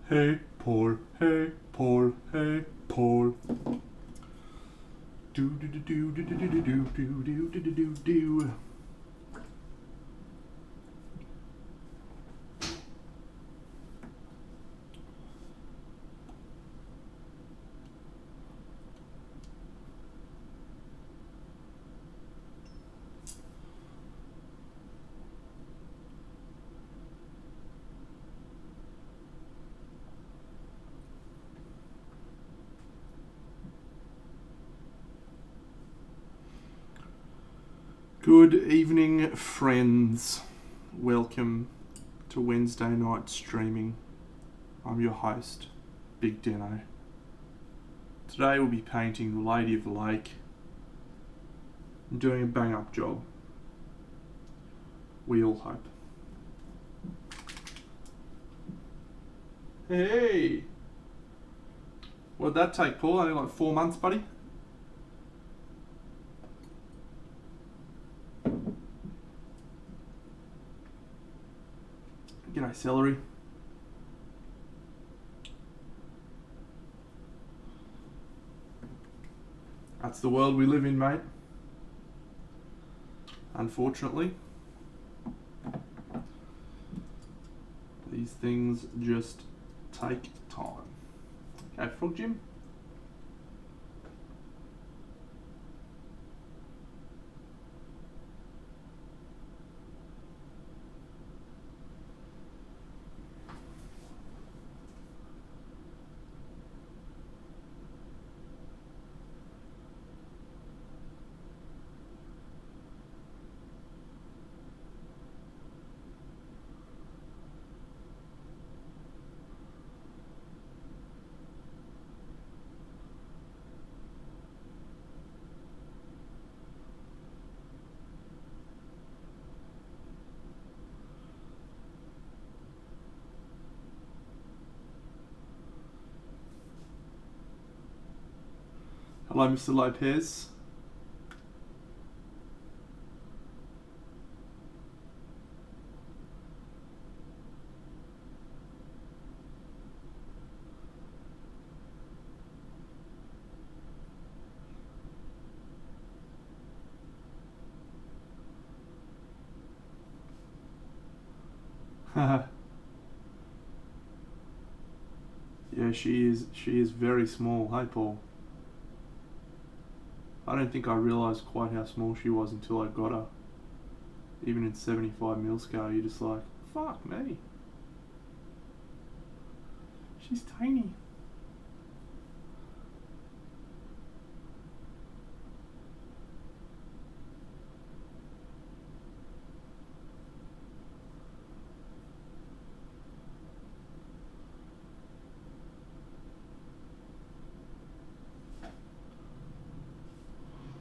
Hey, Paul, hey, Paul, hey, Paul. Do do do do do do do do do do do do do do. Good evening, friends. Welcome to Wednesday night streaming. I'm your host, Big Deno. Today we'll be painting the Lady of the Lake. I'm doing a bang up job. We all hope. Hey! What'd that take, Paul? Only like 4 months, buddy? G'day, celery. That's the world we live in, mate. Unfortunately. These things just take time. Okay, Frog Jim. Hello, Mr. Lopez. Yeah, she is very small. Hey, Paul. I don't think I realised quite how small she was until I got her. Even in 75mm scale, you're just like, fuck me. She's tiny.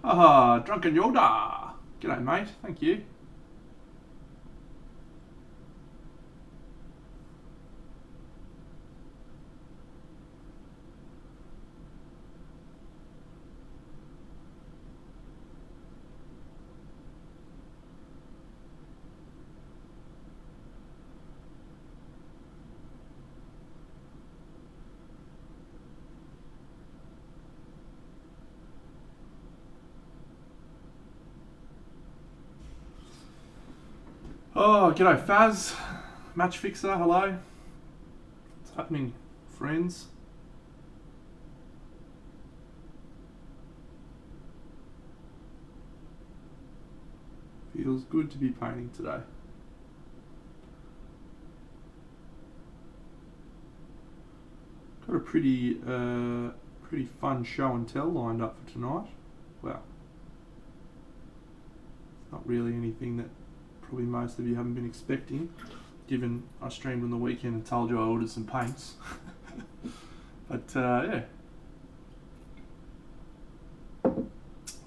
Ah, Drunken Yoda. G'day, mate. Thank you. Oh, g'day, Faz. Match Fixer, hello. What's happening, friends? Feels good to be painting today. Got a pretty fun show and tell lined up for tonight. Well, it's not really anything that probably most of you haven't been expecting, given I streamed on the weekend and told you I ordered some paints. But yeah,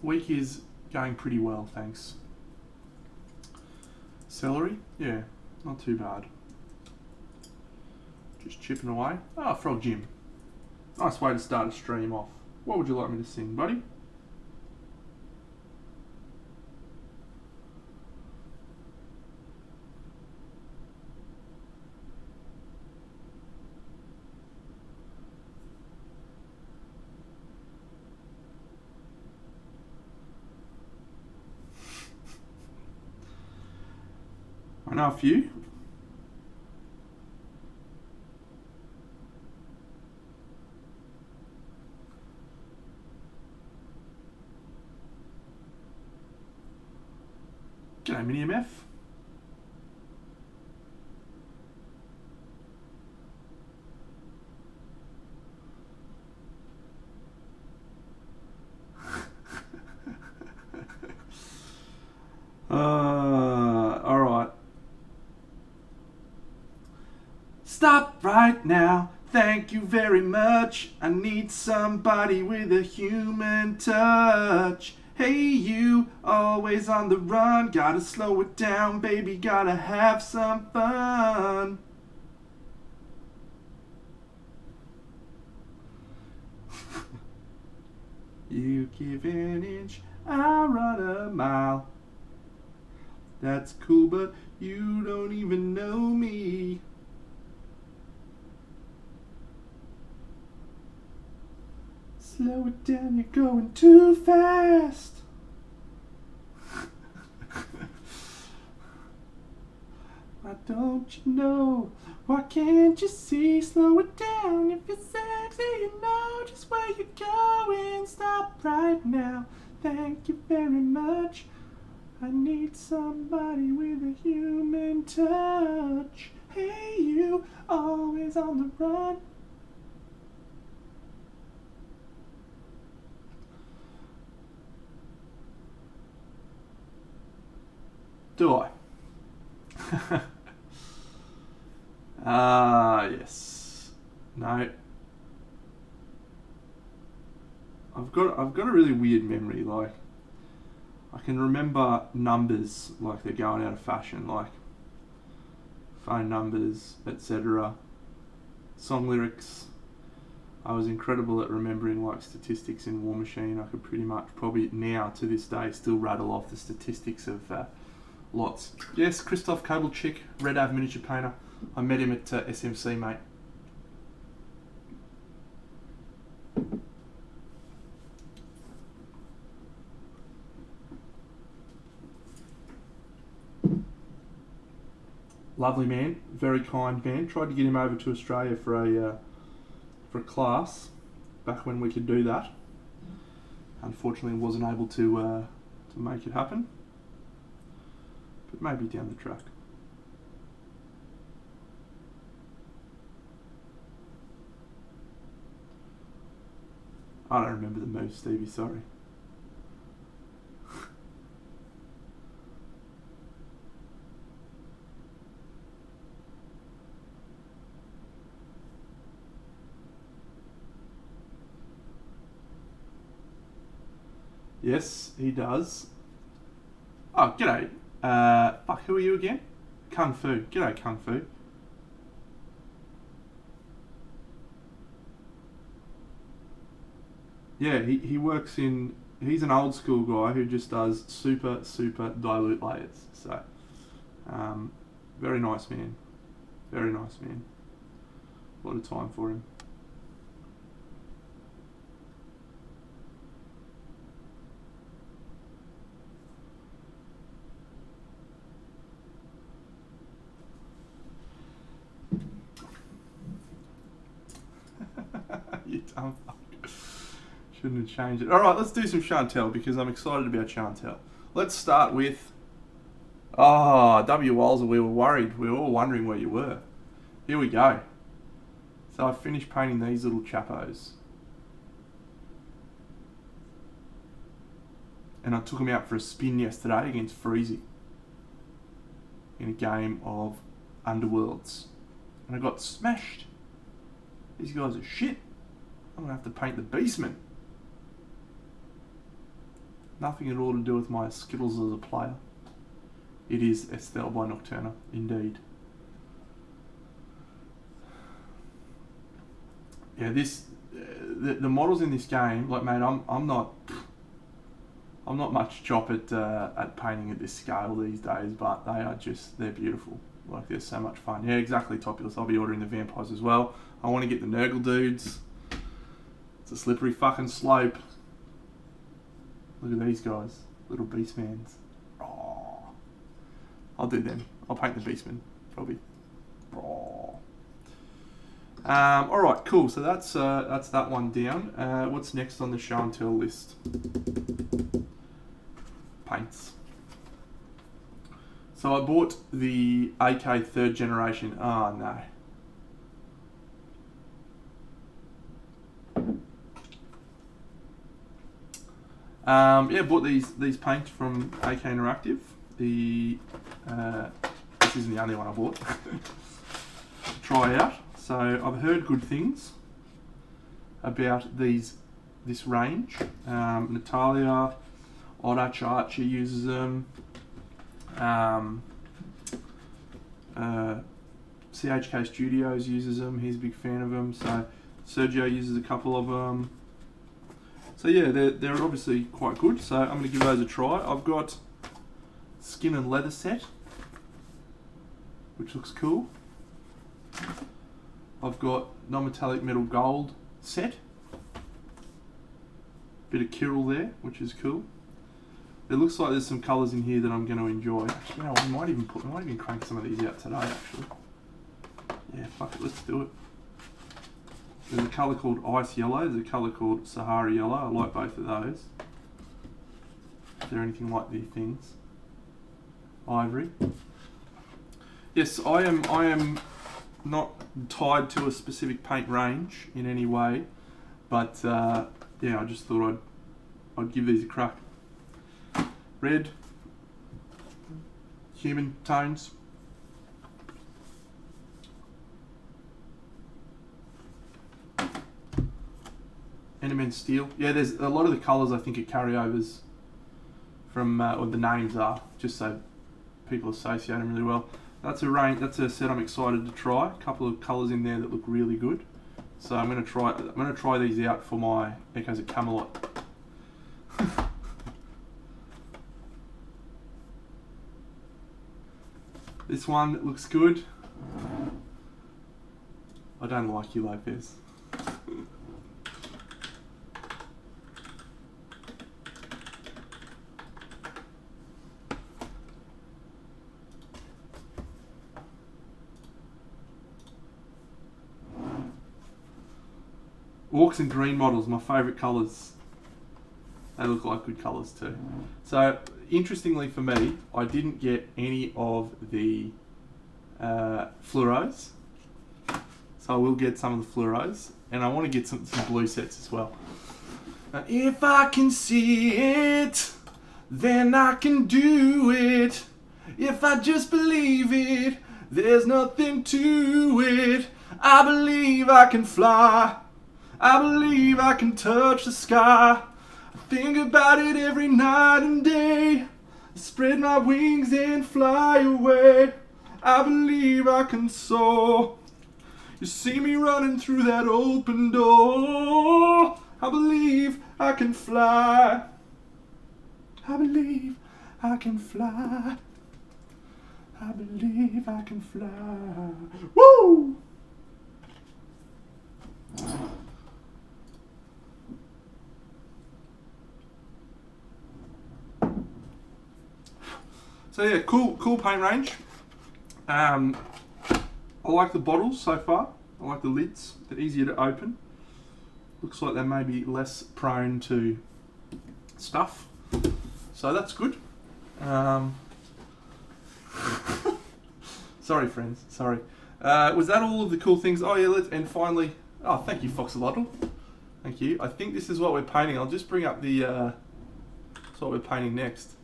week is going pretty well, thanks. Celery, yeah, not too bad. Just chipping away. Ah, Frog Jim. Nice way to start a stream off. What would you like me to sing, buddy? I know a few. G'day, Mini MF. Alright. Stop right now. Thank you very much. I need somebody with a human touch. Hey, you, always on the run. Gotta slow it down, baby. Gotta have some fun. You give an inch, I run a mile. That's cool, but you don't even know me. Slow it down, you're going too fast. Why don't you know? Why can't you see? Slow it down. If you're sexy, you know just where you're going. Stop right now. Thank you very much. I need somebody with a human touch. Hey, you, always on the run. Do I? Yes. No. I've got a really weird memory. Like, I can remember numbers like they're going out of fashion, like phone numbers, etc. Song lyrics. I was incredible at remembering like statistics in War Machine. I could pretty much probably now to this day still rattle off the statistics of lots. Yes, Christoph Kovalchik, Red Ave miniature painter. I met him at SMC, mate. Lovely man, very kind man. Tried to get him over to Australia for a class back when we could do that. Unfortunately, wasn't able to make it happen. But maybe down the track. I don't remember the move, Stevie, sorry. Yes, he does. Oh, g'day. Fuck, who are you again? Kung Fu. G'day, Kung Fu. Yeah, he works in... He's an old school guy who just does super dilute layers. So, very nice man. Very nice man. A lot of time for him. You dumb fuck. Shouldn't have changed it. Alright, let's do some Chantel because I'm excited about Chantel. Let's start with... Oh, W. Walzer, we were worried. We were all wondering where you were. Here we go. So I finished painting these little chappos. And I took them out for a spin yesterday against Freezy. In a game of Underworlds. And I got smashed. These guys are shit. I'm going to have to paint the Beastman. Nothing at all to do with my skills as a player. It is Estelle by Nocturna, indeed. Yeah, this the models in this game, like mate, I'm not much chop at painting at this scale these days, but they're beautiful. Like they're so much fun. Yeah, exactly, Topulus. I'll be ordering the vampires as well. I want to get the Nurgle dudes. It's a slippery fucking slope. Look at these guys, little beastmans. Oh, I'll do them. I'll paint the Beastman, probably. Oh. All right, cool. So that's that one down. What's next on the show and tell list? Paints. So I bought the AK 3rd generation. Oh no. Yeah, bought these paints from AK Interactive. This isn't the only one I bought. Try out. So I've heard good things about this range. Natalia Odachart, she uses them. CHK Studios uses them. He's a big fan of them. So Sergio uses a couple of them. So yeah, they're obviously quite good. So I'm going to give those a try. I've got Skin and Leather set, which looks cool. I've got non-metallic metal gold set. Bit of Kirill there, which is cool. It looks like there's some colours in here that I'm going to enjoy. Actually, you know, we might even crank some of these out today. Actually, yeah, fuck it, let's do it. There's a colour called Ice Yellow. There's a colour called Sahara Yellow. I like both of those. If they're anything like these things. Ivory. Yes, I am not tied to a specific paint range in any way, but yeah, I just thought I'd give these a crack. Red, human tones. Enderman Steel. Yeah, there's a lot of the colours I think are carryovers from, or the names are, just so people associate them really well. That's a set I'm excited to try. A couple of colours in there that look really good. So I'm gonna try these out for my Echoes of Camelot. This one looks good. I don't like you, Lopez. Orcs and green models, my favourite colours. They look like good colours too. So, interestingly for me, I didn't get any of the fluoros. So I will get some of the fluoros. And I want to get some blue sets as well. Now, if I can see it, then I can do it. If I just believe it, there's nothing to it. I believe I can fly. I believe I can touch the sky. I think about it every night and day. I spread my wings and fly away. I believe I can soar. You see me running through that open door. I believe I can fly. I believe I can fly. I believe I can fly. Woo! So yeah, cool paint range. I like the bottles so far. I like the lids. They're easier to open. Looks like they may be less prone to stuff. So that's good. Sorry friends, sorry. Was that all of the cool things? Oh yeah, and finally, oh thank you Foxalotl. Thank you. I think this is what we're painting. I'll just bring up the, that's what we're painting next.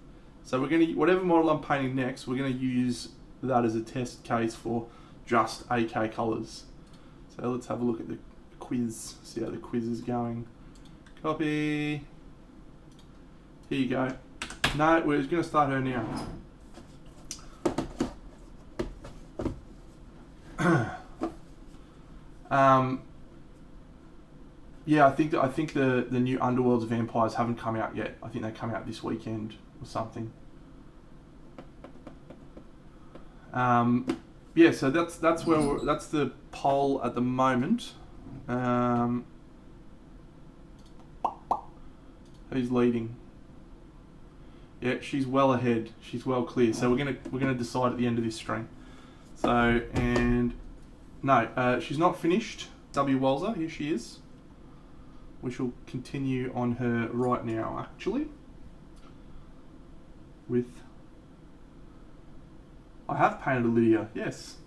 So we're going to, whatever model I'm painting next, we're going to use that as a test case for just AK colours. So let's have a look at the quiz, see how the quiz is going. Copy. Here you go. No, we're going to start her now. Yeah, I think the new Underworld's vampires haven't come out yet. I think they come out this weekend or something. Yeah, so that's where that's the poll at the moment. Who's leading? Yeah, she's well ahead. She's well clear. So we're gonna decide at the end of this stream. So, and no, she's not finished. W. Walzer, here she is. We shall continue on her right now, actually. I have painted a Lydia. Yes,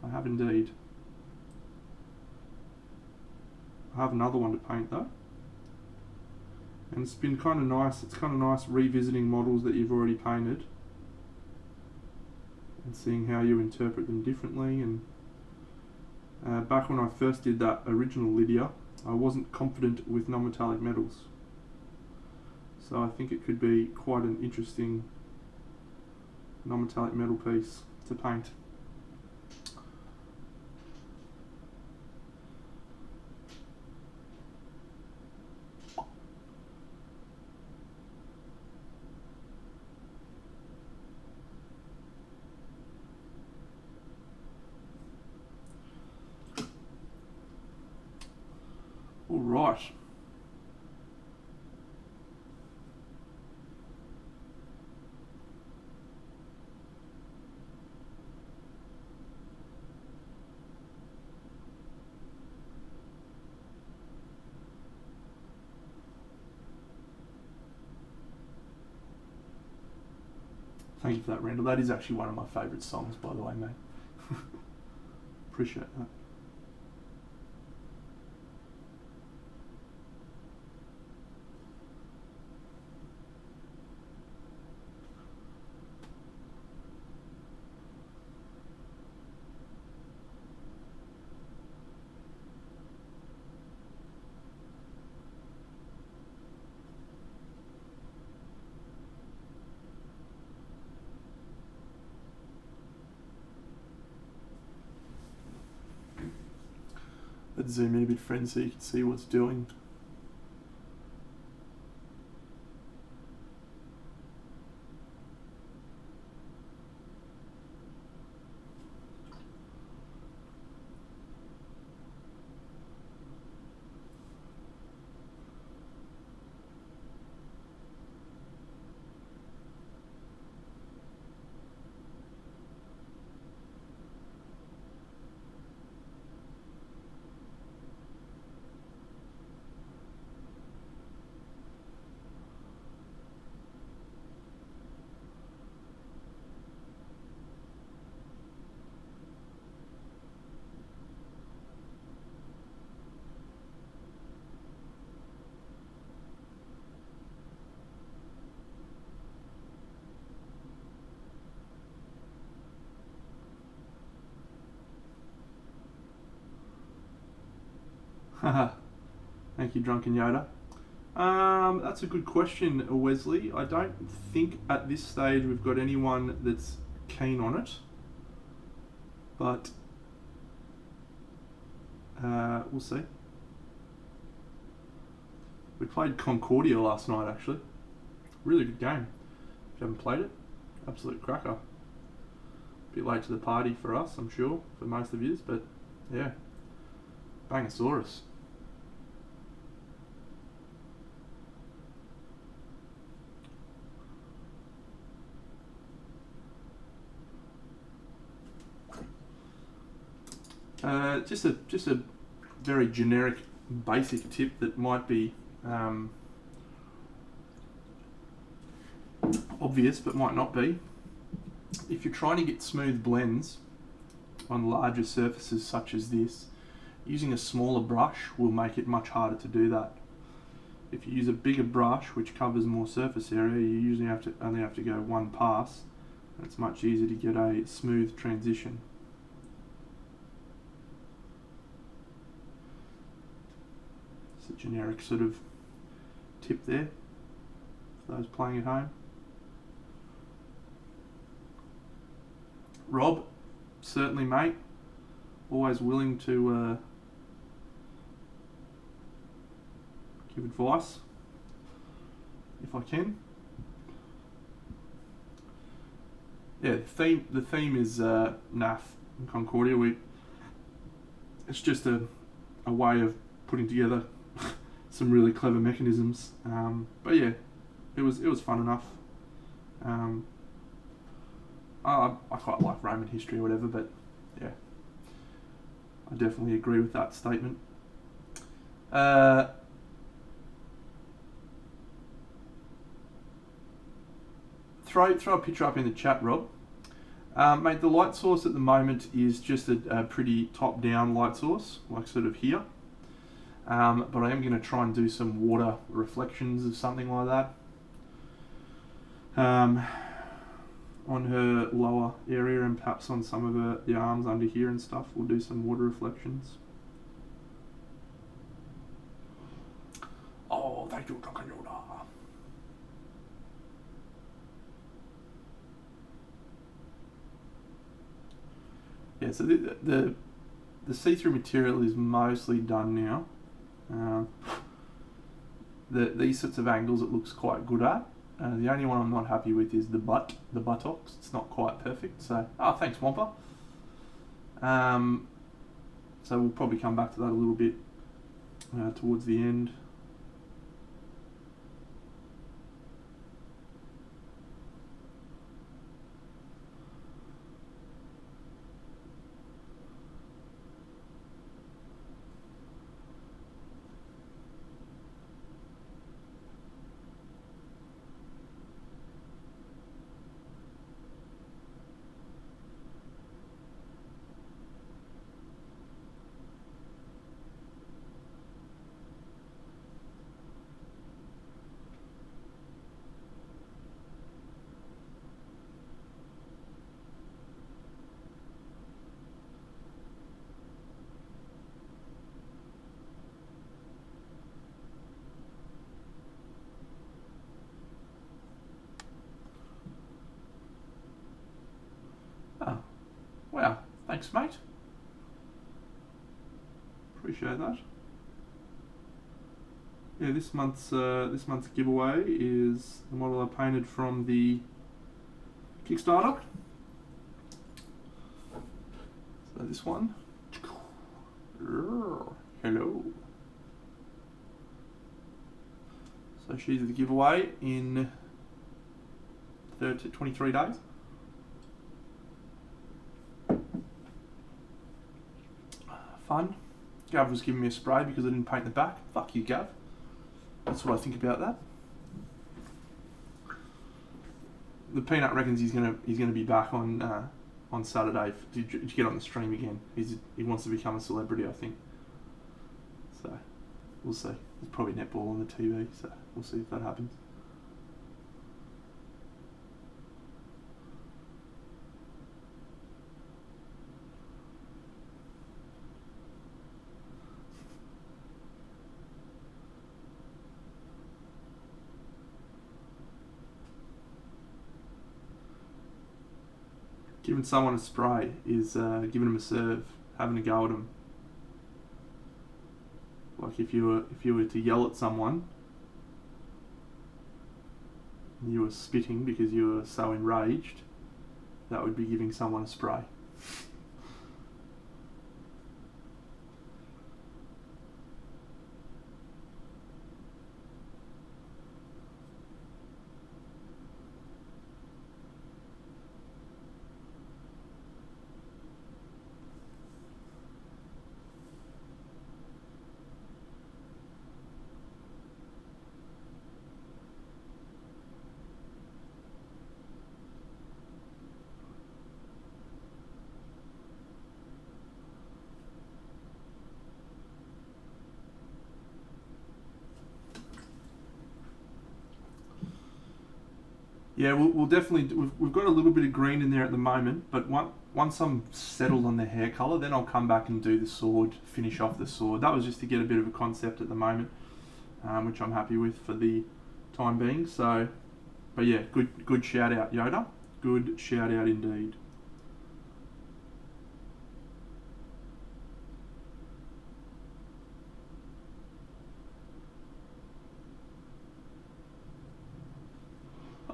I have indeed. I have another one to paint though. And it's been kind of nice. It's kind of nice revisiting models that you've already painted and seeing how you interpret them differently. And back when I first did that original Lydia, I wasn't confident with non-metallic metals. So I think it could be quite an interesting non-metallic metal piece to paint. All right. Thank you for that, Randall. That is actually one of my favourite songs, by the way, mate. Appreciate that. Let's zoom in a bit, friends, so you can see what's doing. Thank you, Drunken Yoda. That's a good question, Wesley. I don't think at this stage we've got anyone that's keen on it, but we'll see. We played Concordia last night, actually. Really good game. If you haven't played it, absolute cracker. Bit late to the party for us, I'm sure, for most of you, but yeah, Bangosaurus. Just a very generic, basic tip that might be obvious but might not be. If you're trying to get smooth blends on larger surfaces such as this, using a smaller brush will make it much harder to do that. If you use a bigger brush which covers more surface area, you usually only have to go one pass, and it's much easier to get a smooth transition. It's a generic sort of tip there for those playing at home. Rob, certainly, mate. Always willing to give advice if I can. Yeah, the theme is NAF and Concordia. It's just a way of putting together some really clever mechanisms. But yeah, it was fun enough. I quite like Roman history or whatever, but yeah, I definitely agree with that statement. Throw a picture up in the chat, Rob. Mate, the light source at the moment is just a pretty top-down light source, like sort of here. But I am going to try and do some water reflections of something like that. On her lower area and perhaps on some of the arms under here and stuff, we'll do some water reflections. Oh, thank you, Dr. Yoda. Yeah, so the see-through material is mostly done now. These sorts of angles it looks quite good at. The only one I'm not happy with is the buttocks. It's not quite perfect. So, thanks, Wampa. So we'll probably come back to that a little bit towards the end. Wow, thanks, mate. Appreciate that. Yeah, this month's giveaway is the model I painted from the Kickstarter. So this one. Hello. So she's the giveaway in 23 days. Fun. Gav was giving me a spray because I didn't paint the back. Fuck you, Gav. That's what I think about that. The Peanut reckons he's gonna be back on Saturday to get on the stream again. He wants to become a celebrity, I think. So we'll see. There's probably netball on the TV, so we'll see if that happens. Giving someone a spray is giving them a serve, having a go at them. Like if you were to yell at someone, and you were spitting because you were so enraged, that would be giving someone a spray. Yeah, we'll definitely. We've got a little bit of green in there at the moment, but once I'm settled on the hair colour, then I'll come back and do the sword, finish off the sword. That was just to get a bit of a concept at the moment, which I'm happy with for the time being. So, but yeah, good shout out, Yoda. Good shout out indeed.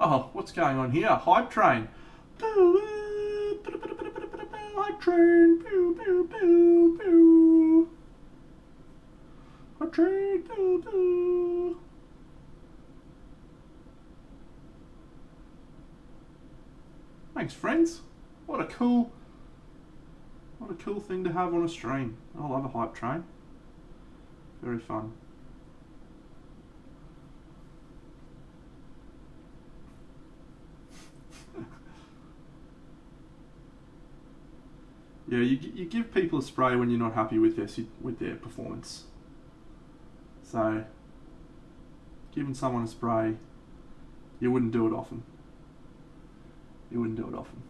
Oh, what's going on here? Hype train. Hype train. Hype train. Thanks, friends. What a cool thing to have on a stream. I love a hype train. Very fun. Yeah, you give people a spray when you're not happy with their performance. So, giving someone a spray, you wouldn't do it often. You wouldn't do it often.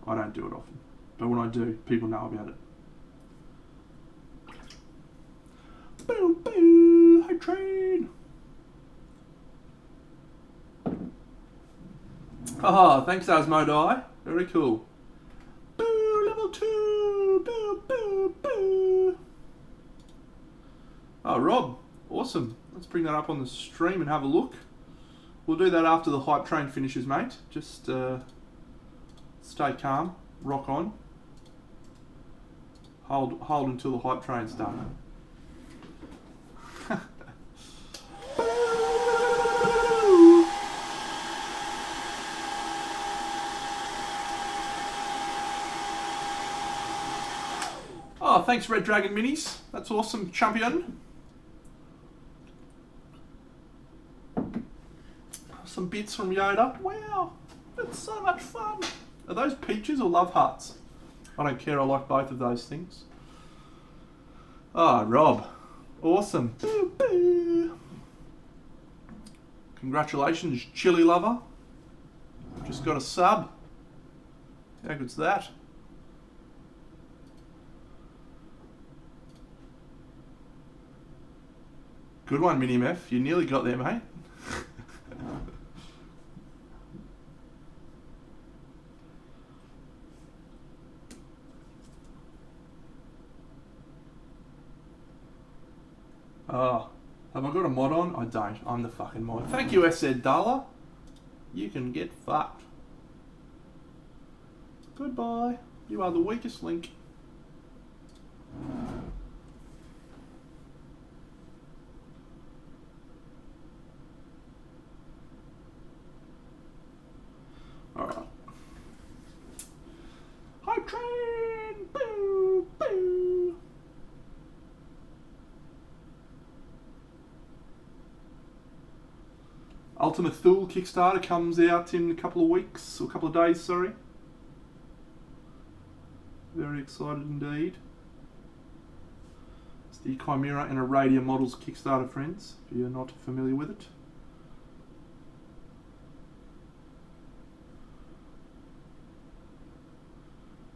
I don't do it often. But when I do, people know about it. Boo boo! Hey train! Ah, thanks Asmodai. Very cool. Boo! Level 2! Boo boo boo! Oh, Rob. Awesome. Let's bring that up on the stream and have a look. We'll do that after the hype train finishes, mate. Just stay calm, rock on. Hold until the hype train's done. Oh, thanks Red Dragon Minis. That's awesome, champion. Some bits from Yoda. Wow, that's so much fun. Are those peaches or love hearts? I don't care, I like both of those things. Ah, Rob. Awesome. Boo, boo. Congratulations, chili lover. Just got a sub. How good's that? Good one, Minimef. You nearly got there, mate. Oh, have I got a mod on? I don't. I'm the fucking mod. Thank you, Estelle. You can get fucked. Goodbye. You are the weakest link. Alright. Hype train! Boo! Boo! Ultimate Thule Kickstarter comes out in a couple of weeks, or a couple of days, sorry. Very excited indeed. It's the Chimera and Aradia Models Kickstarter, friends, if you're not familiar with it.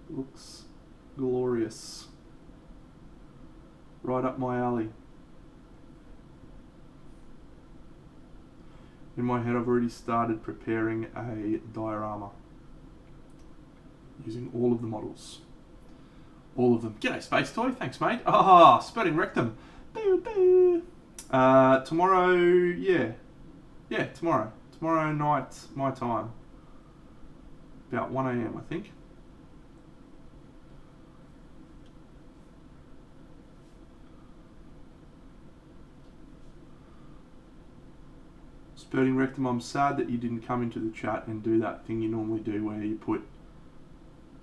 Looks glorious. Right up my alley. In my head, I've already started preparing a diorama using all of the models. All of them. G'day, Space Toy. Thanks, mate. Ah, spurting rectum. Boo, boo. Tomorrow, yeah. Yeah, tomorrow. Tomorrow night, my time. About 1 AM, I think. Spurting rectum, I'm sad that you didn't come into the chat and do that thing you normally do where you put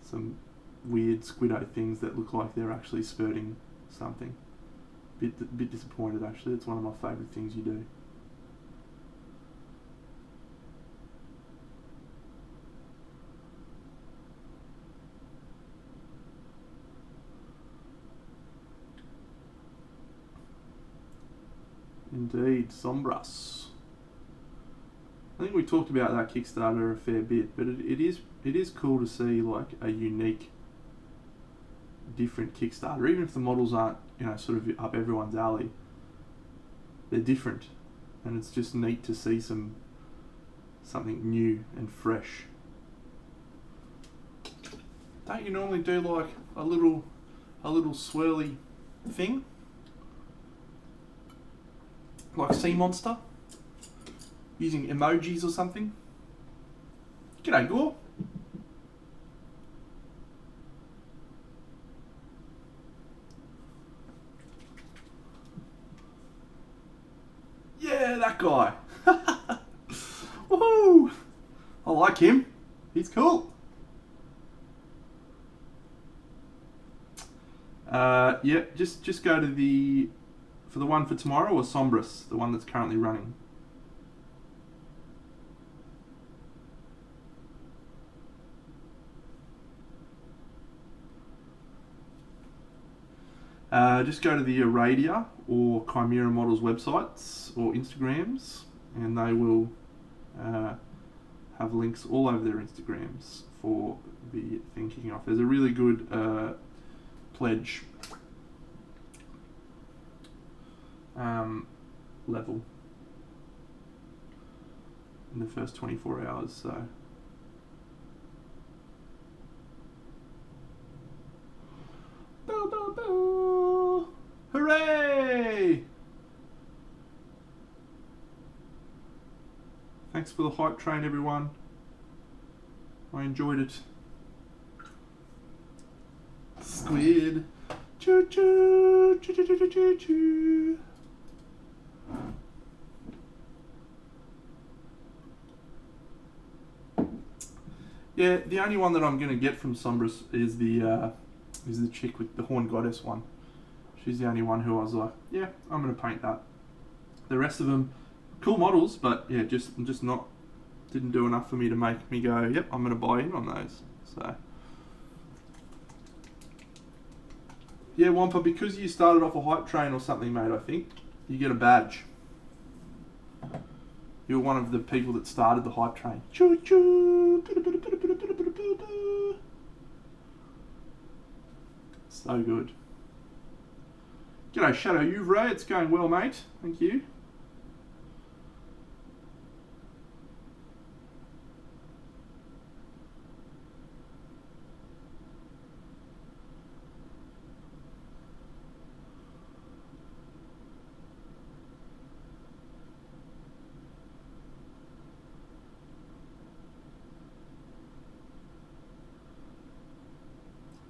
some weird squiddo things that look like they're actually spurting something. Bit disappointed actually. It's one of my favourite things you do. Indeed, Sombras. I think we talked about that Kickstarter a fair bit, but it is cool to see like a unique, different Kickstarter. Even if the models aren't, you know, sort of up everyone's alley, they're different, and it's just neat to see something new and fresh. Don't you normally do like a little swirly thing, like Sea Monster? Using emojis or something. G'day, Gore. Yeah, that guy. Woohoo! I like him. He's cool. Yeah, just go to for the one for tomorrow or Sombras, the one that's currently running. Just go to the Aradia or Chimera Models websites or Instagrams, and they will have links all over their Instagrams for the thing kicking off. There's a really good pledge level in the first 24 hours, so boo boo boo, hooray! Thanks for the hype train, everyone. I enjoyed it. Squid, choo choo choo choo choo choo choo. Yeah, the only one that I'm gonna get from Sombras is the chick with the Horn Goddess one. She's the only one who I was like, yeah, I'm gonna paint that. The rest of them, cool models, but yeah, didn't do enough for me to make me go, yep, I'm gonna buy in on those. So yeah, Wampa, because you started off a hype train or something, mate, I think you get a badge. You're one of the people that started the hype train. Choo choo. So good. G'day Shadow Uvray, it's going well, mate. Thank you.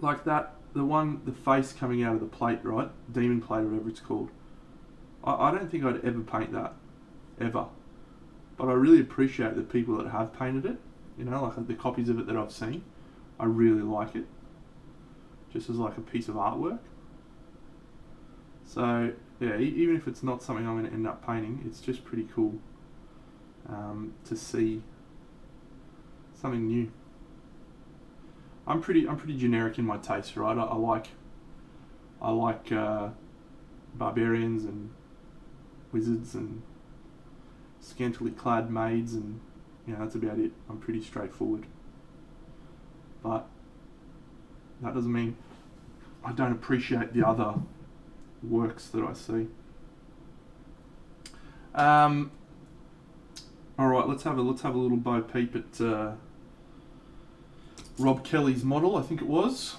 Like that, the face coming out of the plate, right? Demon plate or whatever it's called. I don't think I'd ever paint that, ever. But I really appreciate the people that have painted it. You know, like the copies of it that I've seen. I really like it. Just as like a piece of artwork. So, yeah, even if it's not something I'm going to end up painting, it's just pretty cool to see something new. I'm pretty generic in my taste, right? I like barbarians and wizards and scantily clad maids, and you know, that's about it. I'm pretty straightforward, but that doesn't mean I don't appreciate the other works that I see. All right, let's have a little bo peep at Rob Kelly's model, I think it was.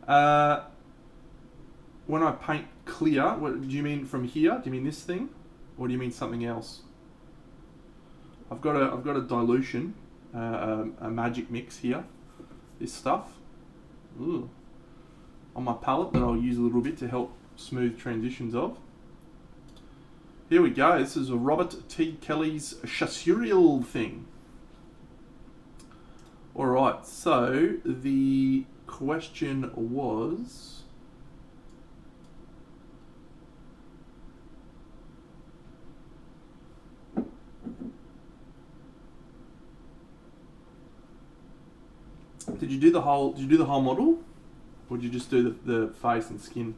When I paint clear, what do you mean from here? Do you mean this thing, or do you mean something else? I've got a dilution, a magic mix here. This stuff, on my palette that I'll use a little bit to help smooth transitions of. Here we go. This is a Robert T. Kelly's Chassurial thing. Alright, so the question was... Did you do the whole model? Or did you just do the face and skin?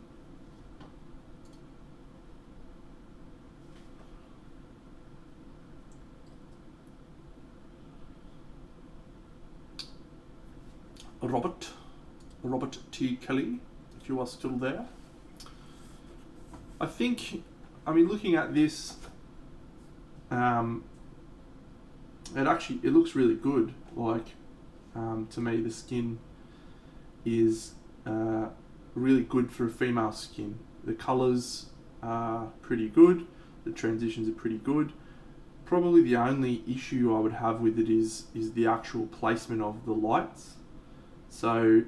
Robert T. Kelly, if you are still there. I think, looking at this, it looks really good. Like, to me, the skin is really good for a female skin. The colours are pretty good. The transitions are pretty good. Probably the only issue I would have with it is the actual placement of the lights. So,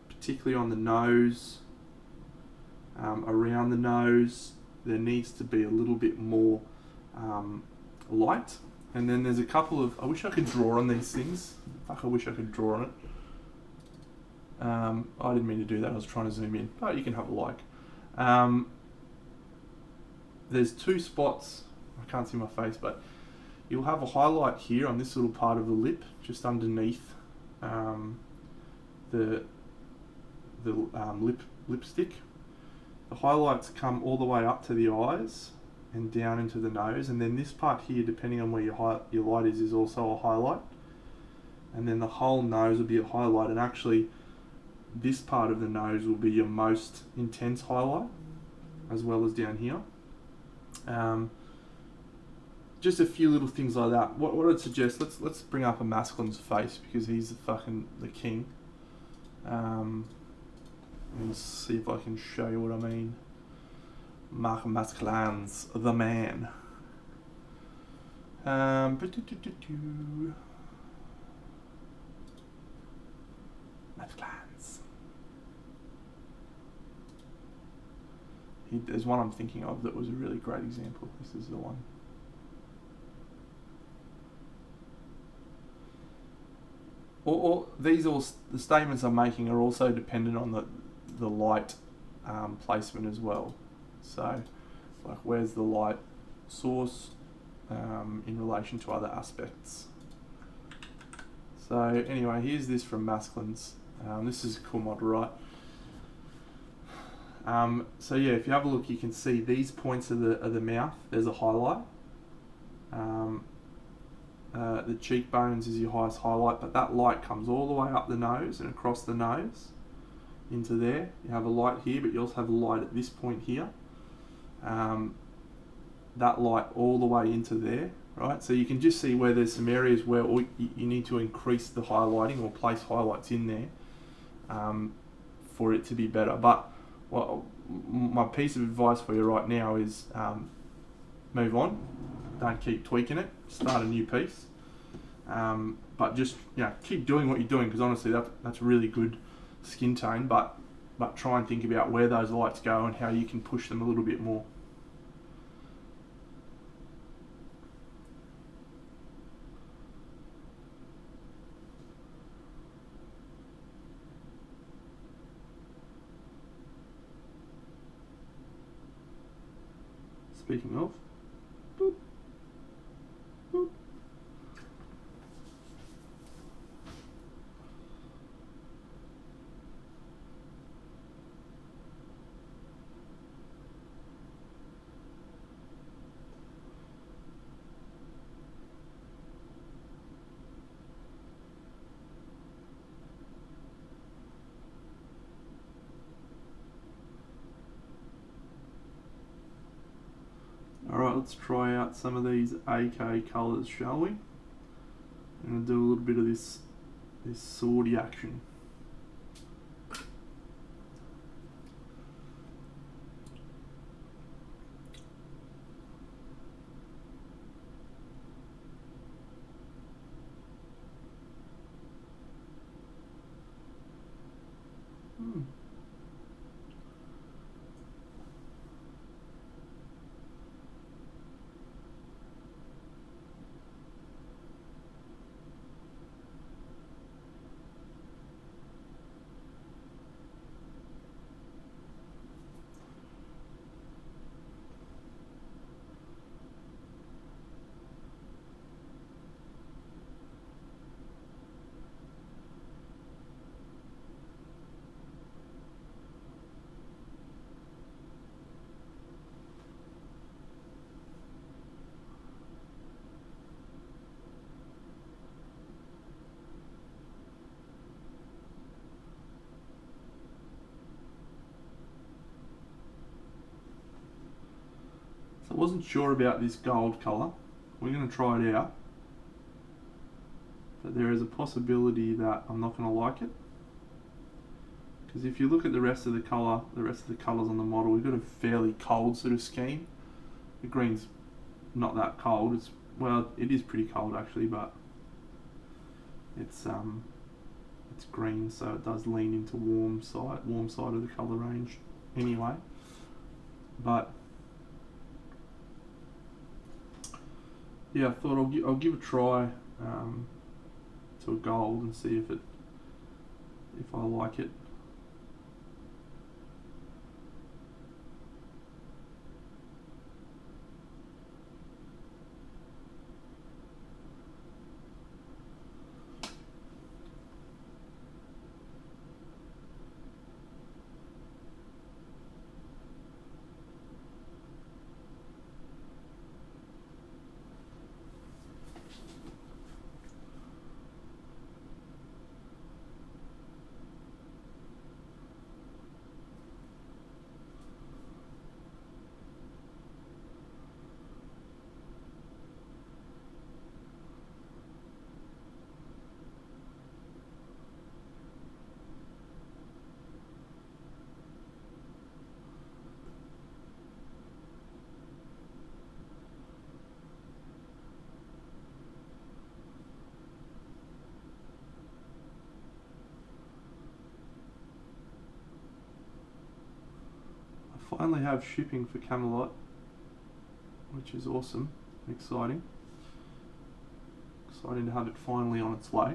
particularly on the nose, around the nose, there needs to be a little bit more light, And then there's a couple of, I wish I could draw on these things. Fuck, I wish I could draw on it. I didn't mean to do that, I was trying to zoom in, but you can have a like. There's two spots, I can't see my face, but you'll have a highlight here on this little part of the lip, just underneath the lipstick. The highlights come all the way up to the eyes and down into the nose, and then this part here, depending on where your light is also a highlight. And then the whole nose will be a highlight, and actually this part of the nose will be your most intense highlight, as well as down here. Just a few little things like that. What I'd suggest, let's bring up a masculine's face, because he's the king. Let's see if I can show you what I mean. Marc Masculin's the man. Masculins. There's one I'm thinking of that was a really great example. This is the one. The statements I'm making are also dependent on the light placement as well. So, like, where's the light source in relation to other aspects? So anyway, here's this from Masculins. This is a cool model, right? So yeah, if you have a look, you can see these points of the mouth. There's a highlight. The cheekbones is your highest highlight, but that light comes all the way up the nose and across the nose into there. You have a light here, but you also have a light at this point here. That light all the way into there, right? So you can just see where there's some areas where you need to increase the highlighting or place highlights in there for it to be better. But my piece of advice for you right now is move on. Don't keep tweaking it. Start a new piece. But just keep doing what you're doing, because honestly that's really good skin tone. But try and think about where those lights go and how you can push them a little bit more. Speaking of, boop, boop. Alright, let's try out some of these AK colours, shall we? And do a little bit of this swordy action. So I wasn't sure about this gold colour. We're going to try it out. But there is a possibility that I'm not going to like it. Because if you look at the rest of the colours on the model, we've got a fairly cold sort of scheme. The green's not that cold. Well, it is pretty cold actually, but it's green, so it does lean into warm side of the colour range anyway. But yeah, I thought I'll give a try to a gold and see if I like it. I finally have shipping for Camelot, which is awesome, exciting. Exciting to have it finally on its way.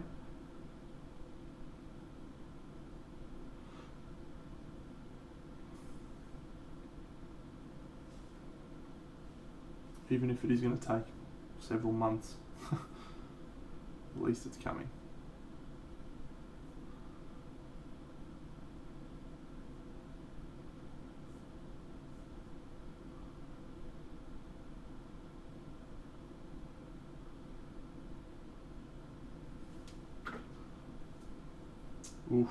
Even if it is going to take several months, at least it's coming. Oof.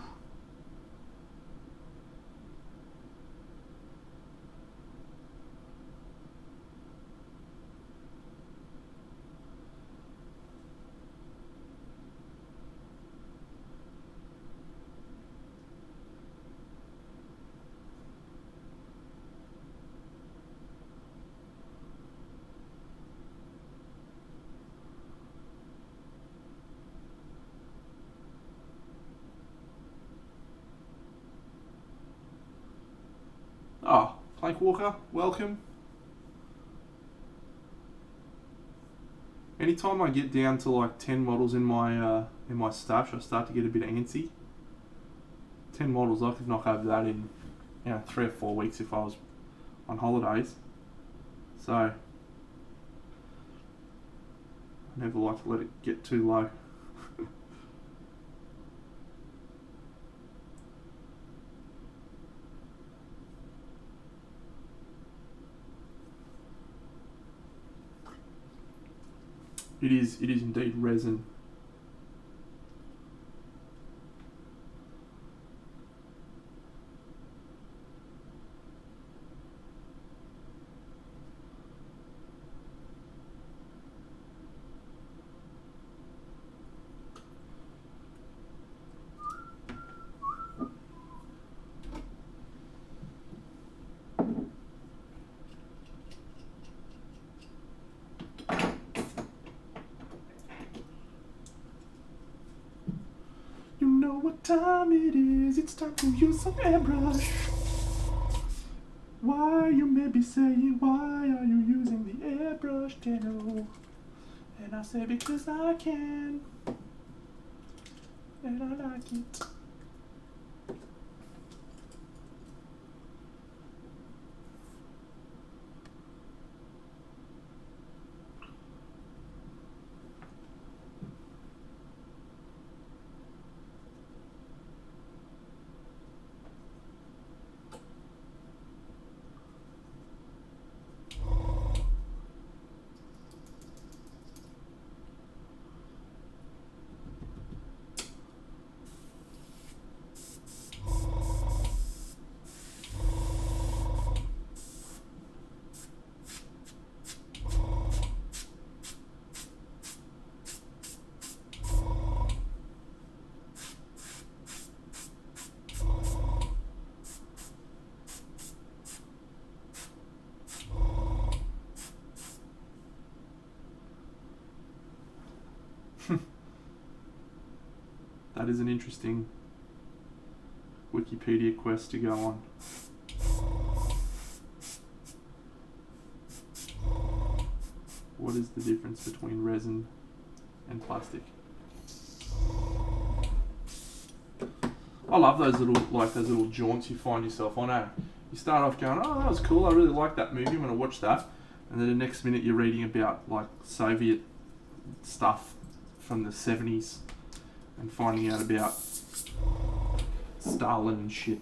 Oh, Plank Walker, welcome. Anytime I get down to like 10 models in my stash, I start to get a bit antsy. 10 models, I could knock over that in 3 or 4 weeks if I was on holidays. So I never like to let it get too low. It is indeed resin. You know what time it is, it's time to use some airbrush. Why, you may be saying, why are you using the airbrush, Dano? And I say because I can, and I like it. That is an interesting Wikipedia quest to go on. What is the difference between resin and plastic? I love those little jaunts you find yourself on, eh? You start off going, oh, that was cool, I really like that movie, I'm going to watch that. And then the next minute you're reading about like Soviet stuff from the 70s and finding out about Stalin and shit.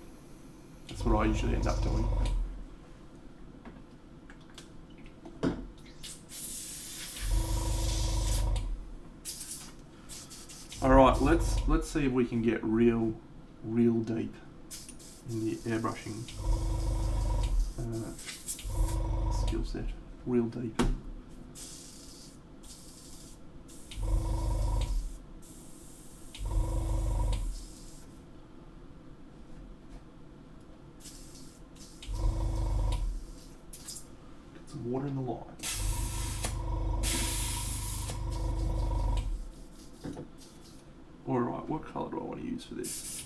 That's what I usually end up doing. Alright, let's see if we can get real deep in the airbrushing skill set. Real deep. Get some water in the line. Alright, what colour do I want to use for this?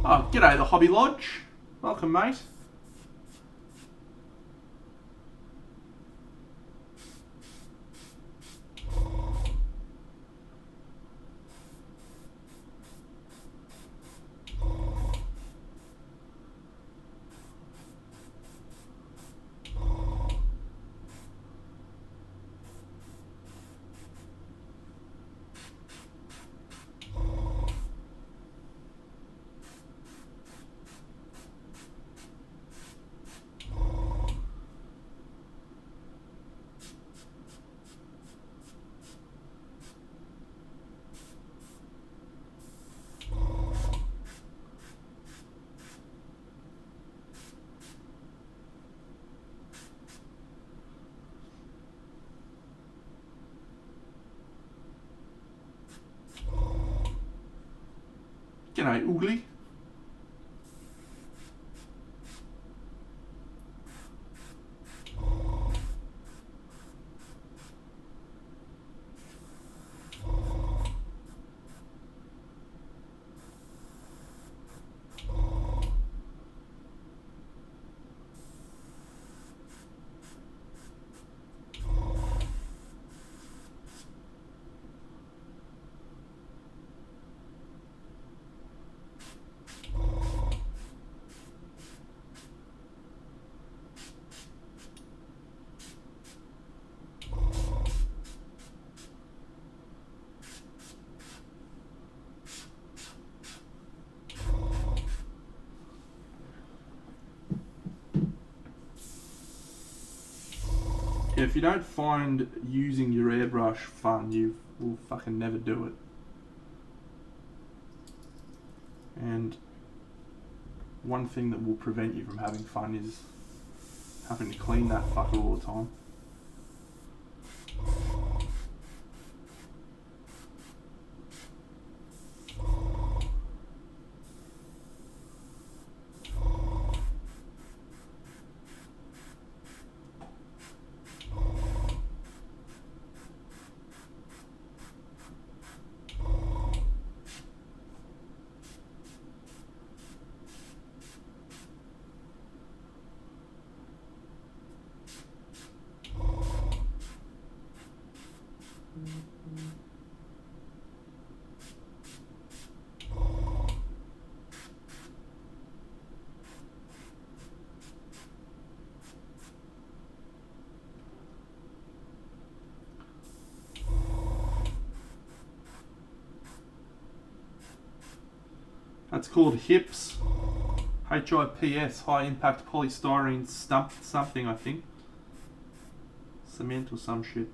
Oh, g'day the Hobby Lodge. Welcome, mate. G'day, Oogly. If you don't find using your airbrush fun, you will fucking never do it. And one thing that will prevent you from having fun is having to clean that fucker all the time. That's called HIPS. HIPS, high impact polystyrene something, I think. Cement or some shit.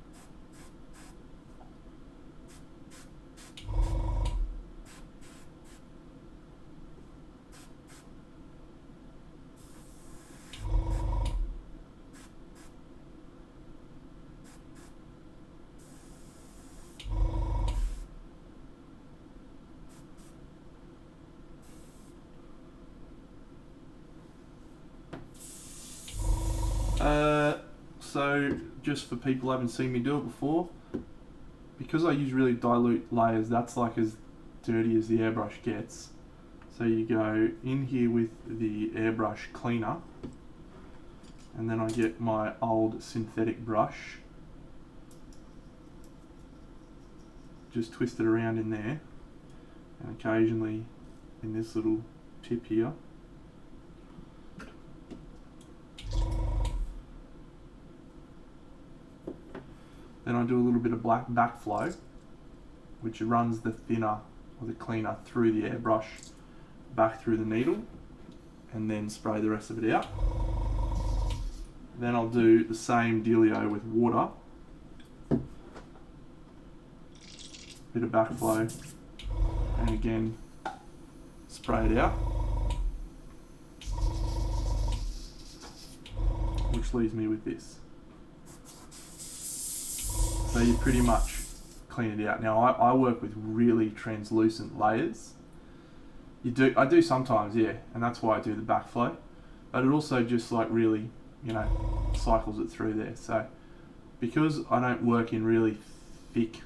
So just for people who haven't seen me do it before, because I use really dilute layers, that's like as dirty as the airbrush gets. So you go in here with the airbrush cleaner, and then I get my old synthetic brush, just twist it around in there, and occasionally in this little tip here. Then I do a little bit of black backflow, which runs the thinner or the cleaner through the airbrush back through the needle, and then spray the rest of it out. Then I'll do the same dealio with water, bit of backflow, and again spray it out, which leaves me with this. So you pretty much clean it out. Now I work with really translucent layers. I do sometimes, yeah, and that's why I do the backflow. But it also just like really, cycles it through there. So because I don't work in really thick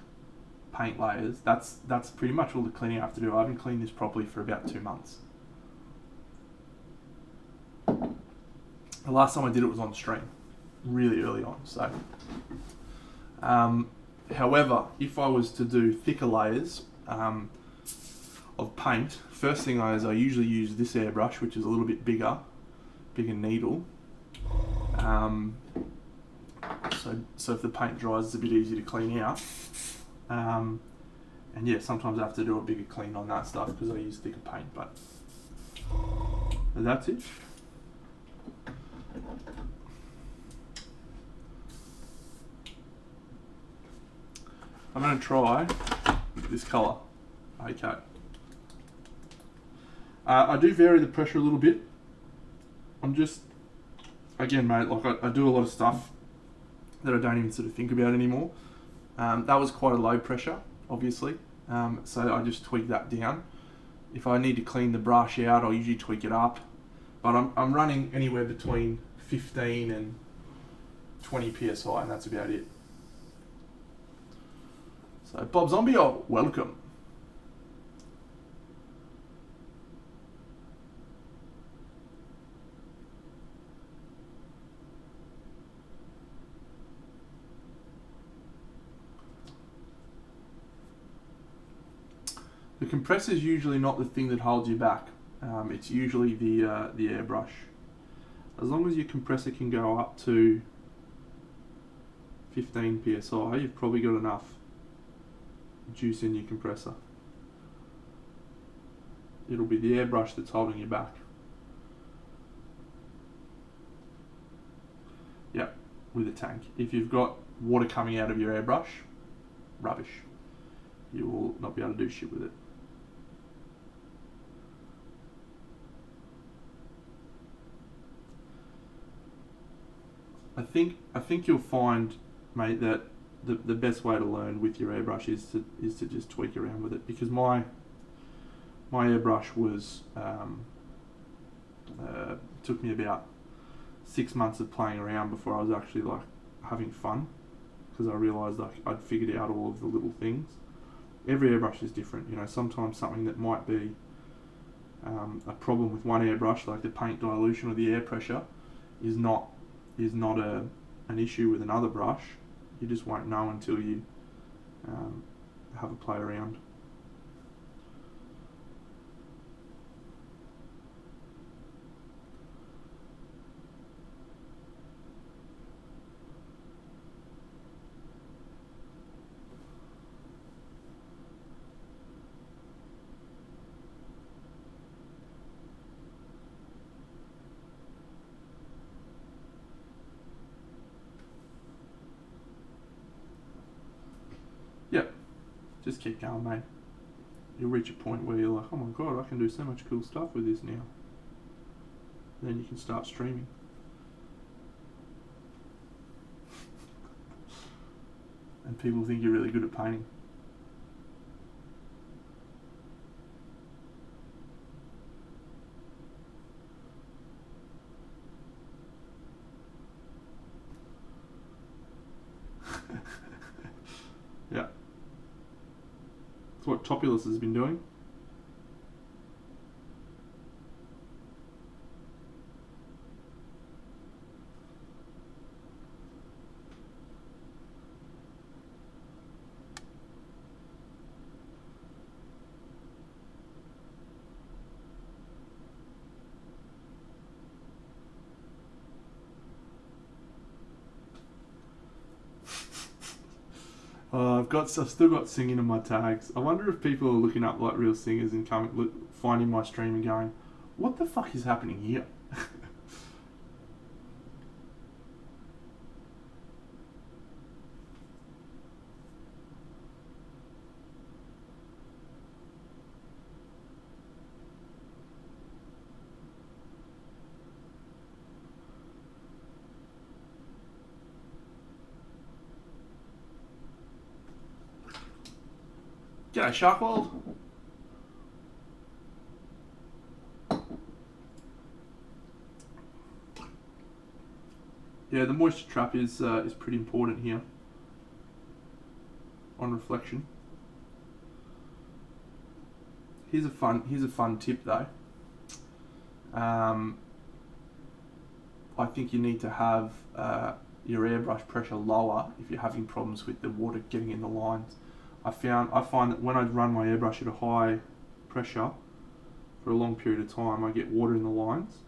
paint layers, that's pretty much all the cleaning I have to do. I haven't cleaned this properly for about 2 months. The last time I did it was on stream, really early on. So. However, if I was to do thicker layers of paint, first thing I usually use this airbrush, which is a little bit bigger needle. So if the paint dries, it's a bit easier to clean out. And yeah, sometimes I have to do a bigger clean on that stuff because I use thicker paint, but that's it. I'm going to try this colour. Okay. I do vary the pressure a little bit. I'm just, again mate, like I do a lot of stuff that I don't even sort of think about anymore. That was quite a low pressure, obviously. So I just tweak that down. If I need to clean the brush out, I'll usually tweak it up. But I'm running anywhere between 15 and 20 PSI, and that's about it. So Bob Zombie, welcome. The compressor is usually not the thing that holds you back. It's usually the airbrush. As long as your compressor can go up to 15 PSI, you've probably got enough juice in your compressor. It'll be the airbrush that's holding you back. Yep, with a tank. If you've got water coming out of your airbrush, rubbish. You will not be able to do shit with it. I think you'll find, mate, that the best way to learn with your airbrush is to just tweak around with it, because my airbrush was took me about 6 months of playing around before I was actually like having fun, because I realised like I'd figured out all of the little things. Every airbrush is different, you know. Sometimes something that might be a problem with one airbrush, like the paint dilution or the air pressure, is not an issue with another brush. You just won't know until you have a play around. Yep, just keep going, mate. You'll reach a point where you're like, oh my god, I can do so much cool stuff with this now. And then you can start streaming. And people think you're really good at painting. Yeah. That's what Topulus has been doing. I've still got singing in my tags. I wonder if people are looking up like real singers and finding my stream and going, "What the fuck is happening here?" G'day, Sharkwild. Yeah, the moisture trap is pretty important here on reflection. Here's a fun tip though. I think you need to have your airbrush pressure lower if you're having problems with the water getting in the lines. I find that when I run my airbrush at a high pressure for a long period of time, I get water in the lines.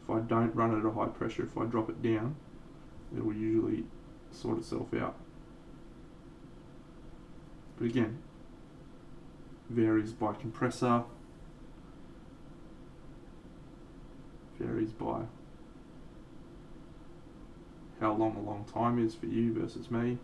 If I don't run it at a high pressure, if I drop it down, it will usually sort itself out. But again, varies by compressor, varies by how long a long time is for you versus me.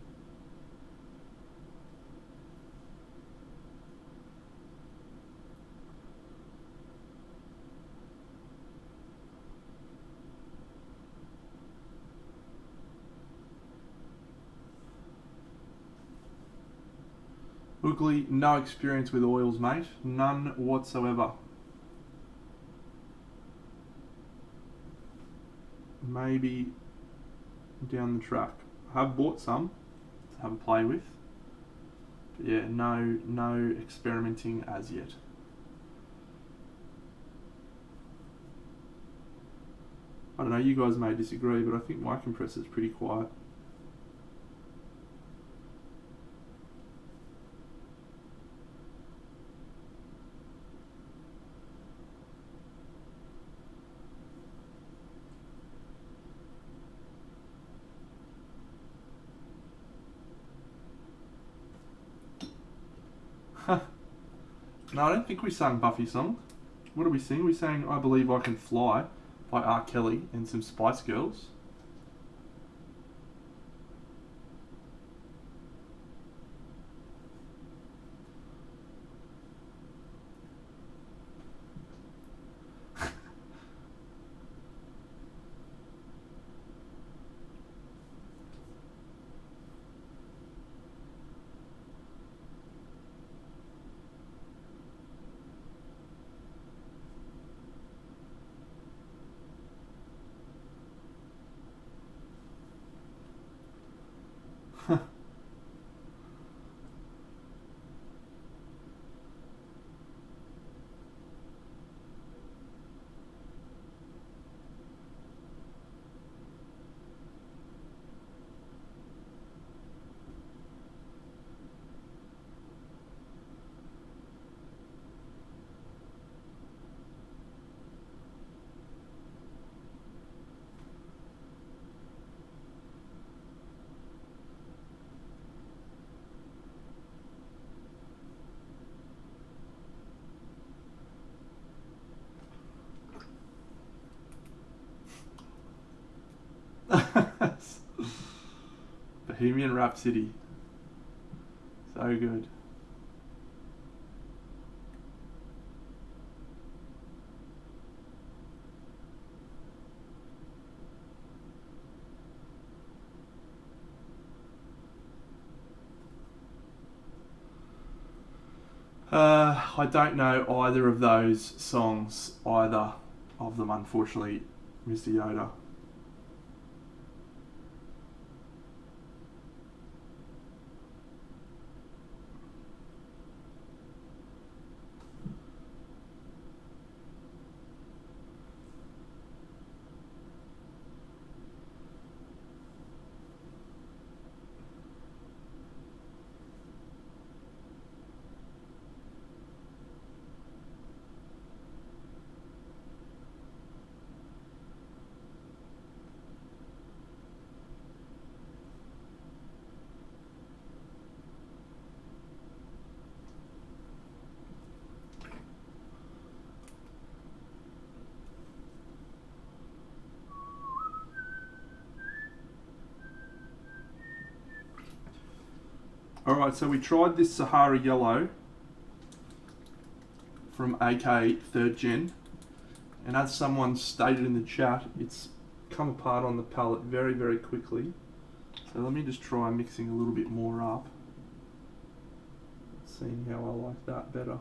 Ugly, no experience with oils, mate. None whatsoever. Maybe down the track. I have bought some to have a play with. But yeah, no experimenting as yet. I don't know, you guys may disagree, but I think my compressor is pretty quiet. No, I don't think we sang Buffy song. What did we sing? We sang I Believe I Can Fly by R. Kelly and some Spice Girls. Bohemian Rhapsody. So good. I don't know either of those songs, either of them, unfortunately, Mr. Yoda. Alright, so we tried this Sahara Yellow from AK 3rd Gen, and as someone stated in the chat, it's come apart on the palette very, very quickly. So let me just try mixing a little bit more up, seeing how I like that better.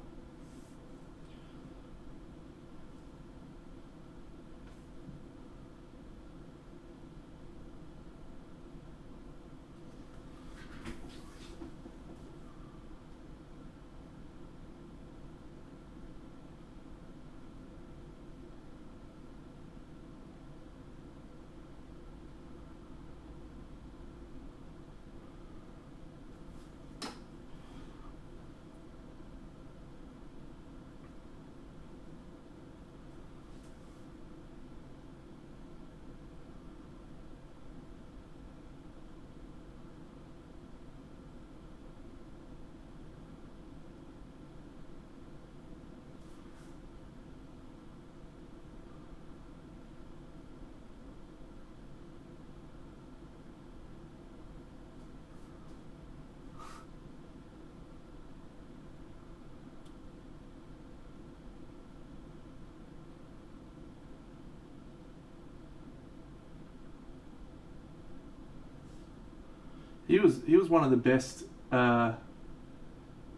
He was one of the best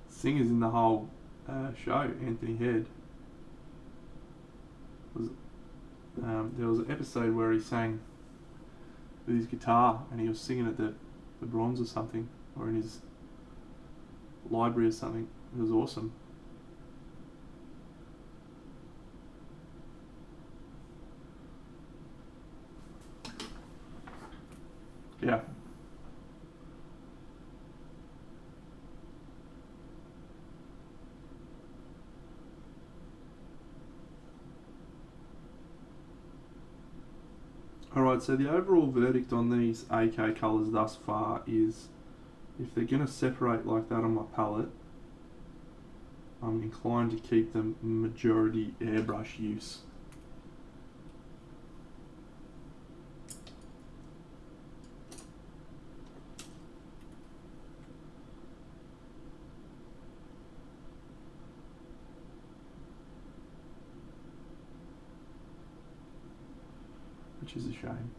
singers in the whole show, Anthony Head. There was an episode where he sang with his guitar and he was singing at the Bronze or something, or in his library or something. It was awesome. Yeah. Alright, so the overall verdict on these AK colours thus far is, if they're going to separate like that on my palette, I'm inclined to keep them majority airbrush use. Which is a shame.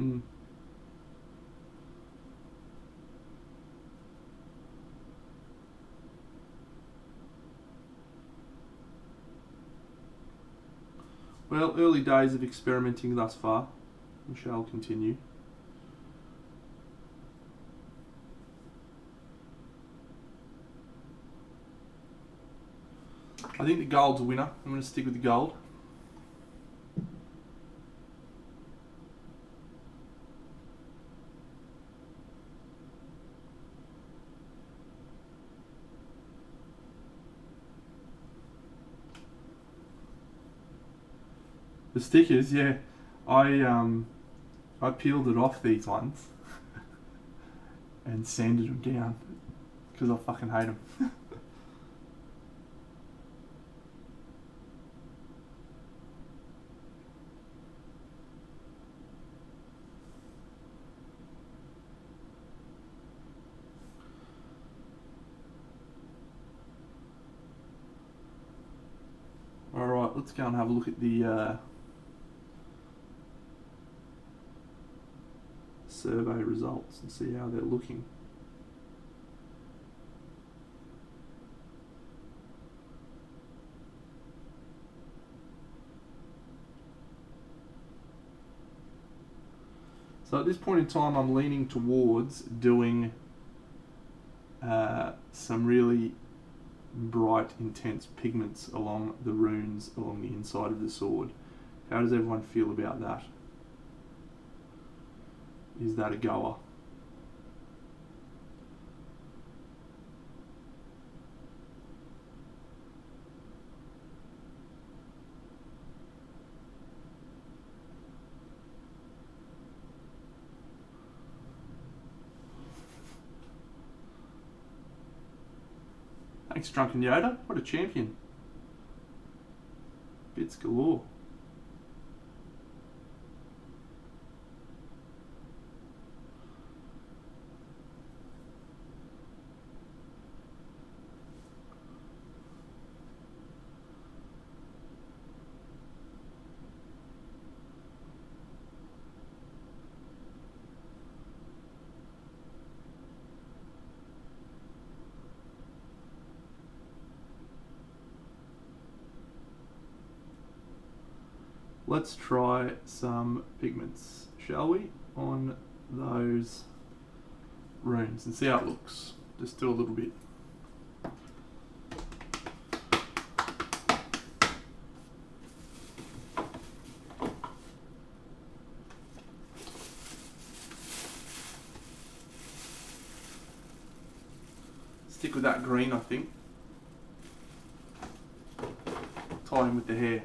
Mm. Well, early days of experimenting thus far. We shall continue. I think the gold's a winner. I'm going to stick with the gold. The stickers, yeah. I peeled it off these ones and sanded them down because I fucking hate them. Alright, let's go and have a look at the survey results and see how they're looking. So at this point in time, I'm leaning towards doing some really bright, intense pigments along the runes along the inside of the sword. How does everyone feel about that? Is that a goer? Thanks, Drunken Yoda. What a champion. Bits galore. Let's try some pigments, shall we, on those runes and see how it looks. Just do a little bit. Stick with that green, I think. Tie in with the hair.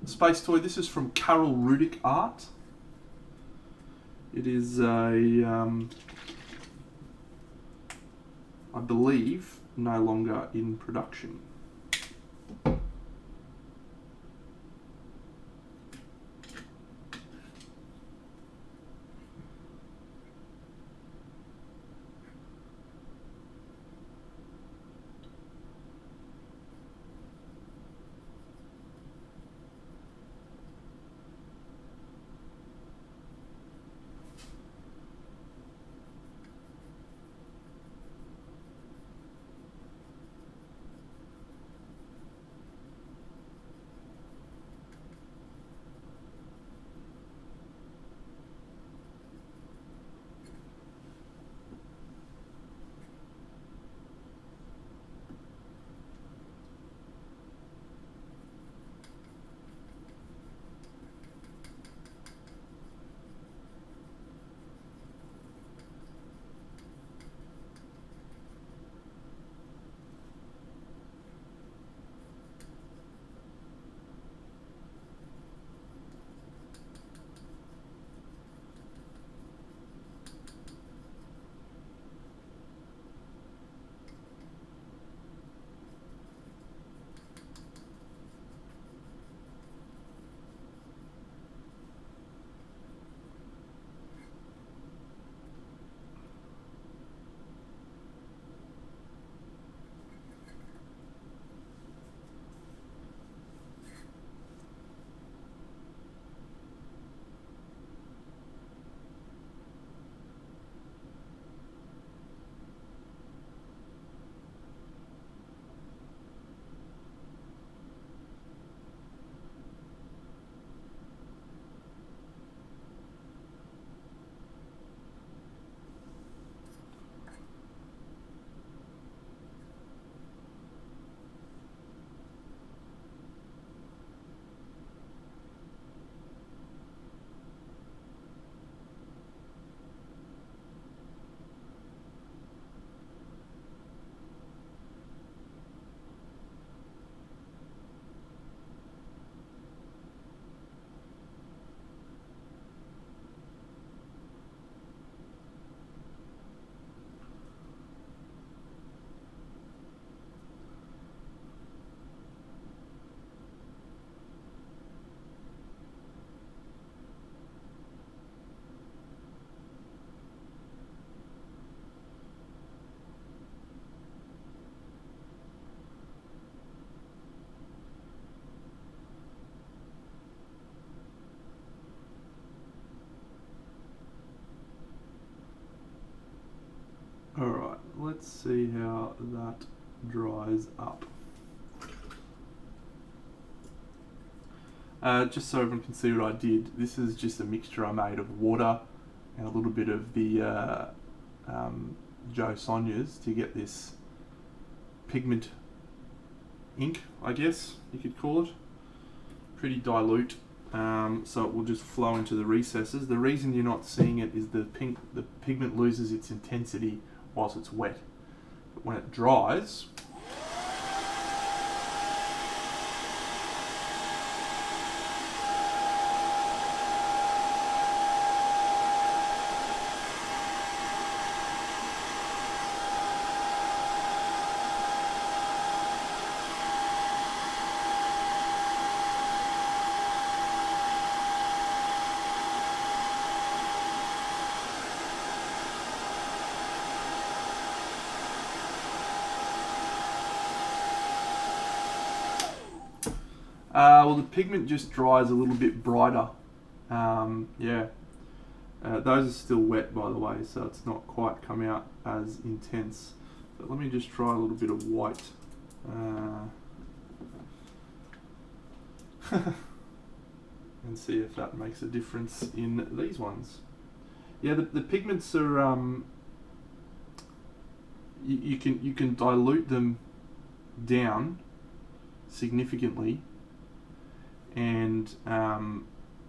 Space Toy, this is from Carol Rudick Art. It is a, I believe, no longer in production. let's see how that dries up. Just so everyone can see what I did, this is just a mixture I made of water and a little bit of the Joe Sonia's to get this pigment ink, I guess you could call it. Pretty dilute, so it will just flow into the recesses. The reason you're not seeing it is the pigment loses its intensity whilst it's wet. But when it dries, well, the pigment just dries a little bit brighter. Yeah. Those are still wet, by the way, so it's not quite come out as intense. But let me just try a little bit of white. And see if that makes a difference in these ones. Yeah, the pigments are you can dilute them down significantly, and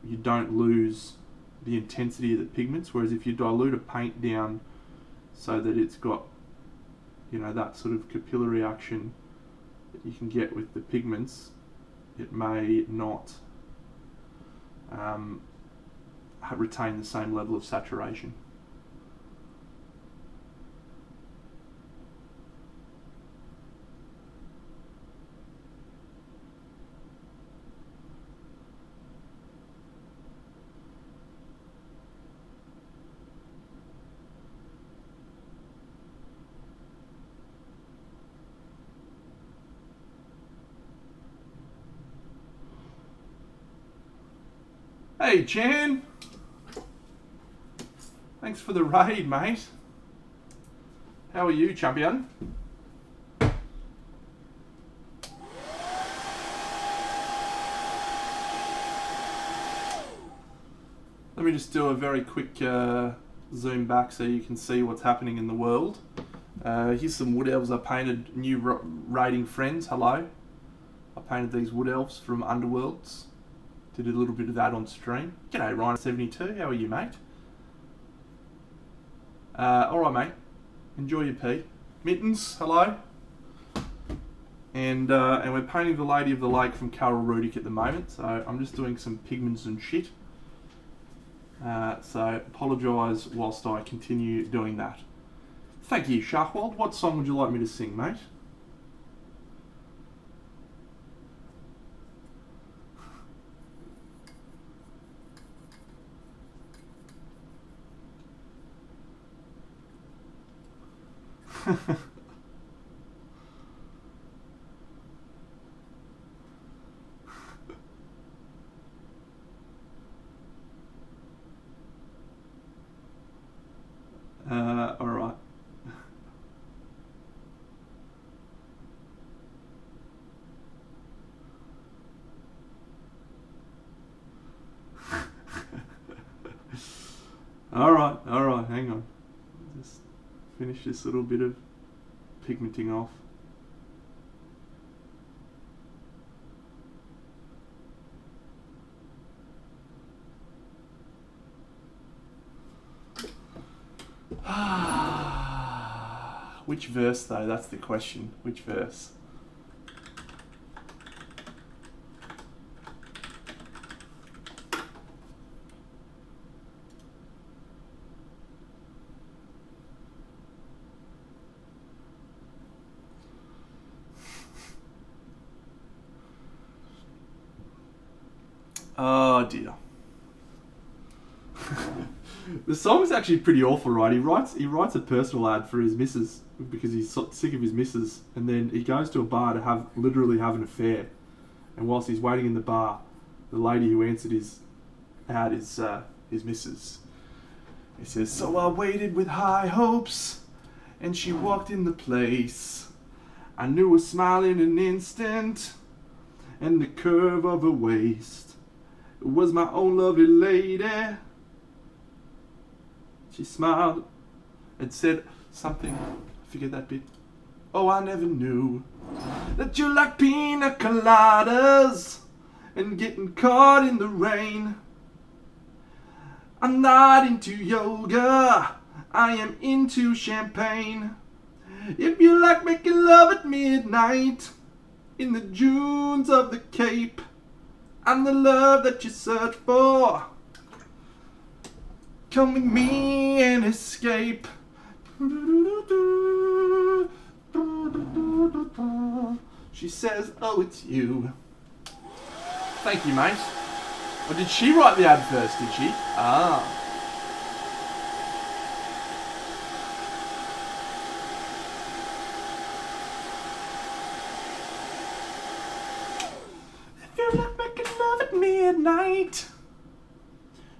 you don't lose the intensity of the pigments. Whereas if you dilute a paint down so that it's got, you know, that sort of capillary action that you can get with the pigments, it may not retain the same level of saturation. Hey Chan! Thanks for the raid, mate. How are you, champion? Let me just do a very quick zoom back so you can see what's happening in the world. Here's some wood elves I painted, new raiding friends, hello. I painted these wood elves from Underworlds. Did a little bit of that on stream. G'day Ryan72, how are you, mate? Alright, mate. Enjoy your pee. Mittens, hello. And we're painting the Lady of the Lake from Carol Rudick at the moment, so I'm just doing some pigments and shit. So apologise whilst I continue doing that. Thank you, Shahwald. What song would you like me to sing, mate? All right. All right, hang on. Just finish this little bit of pigmenting off. Which verse though? That's the question. Which verse? Oh dear. The song's actually pretty awful, right? He writes a personal ad for his missus because he's sick of his missus, and then he goes to a bar to literally have an affair. And whilst he's waiting in the bar, the lady who answered his ad is his missus. He says, "So I waited with high hopes, and she walked in the place. I knew her smile in an instant, and the curve of her waist. It was my own lovely lady. She smiled and said something, I forget that bit. Oh, I never knew that you like pina coladas and getting caught in the rain. I'm not into yoga, I am into champagne. If you like making love at midnight in the dunes of the Cape, I'm the love that you search for. Come with me and escape. She says, oh, it's you. Thank you, mate. Or did she write the ad first, did she? Ah. If you like making love at midnight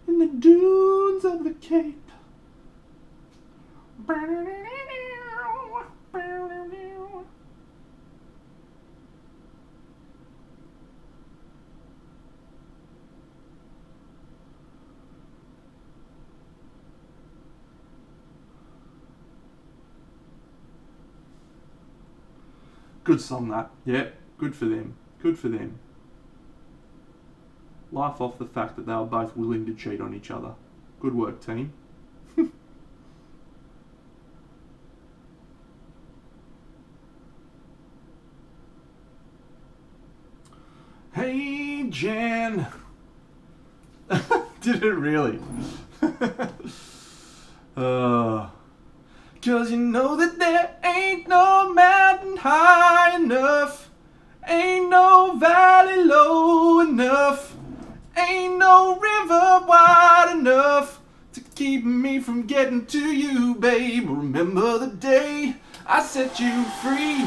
in the dunes of the Cape. Good song, that. Yeah, good for them. Good for them. Laugh off the fact that they were both willing to cheat on each other. Good work, team. Hey, Jan. Did it really? Cause you know that there ain't no mountain high enough, ain't no valley low enough, ain't no river wide enough to keep me from getting to you, babe. Remember the day I set you free?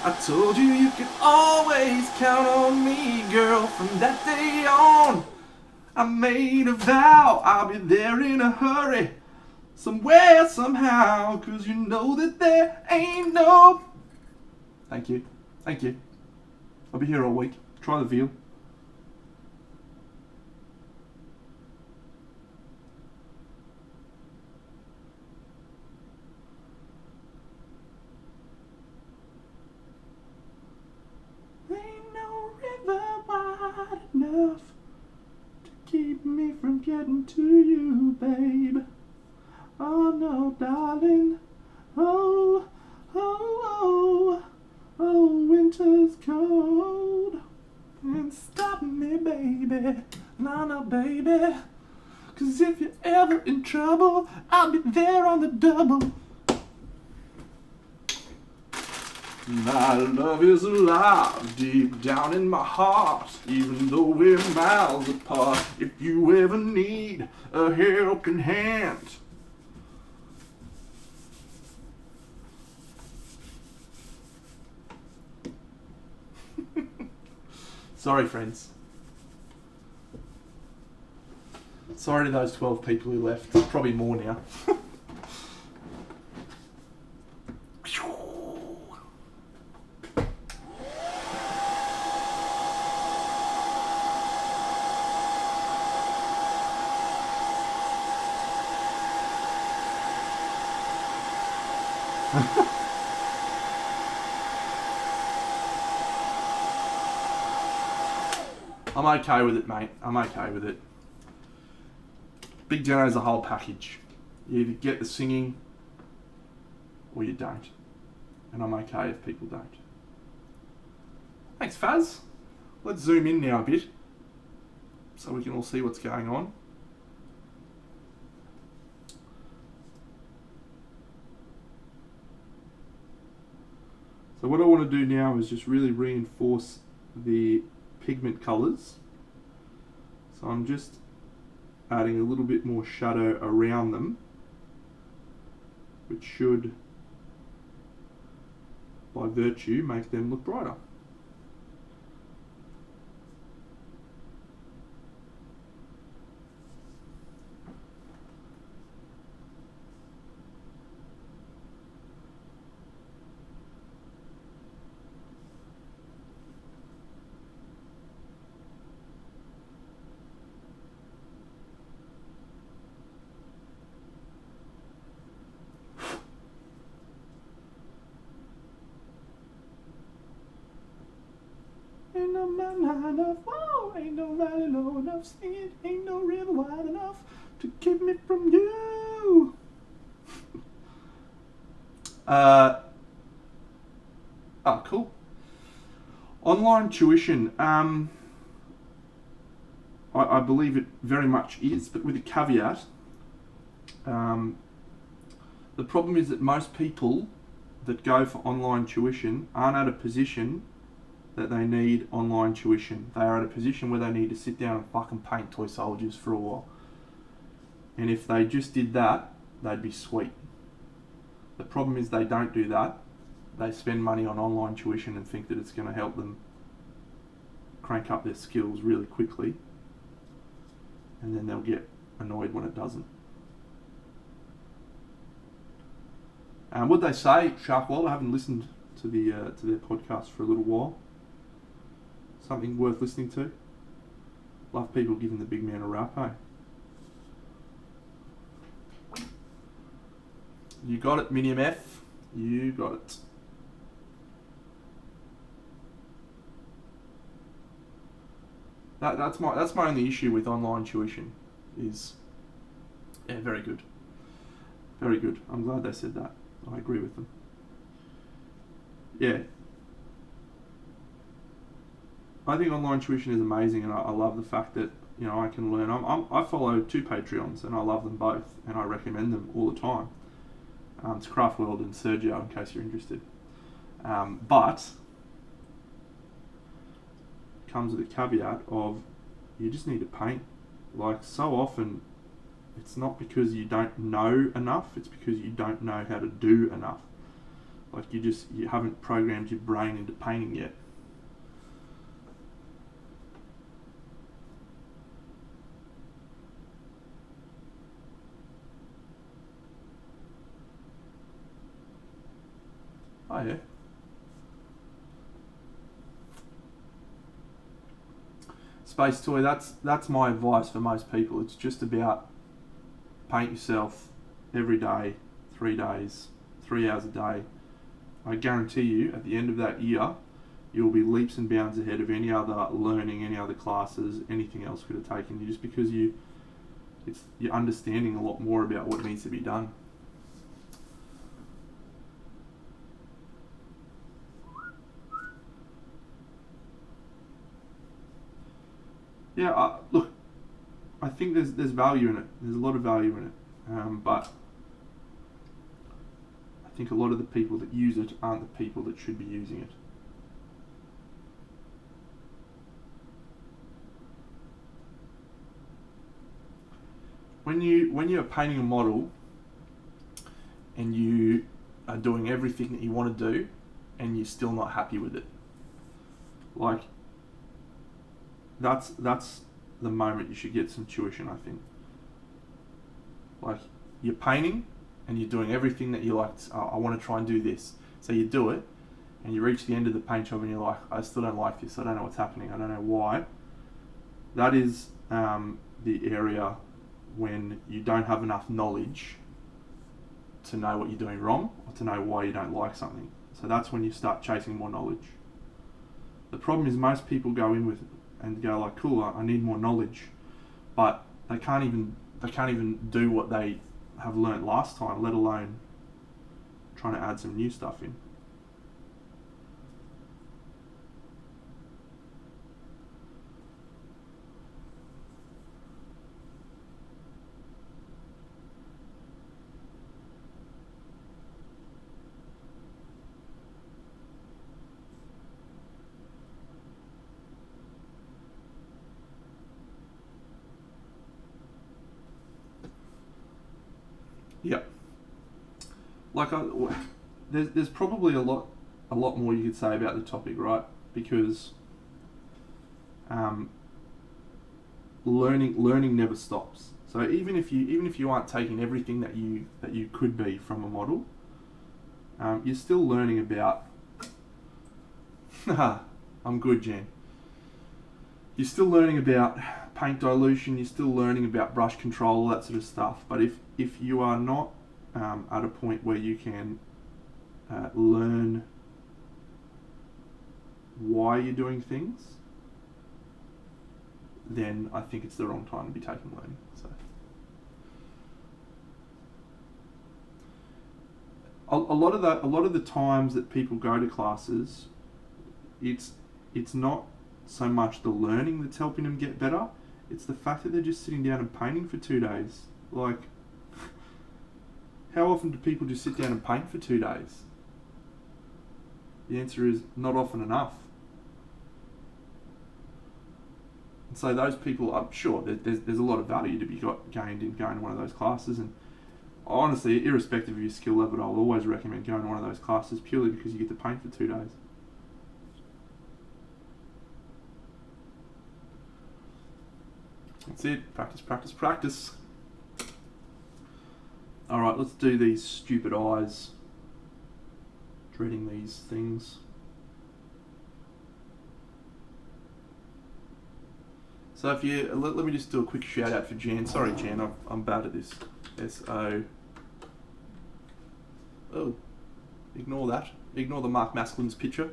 I told you you could always count on me, girl. From that day on, I made a vow I'll be there in a hurry, somewhere, somehow, cause you know that there ain't no... Thank you. Thank you. I'll be here all week. Try the veal. Ain't no river wide enough to keep me from getting to you, babe. Oh no, darling. Oh, oh, oh, oh, winter's cold. And stop me, baby. No, no, baby. Cause if you're ever in trouble, I'll be there on the double. My love is alive deep down in my heart, even though we're miles apart. If you ever need a helping hand, sorry, friends. Sorry to those 12 people who left. There's probably more now. I'm okay with it, mate. I'm okay with it. Big Dano's a whole package. You either get the singing or you don't. And I'm okay if people don't. Thanks, Faz. Let's zoom in now a bit so we can all see what's going on. So what I want to do now is just really reinforce the pigment colours. So I'm just adding a little bit more shadow around them, which should, by virtue, make them look brighter. Ain't no mountain high enough, whoa, ain't no valley low enough, sing it, ain't no river wide enough to keep me from you. Cool. Online tuition, I believe it very much is, but with a caveat. The problem is that most people that go for online tuition aren't at a position that they need online tuition. They are at a position where they need to sit down and fucking paint toy soldiers for a while. And if they just did that, they'd be sweet. The problem is they don't do that. They spend money on online tuition and think that it's going to help them crank up their skills really quickly. And then they'll get annoyed when it doesn't. Would they say, Sharkwald? I haven't listened to their podcast for a little while. Something worth listening to. Love people giving the big man a rap, eh? You got it, Minium F. You got it. That's my only issue with online tuition. Is very good. Very good. I'm glad they said that. I agree with them. Yeah. I think online tuition is amazing, and I love the fact that I can learn. I follow 2 Patreons, and I love them both, and I recommend them all the time. It's Craft World and Sergio, in case you're interested. But it comes with a caveat of you just need to paint. Like, so often, it's not because you don't know enough, it's because you don't know how to do enough. Like, you haven't programmed your brain into painting yet. Oh yeah. Space Toy, that's my advice for most people. It's just about paint yourself every day, 3 days, 3 hours a day. I guarantee you, at the end of that year, you'll be leaps and bounds ahead of any other learning, any other classes, anything else could have taken you, just because you're understanding a lot more about what needs to be done. Yeah, look, I think there's value in it. There's a lot of value in it, but I think a lot of the people that use it aren't the people that should be using it. When you're painting a model and you are doing everything that you want to do and you're still not happy with it, like, that's the moment you should get some tuition, I think. Like, you're painting and you're doing everything that you like. I want to try and do this. So you do it and you reach the end of the paint job and you're like, I still don't like this. I don't know what's happening. I don't know why. That is the area when you don't have enough knowledge to know what you're doing wrong or to know why you don't like something. So that's when you start chasing more knowledge. The problem is most people go in with and go like, cool, I need more knowledge, but they can't even do what they have learnt last time, let alone trying to add some new stuff in. Yep. Like, there's probably a lot more you could say about the topic, right? Because learning never stops. So even if you aren't taking everything that you could be from a model, you're still learning about. I'm good, Jen. You're still learning about paint dilution. You're still learning about brush control, all that sort of stuff. But if you are not at a point where you can learn why you're doing things, then I think it's the wrong time to be taking learning. So a lot of the times that people go to classes, it's not so much the learning that's helping them get better, it's the fact that they're just sitting down and painting for 2 days. Like, how often do people just sit down and paint for 2 days? The answer is not often enough. And so those people, I'm sure there's a lot of value to be gained in going to one of those classes, and honestly, irrespective of your skill level, I'll always recommend going to one of those classes purely because you get to paint for 2 days. That's it. Practice, practice, practice. Alright, let's do these stupid eyes. Dreading these things. So if you, let me just do a quick shout out for Jan. Sorry Jan, I'm bad at this. S-O. Oh, ignore that. Ignore the Mark Maslin's picture.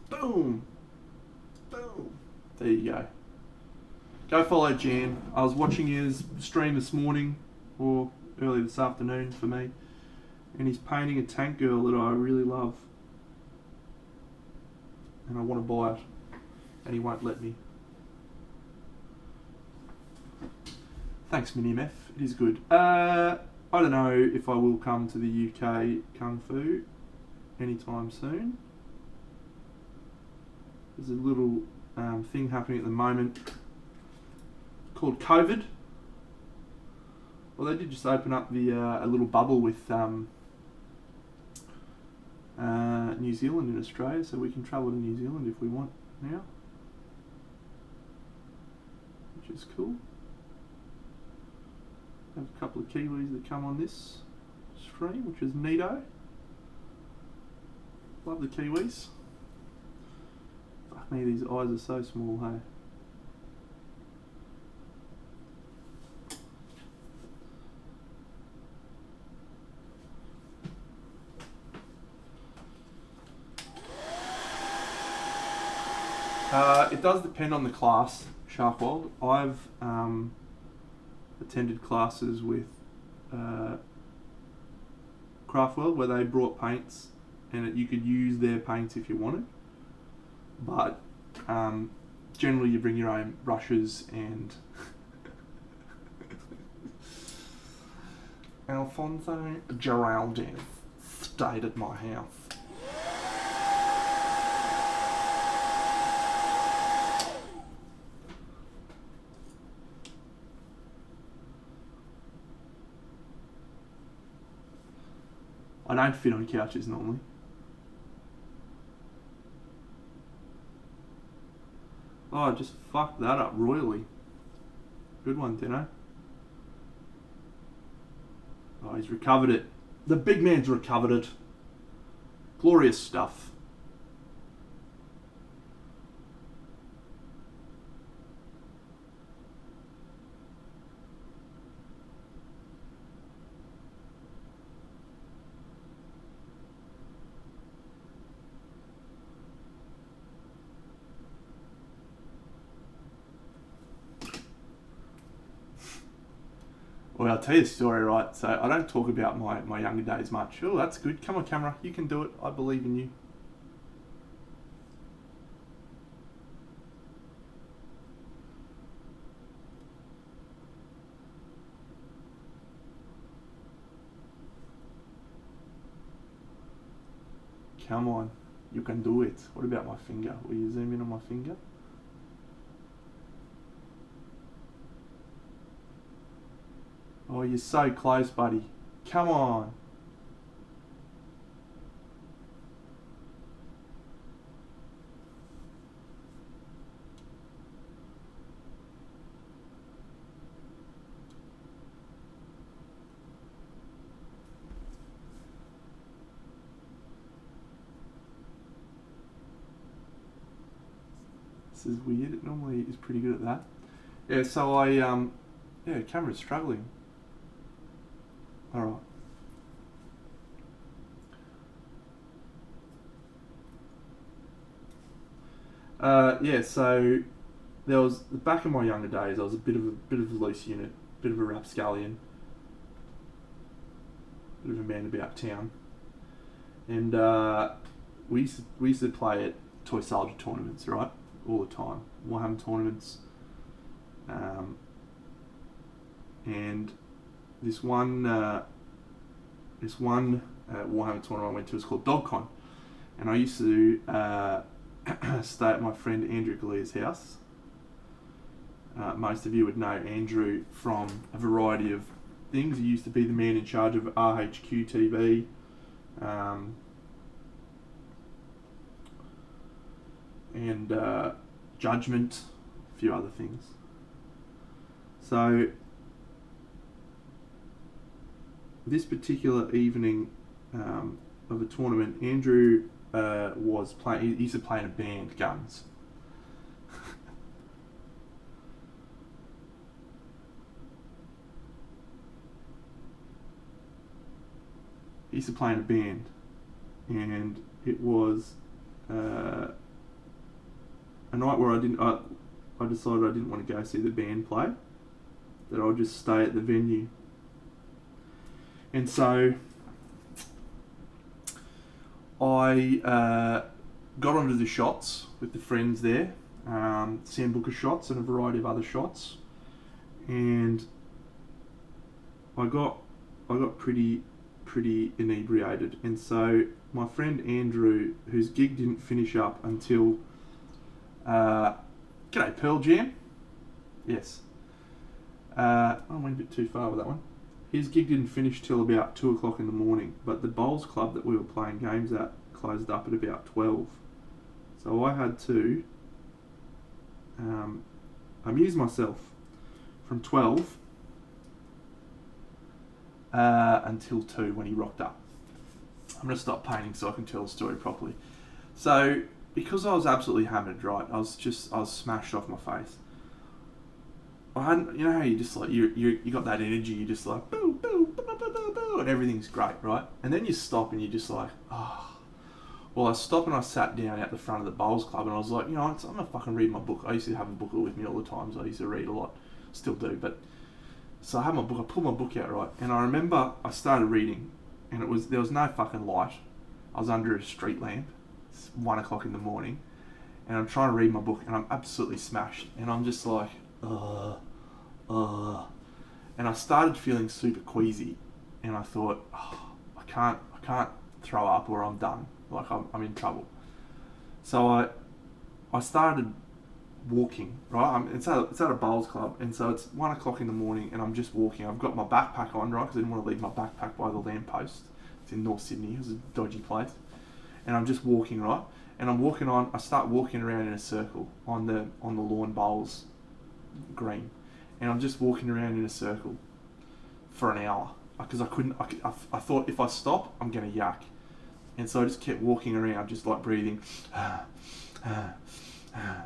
Boom. Boom. There you go. Go follow Jan. I was watching his stream this morning, or early this afternoon for me, and he's painting a tank girl that I really love. And I want to buy it, and he won't let me. Thanks, MiniMF. It is good. I don't know if I will come to the UK Kung Fu anytime soon. There's a little thing happening at the moment called COVID. Well, they did just open up the a little bubble with New Zealand and Australia, so we can travel to New Zealand if we want now, which is cool. Have a couple of Kiwis that come on this stream, which is neato. Love the Kiwis. Fuck me, these eyes are so small, hey. It does depend on the class, Sharkwold. I've attended classes with Craftworld where they brought paints and you could use their paints if you wanted. But generally you bring your own brushes and Alfonso Geraldine stayed at my house. I don't fit on couches normally. Oh, I just fucked that up royally. Good one, Dino. Oh, he's recovered it. The big man's recovered it. Glorious stuff. Well, I'll tell you a story, right? So I don't talk about my younger days much. Oh, that's good. Come on, camera. You can do it. I believe in you. Come on. You can do it. What about my finger? Will you zoom in on my finger? Oh, you're so close, buddy. Come on. This is weird. It normally is pretty good at that. Yeah, so camera's struggling. Yeah, so there was back in my younger days. I was a bit of a loose unit, bit of a rapscallion, bit of a man about town, and we used to play at toy soldier tournaments, right, all the time. Warhammer tournaments, and this one Warhammer tournament I went to was called DogCon, and I used to stay at my friend Andrew Gallia's house. Most of you would know Andrew from a variety of things. He used to be the man in charge of RHQ TV, and Judgment, a few other things. So this particular evening of a tournament, Andrew was playing. He used to play in a band, Guns. He used to play in a band, and it was a night where I decided I didn't want to go see the band play, that I'll just stay at the venue. And so I got onto the shots with the friends there, Sam Booker shots and a variety of other shots, and I got pretty inebriated. And so my friend Andrew, whose gig didn't finish up until g'day Pearl Jam, yes, I went a bit too far with that one. His gig didn't finish till about 2 o'clock in the morning, but the bowls club that we were playing games at closed up at about 12. So I had to amuse myself from 12 until 2 when he rocked up. I'm going to stop painting so I can tell the story properly. So, because I was absolutely hammered, right, I was smashed off my face. I hadn't, you know how you just like, you got that energy, you just like, boo, boo, boo, boo, boo, boo, and everything's great, right? And then you stop and you're just like, oh. Well, I stopped and I sat down at the front of the bowls club and I was like, I'm going to fucking read my book. I used to have a book with me all the time, so I used to read a lot, still do, but so I had my book, I pulled my book out, right, and I remember I started reading, and there was no fucking light. I was under a street lamp. It's 1 o'clock in the morning, and I'm trying to read my book, and I'm absolutely smashed, and I'm just like, and I started feeling super queasy, and I thought, I can't throw up or I'm done, like I'm in trouble. So I started walking, right? It's at a bowls club, and so it's 1 o'clock in the morning, and I'm just walking. I've got my backpack on, right? Because I didn't want to leave my backpack by the lamppost. It's in North Sydney. It was a dodgy place, and I'm just walking, right? And I'm walking on. I start walking around in a circle on the lawn bowls green, and I'm just walking around in a circle for an hour because I thought if I stop, I'm gonna yuck, and so I just kept walking around, just like breathing.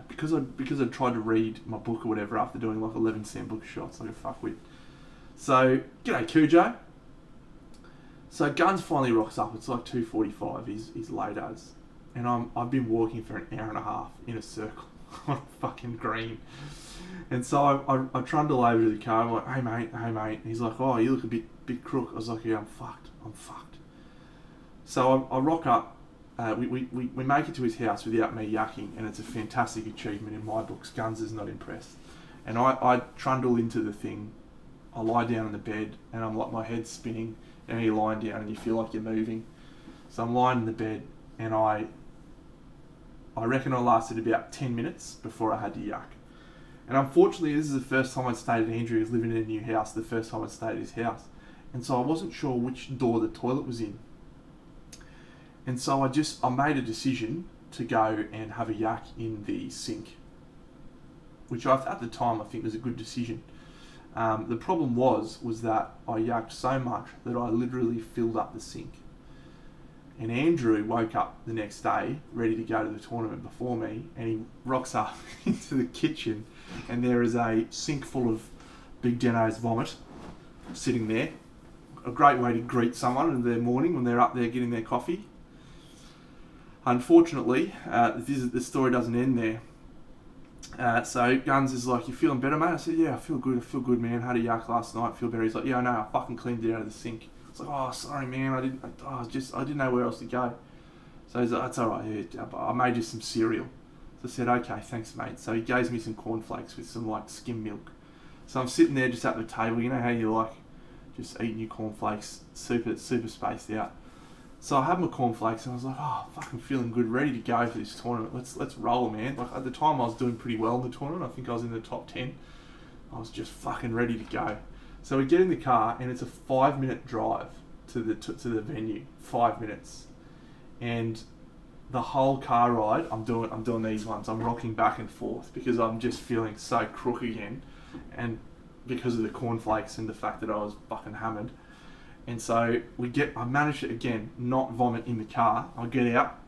Because I tried to read my book or whatever after doing like 11 Sam Booker shots like a fuckwit. So, g'day Cujo. So Guns finally rocks up. It's like 2:45. He's late as, and I've been walking for an hour and a half in a circle on fucking green. And so I trundle over to the car. I'm like, hey mate. And he's like, oh, you look a bit crook. I was like, yeah, I'm fucked. So I rock up. We make it to his house without me yucking, and it's a fantastic achievement in my books. Guns is not impressed. And I trundle into the thing. I lie down in the bed, and I'm like, my head's spinning, and you're lying down and you feel like you're moving. So I'm lying in the bed, and I reckon I lasted about 10 minutes before I had to yuck. And unfortunately, this is the first time I'd stayed at Andrew's, living in a new house, the first time I'd stayed at his house. And so I wasn't sure which door the toilet was in. And so I made a decision to go and have a yuck in the sink, which at the time I think was a good decision. The problem was that I yucked so much that I literally filled up the sink. And Andrew woke up the next day ready to go to the tournament before me, and he rocks up into the kitchen, and there is a sink full of Big Deno's vomit sitting there. A great way to greet someone in their morning when they're up there getting their coffee. Unfortunately, the story doesn't end there. So Guns is like, you feeling better, mate? I said, yeah, I feel good, man. Had a yak last night, feel better. He's like, yeah, I know, I fucking cleaned it out of the sink. It's like, oh, sorry, man, I didn't know where else to go. So he's like, that's all right, yeah, I made you some cereal. So I said, okay, thanks, mate. So he gave me some cornflakes with some like skim milk. So I'm sitting there just at the table. You know how you like just eating your cornflakes, super spaced out. So I had my cornflakes and I was like, oh, fucking feeling good, ready to go for this tournament. Let's roll, man. Like at the time I was doing pretty well in the tournament. I think I was in the top 10. I was just fucking ready to go. So we get in the car and it's a 5-minute drive to the venue. 5 minutes. And the whole car ride, I'm doing these ones. I'm rocking back and forth because I'm just feeling so crook again, and because of the cornflakes and the fact that I was fucking hammered. And so I managed to again not vomit in the car. I get out,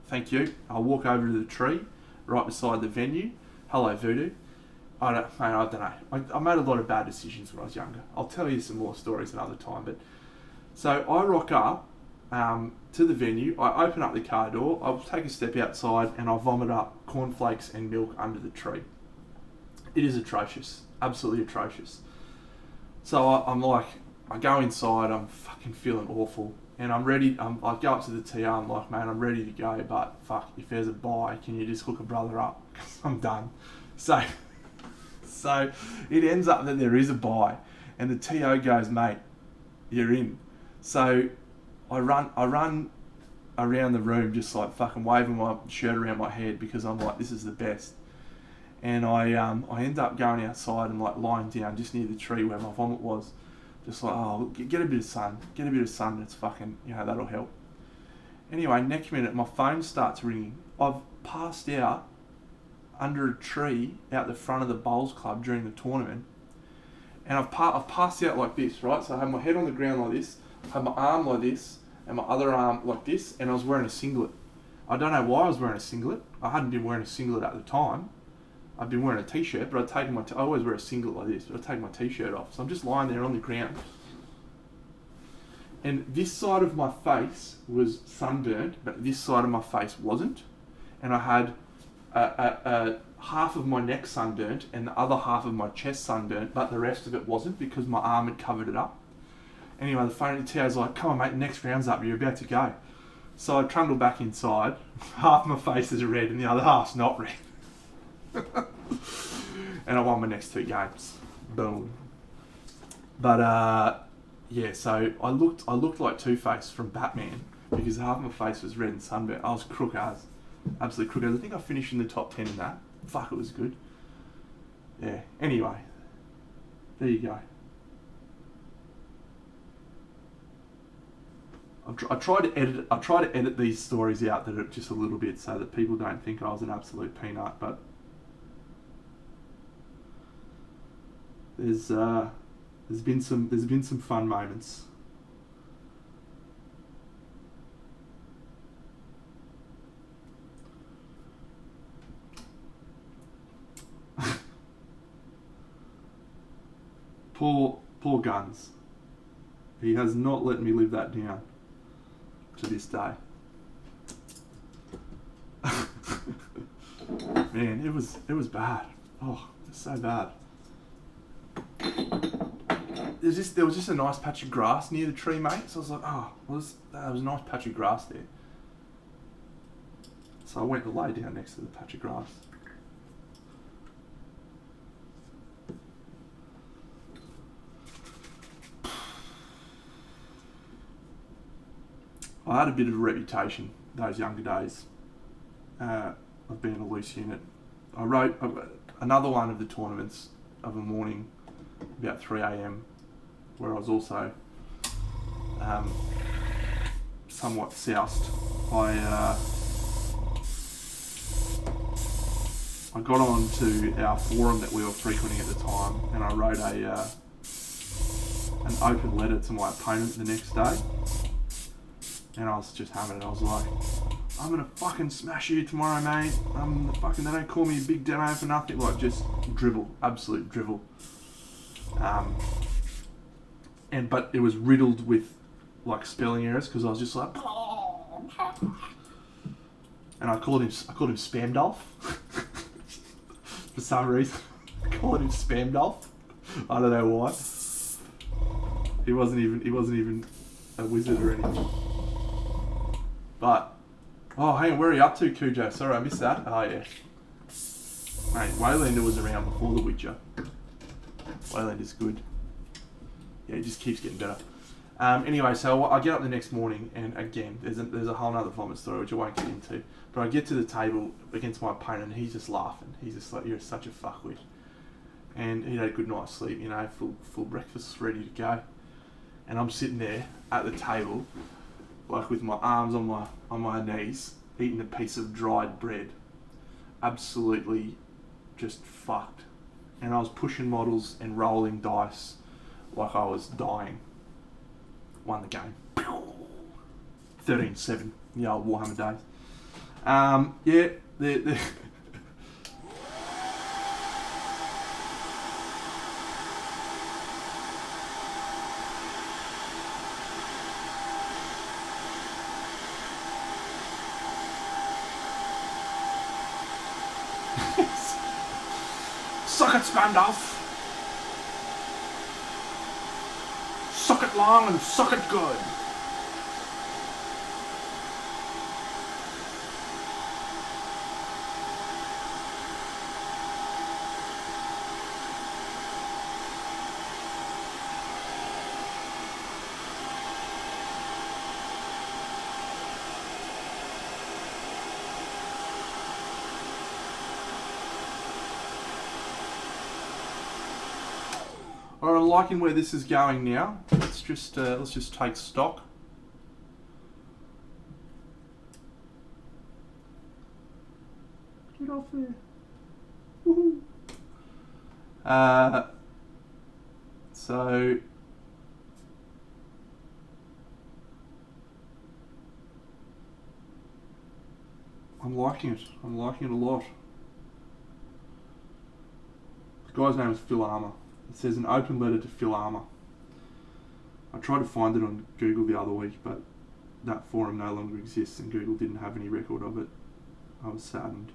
thank you. I walk over to the tree right beside the venue. Hello, Voodoo. I don't know. I made a lot of bad decisions when I was younger. I'll tell you some more stories another time. But so I rock up to the venue. I open up the car door. I'll take a step outside and I vomit up cornflakes and milk under the tree. It is atrocious, absolutely atrocious. So I'm like, I go inside. I'm fucking feeling awful, and I'm ready. I go up to the TR. I'm like, mate, I'm ready to go, but fuck, if there's a buy, can you just hook a brother up? Because I'm done. So it ends up that there is a buy, and the TO goes, mate, you're in. So I run around the room just like fucking waving my shirt around my head because I'm like, this is the best. And I end up going outside and like lying down just near the tree where my vomit was, just like, oh, get a bit of sun, that's fucking, that'll help. Anyway, next minute my phone starts ringing. I've passed out under a tree out the front of the bowls club during the tournament, and I've passed out like this, right? So I have my head on the ground like this, I have my arm like this, and my other arm like this, and I was wearing a singlet. I don't know why I was wearing a singlet. I hadn't been wearing a singlet at the time. I've been wearing a t-shirt, but I always wear a singlet like this, but I'd take my t-shirt off. So I'm just lying there on the ground. And this side of my face was sunburnt, but this side of my face wasn't. And I had a half of my neck sunburnt and the other half of my chest sunburnt, but the rest of it wasn't because my arm had covered it up. Anyway, the phone at TA's like, come on mate, next round's up, you're about to go. So I trundle back inside, half my face is red and the other half's not red. And I won my next 2 games. Boom. But so I looked like Two-Face from Batman because half my face was red and sunburnt. I was crook as. Absolutely crook as. I think I finished in the top 10 in that. Fuck, it was good. Yeah. Anyway. There you go. I try to edit these stories out that are just a little bit so that people don't think I was an absolute peanut, but there's been some fun moments. Poor Guns. He has not let me live that down to this day. Man, it was bad. Oh, it was so bad. There was just a nice patch of grass near the tree, mate. So I was like, there was a nice patch of grass there. So I went to lay down next to the patch of grass. I had a bit of a reputation those younger days of being a loose unit. I wrote another one of the tournaments of a morning about 3 a.m. where I was also somewhat soused. I got on to our forum that we were frequenting at the time, and I wrote an open letter to my opponent the next day. And I was just having it. I was like, I'm gonna fucking smash you tomorrow, mate. They don't call me a big demo for nothing. Like, just drivel, absolute drivel. But it was riddled with like spelling errors because I was just like, and I called him Spam Dolph for some reason. I called him Spam Dolph. I don't know why. He wasn't even a wizard or anything. But hang on, where are you up to, Cujo? Sorry, I missed that. Oh yeah. Mate, Waylander was around before The Witcher. Waylander's good. Yeah, it just keeps getting better. Anyway, so I get up the next morning, and again, there's a whole other vomit story which I won't get into. But I get to the table against my opponent, and he's just laughing. He's just like, "You're such a fuckwit." And he had a good night's sleep, you know, full breakfast ready to go. And I'm sitting there at the table, like with my arms on my knees, eating a piece of dried bread. Absolutely just fucked. And I was pushing models and rolling dice like I was dying. Won the game. 13-7, the old Warhammer days. Yeah, the Suck it, Spandalf. Suck it long and suck it good. Alright, I'm liking where this is going now. Let's just take stock. Get off there. Woohoo. So I'm liking it. I'm liking it a lot. The guy's name is Phil Armour. It says an open letter to Phil Armour. I tried to find it on Google the other week, but that forum no longer exists and Google didn't have any record of it. I was saddened.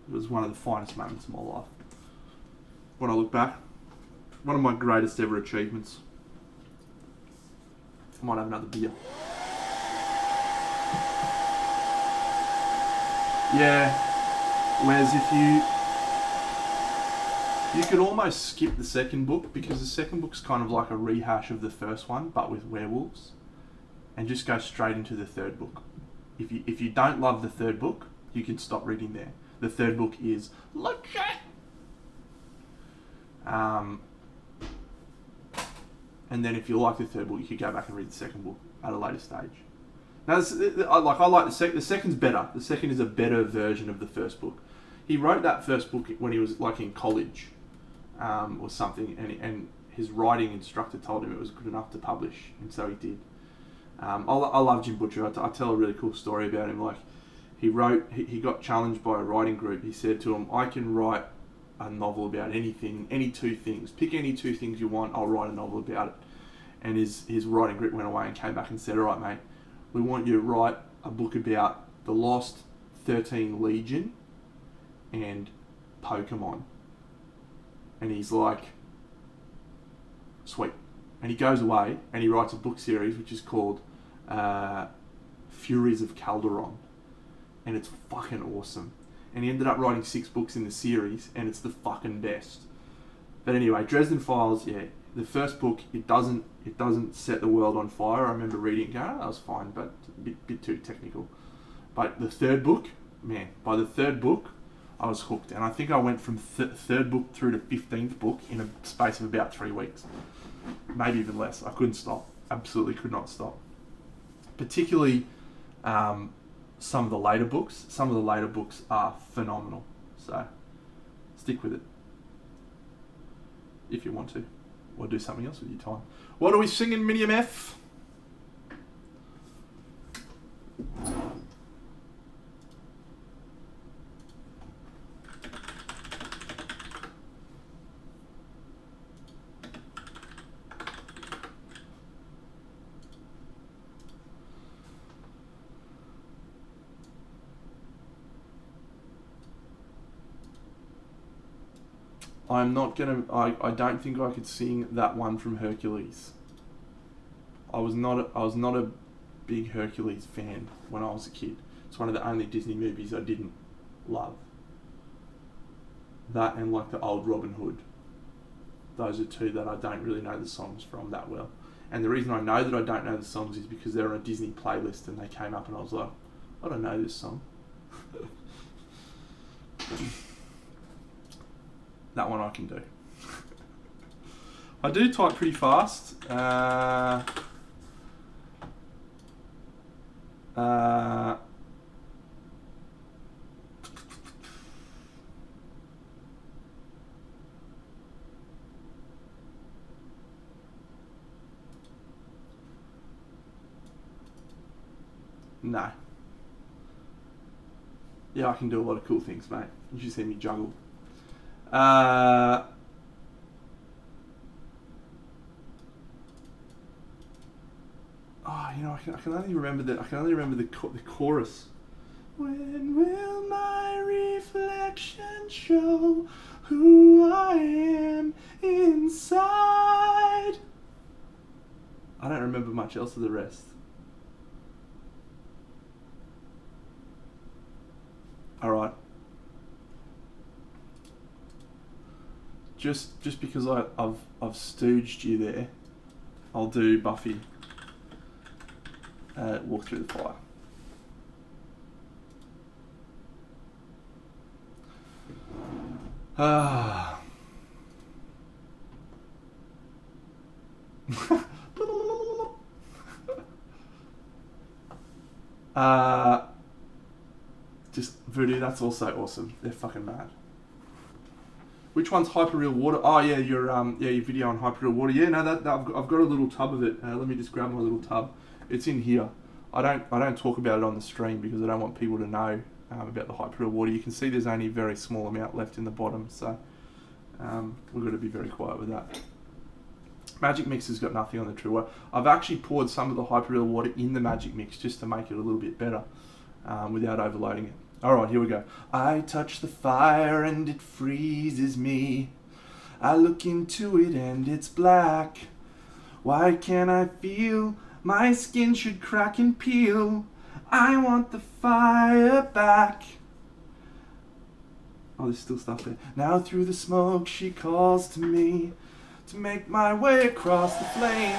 It was one of the finest moments of my life. When I look back, one of my greatest ever achievements. I might have another beer. Yeah. Whereas if you could almost skip the second book, because the second book's kind of like a rehash of the first one, but with werewolves, and just go straight into the third book. If you don't love the third book, you can stop reading there. The third book is legit. And then if you like the third book, you could go back and read the second book at a later stage. Now, I like the second's better. The second is a better version of the first book. He wrote that first book when he was like in college, or something, and his writing instructor told him it was good enough to publish, and so he did. I love Jim Butcher. I tell a really cool story about him. Like, he got challenged by a writing group. He said to him, "I can write a novel about anything, any two things. Pick any two things you want. I'll write a novel about it." And his writing group went away and came back and said, "All right, mate, we want you to write a book about the Lost 13 Legion and Pokemon." And he's like, "Sweet." And he goes away and he writes a book series which is called Furies of Calderon. And it's fucking awesome. And he ended up writing 6 books in the series, and it's the fucking best. But anyway, Dresden Files, yeah, the first book, it doesn't set the world on fire. I remember reading it and going, "Oh, that was fine," but a bit too technical. But the third book, man, by the third book, I was hooked. And I think I went from third book through to 15th book in a space of about 3 weeks. Maybe even less. I couldn't stop. Absolutely could not stop. Particularly some of the later books. Some of the later books are phenomenal. So stick with it if you want to. Or do something else with your time. What are we singing, Mini MF? I'm not gonna. I don't think I could sing that one from Hercules. I was not a big Hercules fan when I was a kid. It's one of the only Disney movies I didn't love. That and like the old Robin Hood. Those are two that I don't really know the songs from that well. And the reason I know that I don't know the songs is because they're on a Disney playlist and they came up and I was like, I don't know this song. That one I can do. I do type pretty fast. No. Yeah, I can do a lot of cool things, mate. You should see me juggle. Oh, you know, I can only remember the chorus. When will my reflection show who I am inside? I don't remember much else of the rest. All right. Just because I've stooged you there, I'll do Buffy. Walk through the fire. Just Voodoo, that's also awesome. They're fucking mad. Which one's Hyperreal Water? Oh yeah, your video on Hyperreal Water. Yeah, no, that I've got a little tub of it. Let me just grab my little tub. It's in here. I don't talk about it on the stream because I don't want people to know about the Hyperreal Water. You can see there's only a very small amount left in the bottom, so we've got to be very quiet with that. Magic Mix has got nothing on the True Water. I've actually poured some of the Hyperreal Water in the Magic Mix just to make it a little bit better without overloading it. Alright, here we go. I touch the fire and it freezes me. I look into it and it's black. Why can't I feel? My skin should crack and peel. I want the fire back. Oh, there's still stuff there. Now through the smoke she calls to me to make my way across the flame,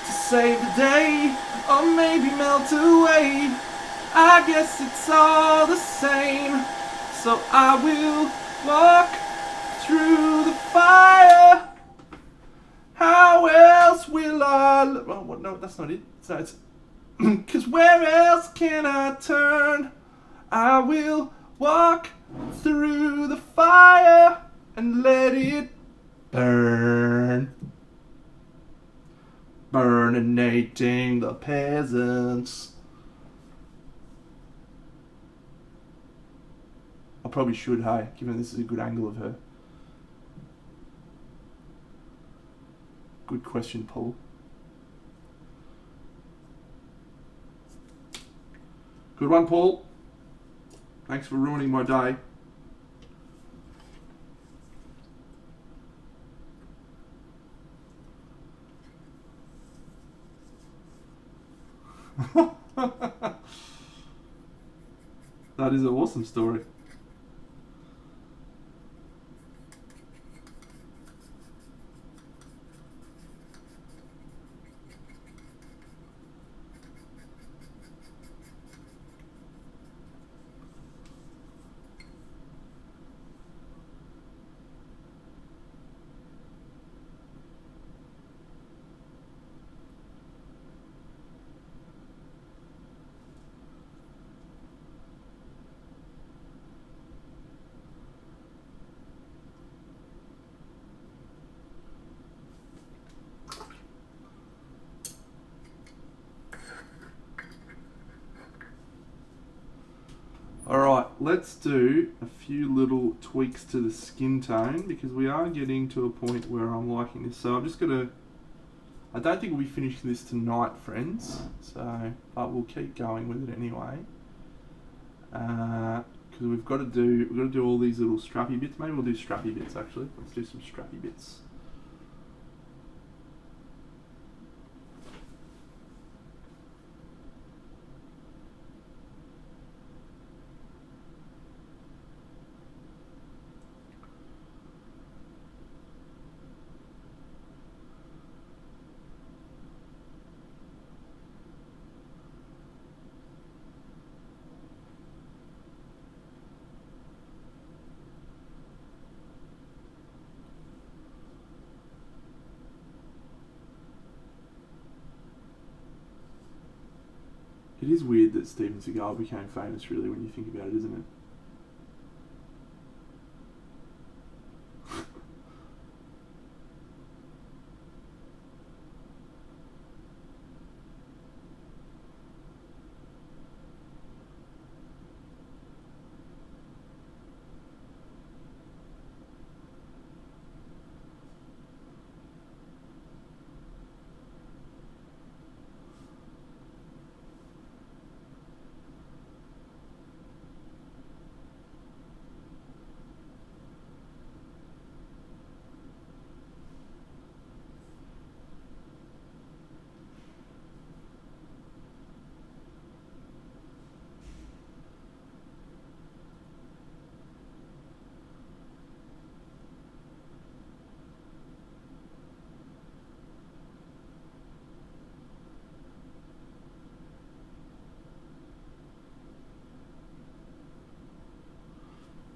to save the day or maybe melt away. I guess it's all the same, so I will walk through the fire. How else will I... Oh, what? No, that's not it. So it's... 'Cause where else can I turn? I will walk through the fire and let it burn. Burninating the peasants. I probably should, hey, given this is a good angle of her. Good question, Paul. Good one, Paul. Thanks for ruining my day. That is an awesome story. Alright, let's do a few little tweaks to the skin tone because we are getting to a point where I'm liking this. So I'm just going to... I don't think we'll be finishing this tonight, friends. So, but we'll keep going with it anyway. because we've got to do all these little strappy bits. Maybe we'll do strappy bits actually. Let's do some strappy bits. It is weird that Steven Seagal became famous, really, when you think about it, isn't it?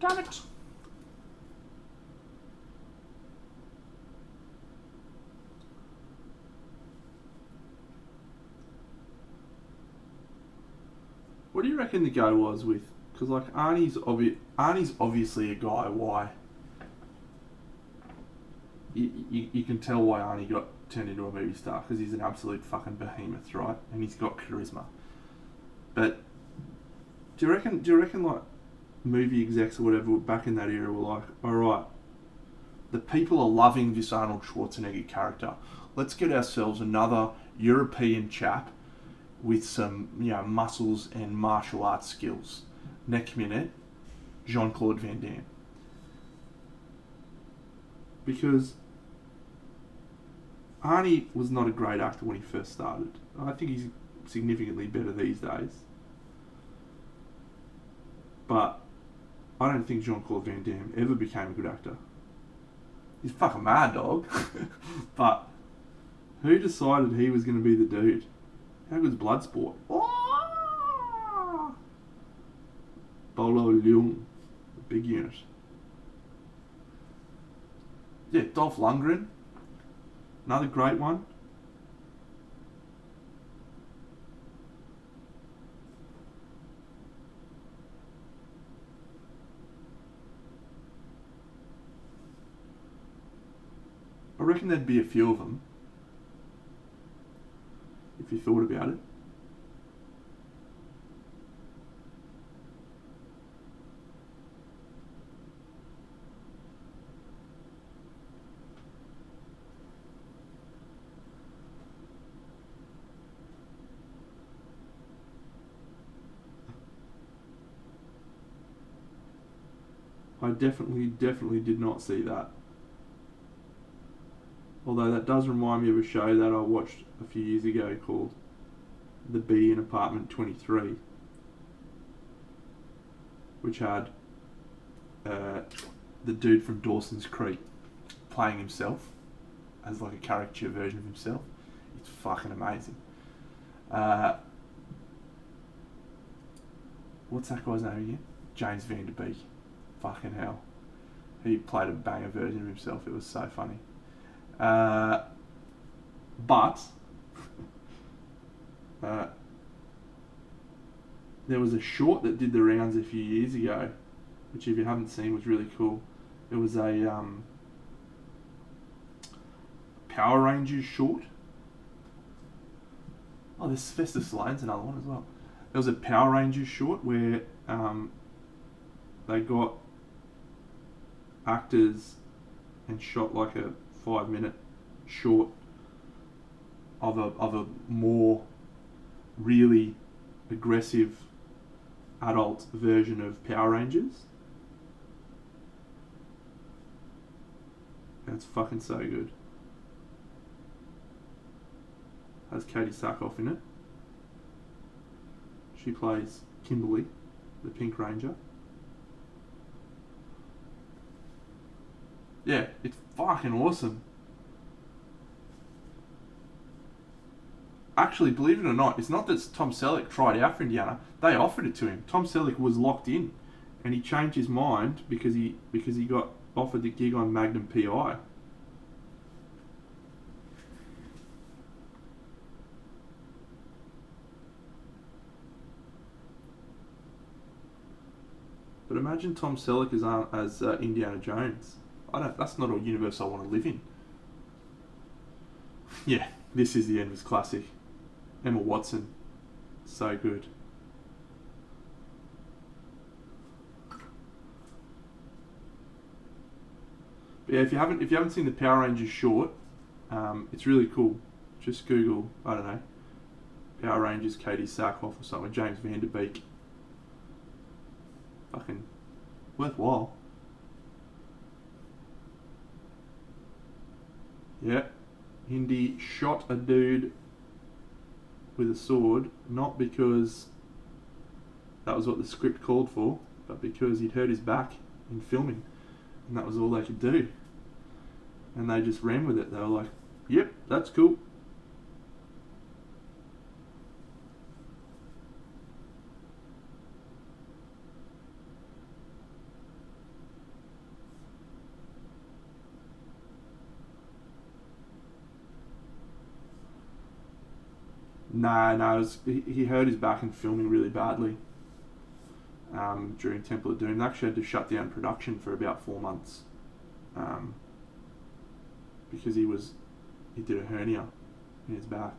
Damn it! What do you reckon the go was with? Because like Arnie's obviously a guy. Why? You can tell why Arnie got turned into a movie star, because he's an absolute fucking behemoth, right? And he's got charisma. But do you reckon like movie execs or whatever back in that era were like, all right, the people are loving this Arnold Schwarzenegger character. Let's get ourselves another European chap with some, muscles and martial arts skills. Next minute, Jean-Claude Van Damme. Because Arnie was not a great actor when he first started. I think he's significantly better these days. But I don't think Jean-Claude Van Damme ever became a good actor. He's fucking mad, dog. But who decided he was going to be the dude? How good's Bloodsport? Oh! Bolo Leung, the big unit. Yeah, Dolph Lundgren, another great one. I reckon there'd be a few of them, if you thought about it. I definitely did not see that. Although that does remind me of a show that I watched a few years ago called The Bee in Apartment 23, which had the dude from Dawson's Creek playing himself as like a caricature version of himself. It's fucking amazing. What's that guy's name again? James Van Der Beek. Fucking hell. He played a banger version of himself. It was so funny. But there was a short that did the rounds a few years ago, which if you haven't seen was really cool. It was a Power Rangers short. Oh, there's Sylvester Stallone's another one as well. There was a Power Rangers short where they got actors and shot like a 5-minute short of a more really aggressive adult version of Power Rangers. And it's fucking so good. Has Katie Sackhoff in it. She plays Kimberly, the Pink Ranger. Yeah, it's fucking awesome. Actually, believe it or not, it's not that Tom Selleck tried out for Indiana. They offered it to him. Tom Selleck was locked in, and he changed his mind because he got offered the gig on Magnum PI. But imagine Tom Selleck as Indiana Jones. That's not a universe I want to live in. Yeah, this is the end of his classic. Emma Watson, so good. But yeah, if you haven't seen the Power Rangers short, it's really cool. Just Google, I don't know, Power Rangers Katie Sackhoff or something, James Van Der Beek. Fucking worthwhile. Yeah, Indy shot a dude with a sword, not because that was what the script called for, but because he'd hurt his back in filming, and that was all they could do. And they just ran with it. They were like, yep, that's cool. No, he hurt his back in filming really badly during Temple of Doom. They actually had to shut down production for about 4 months because he did a hernia in his back.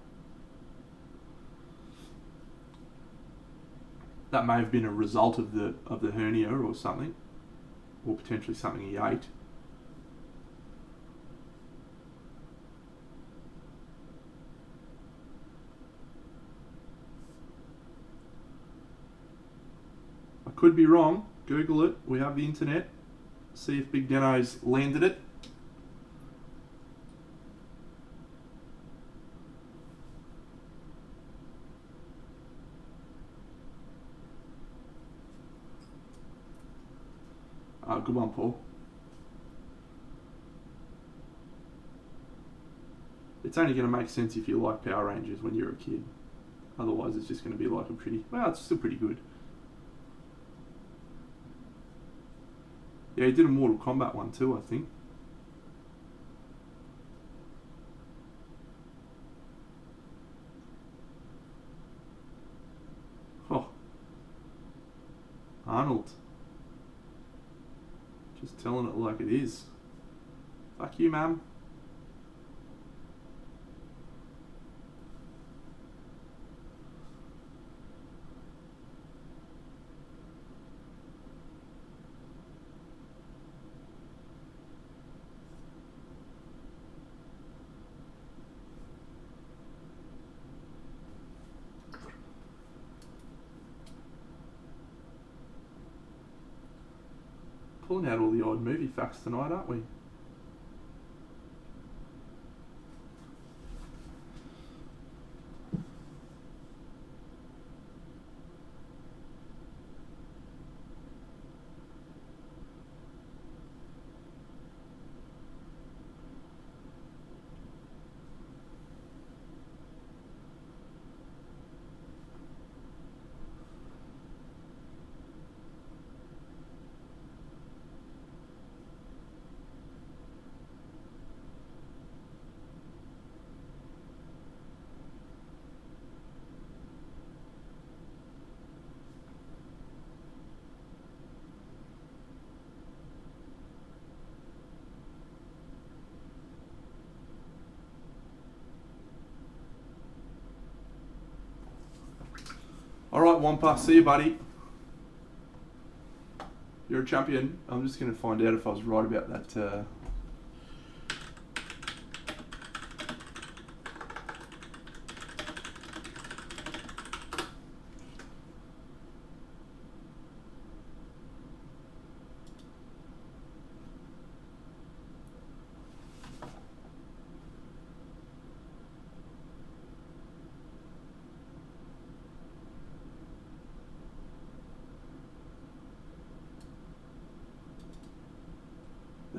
That may have been a result of the hernia or something, or potentially something he ate. Could be wrong. Google it. We have the internet. See if Big Deno's landed it. Good one, Paul. It's only going to make sense if you like Power Rangers when you're a kid. Otherwise, it's just going to be like it's still pretty good. Yeah, he did a Mortal Kombat one too, I think. Oh. Arnold. Just telling it like it is. Fuck you, ma'am. Pulling out all the odd movie facts tonight, aren't we? Alright, Wampa, see you, buddy. You're a champion. I'm just going to find out if I was right about that.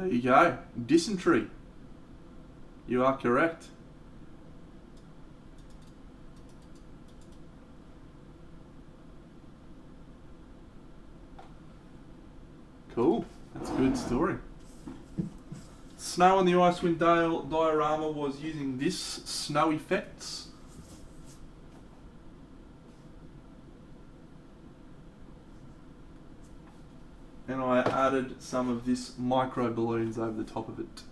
There you go. Dysentery. You are correct. Cool. That's a good story. Snow on the Icewind Dale diorama was using this snow effects. And I added some of this micro balloons over the top of it.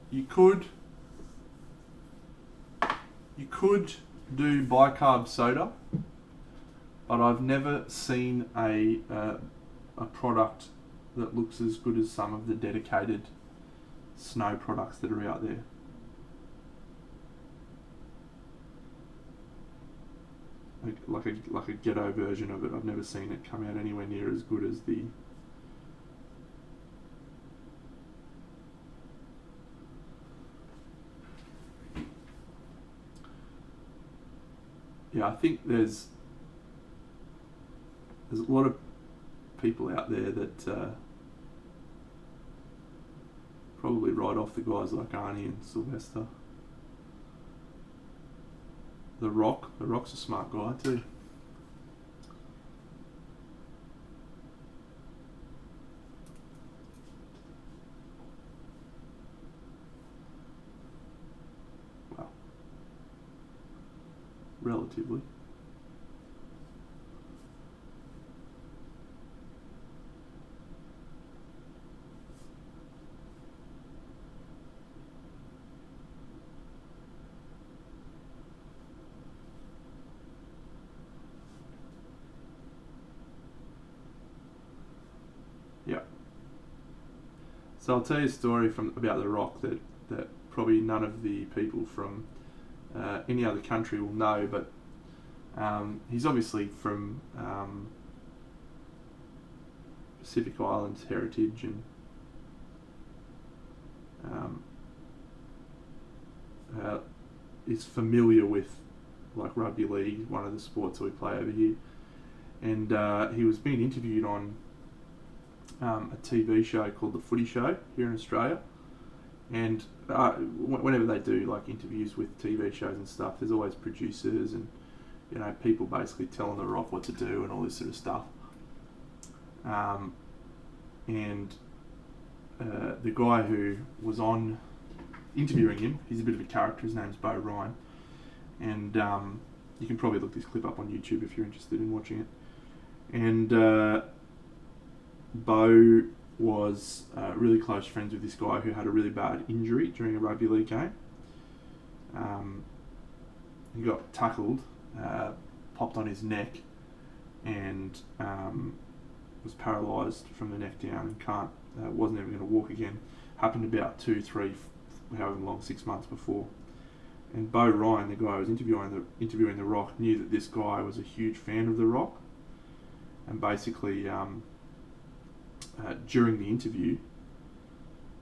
You could do bicarb soda, but I've never seen a product that looks as good as some of the dedicated snow products that are out there. Like a ghetto version of it. I've never seen it come out anywhere near as good as the I think there's a lot of people out there that probably write off the guys like Arnie and Sylvester. The Rock's a smart guy too. Well, relatively. Yeah. So I'll tell you a story about the Rock that probably none of the people from any other country will know, but he's obviously from Pacific Islands heritage, and is familiar with like rugby league, one of the sports that we play over here, and he was being interviewed on a TV show called The Footy Show here in Australia, and whenever they do like interviews with TV shows and stuff, there's always producers and people basically telling the Rock what to do and all this sort of stuff. And the guy who was on interviewing him, he's a bit of a character. His name's Bo Ryan, and you can probably look this clip up on YouTube if you're interested in watching it. And Bo was really close friends with this guy who had a really bad injury during a rugby league game. He got tackled, popped on his neck, and was paralysed from the neck down and wasn't even going to walk again. Happened about 2, 3, however long, 6 months before. And Bo Ryan, the guy who was interviewing the Rock, knew that this guy was a huge fan of the Rock, and basically during the interview,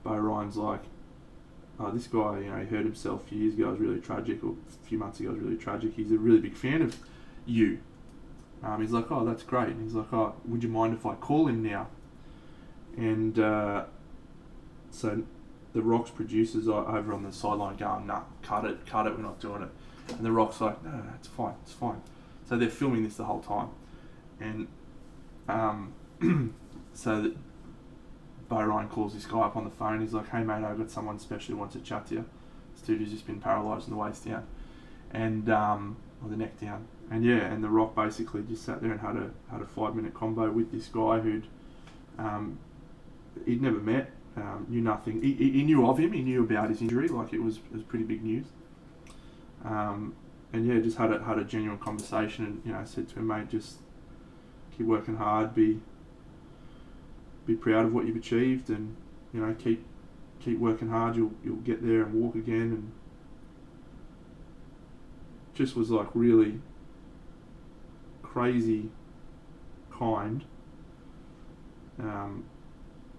Bo Ryan's like, oh, this guy, he hurt himself a few years ago, it was really tragic, or a few months ago, it was really tragic. He's a really big fan of you. He's like, oh, that's great. And he's like, oh, would you mind if I call him now? And so the Rock's producers are over on the sideline going, nah, cut it, we're not doing it. And the Rock's like, no, it's fine. So they're filming this the whole time. And so that Bo Ryan calls this guy up on the phone. He's like, hey mate, I've got someone special who wants to chat to you. This dude has just been paralysed from the waist down, and or the neck down. And and the Rock basically just sat there and had a 5-minute combo with this guy who'd he'd never met, knew nothing. He knew of him. He knew about his injury. Like it was pretty big news. And just had a genuine conversation, and said to him, mate, just keep working hard, be proud of what you've achieved, and keep working hard. You'll get there and walk again. And just was like really crazy kind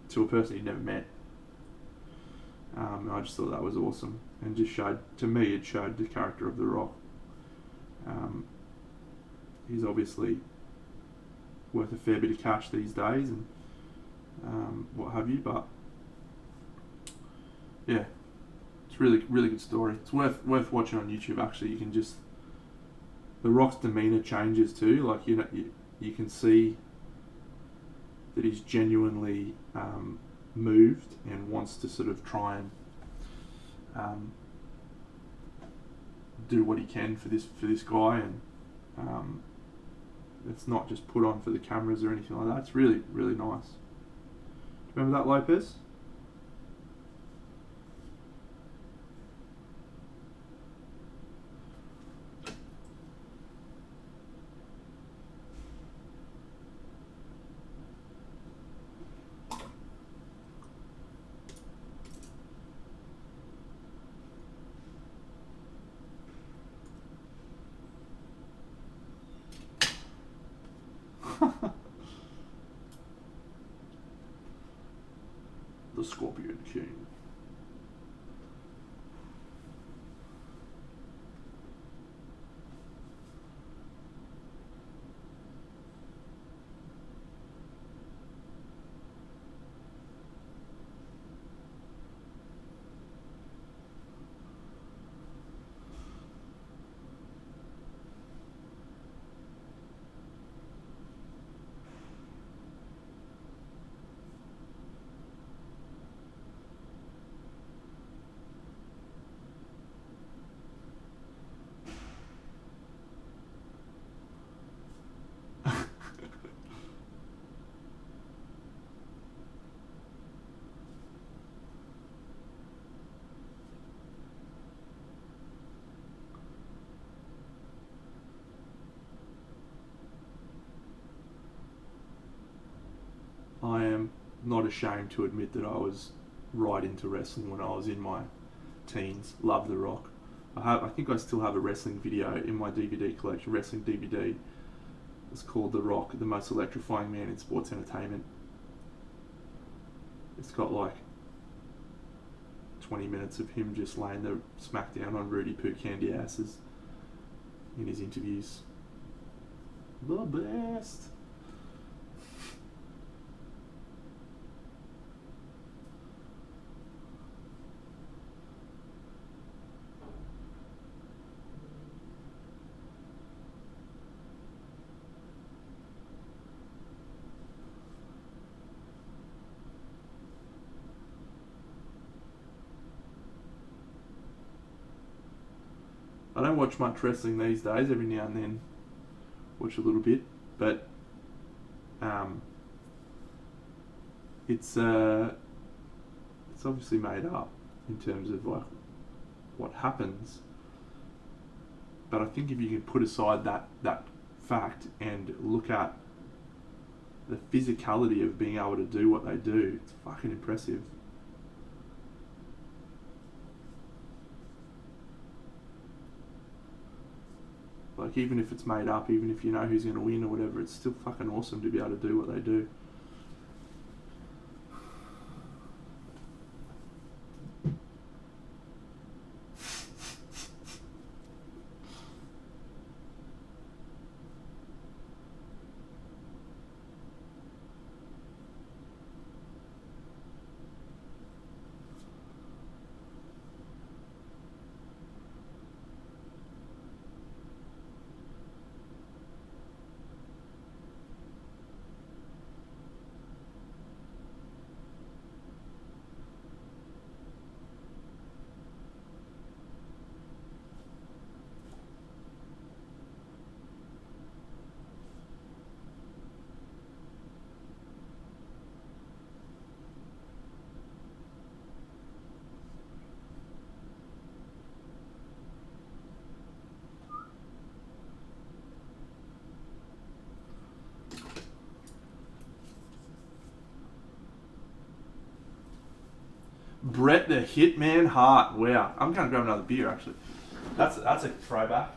to a person he'd never met. I just thought that was awesome, and just showed the character of the Rock. He's obviously worth a fair bit of cash these days, and what have you. But yeah, it's really good story. It's worth watching on YouTube. Actually, you can just the rock's demeanor changes too. Like you can see that he's genuinely moved and wants to sort of try and do what he can for this guy, and it's not just put on for the cameras or anything like that. It's really nice. Remember that, Lopez? The Scorpion King. I am not ashamed to admit that I was right into wrestling when I was in my teens. Love The Rock. I think I still have a wrestling video in my DVD collection, wrestling DVD. It's called The Rock, the most electrifying man in sports entertainment. It's got like 20 minutes of him just laying the smack down on Rudy Poo candy asses in his interviews. The best. I don't watch much wrestling these days. Every now and then, watch a little bit, but it's obviously made up in terms of like what happens. But I think if you can put aside that fact and look at the physicality of being able to do what they do, it's fucking impressive. Like, even if it's made up, even if you know who's going to win or whatever, it's still fucking awesome to be able to do what they do. Bret the Hitman Hart. Wow. I'm going to grab another beer, actually. That's a throwback.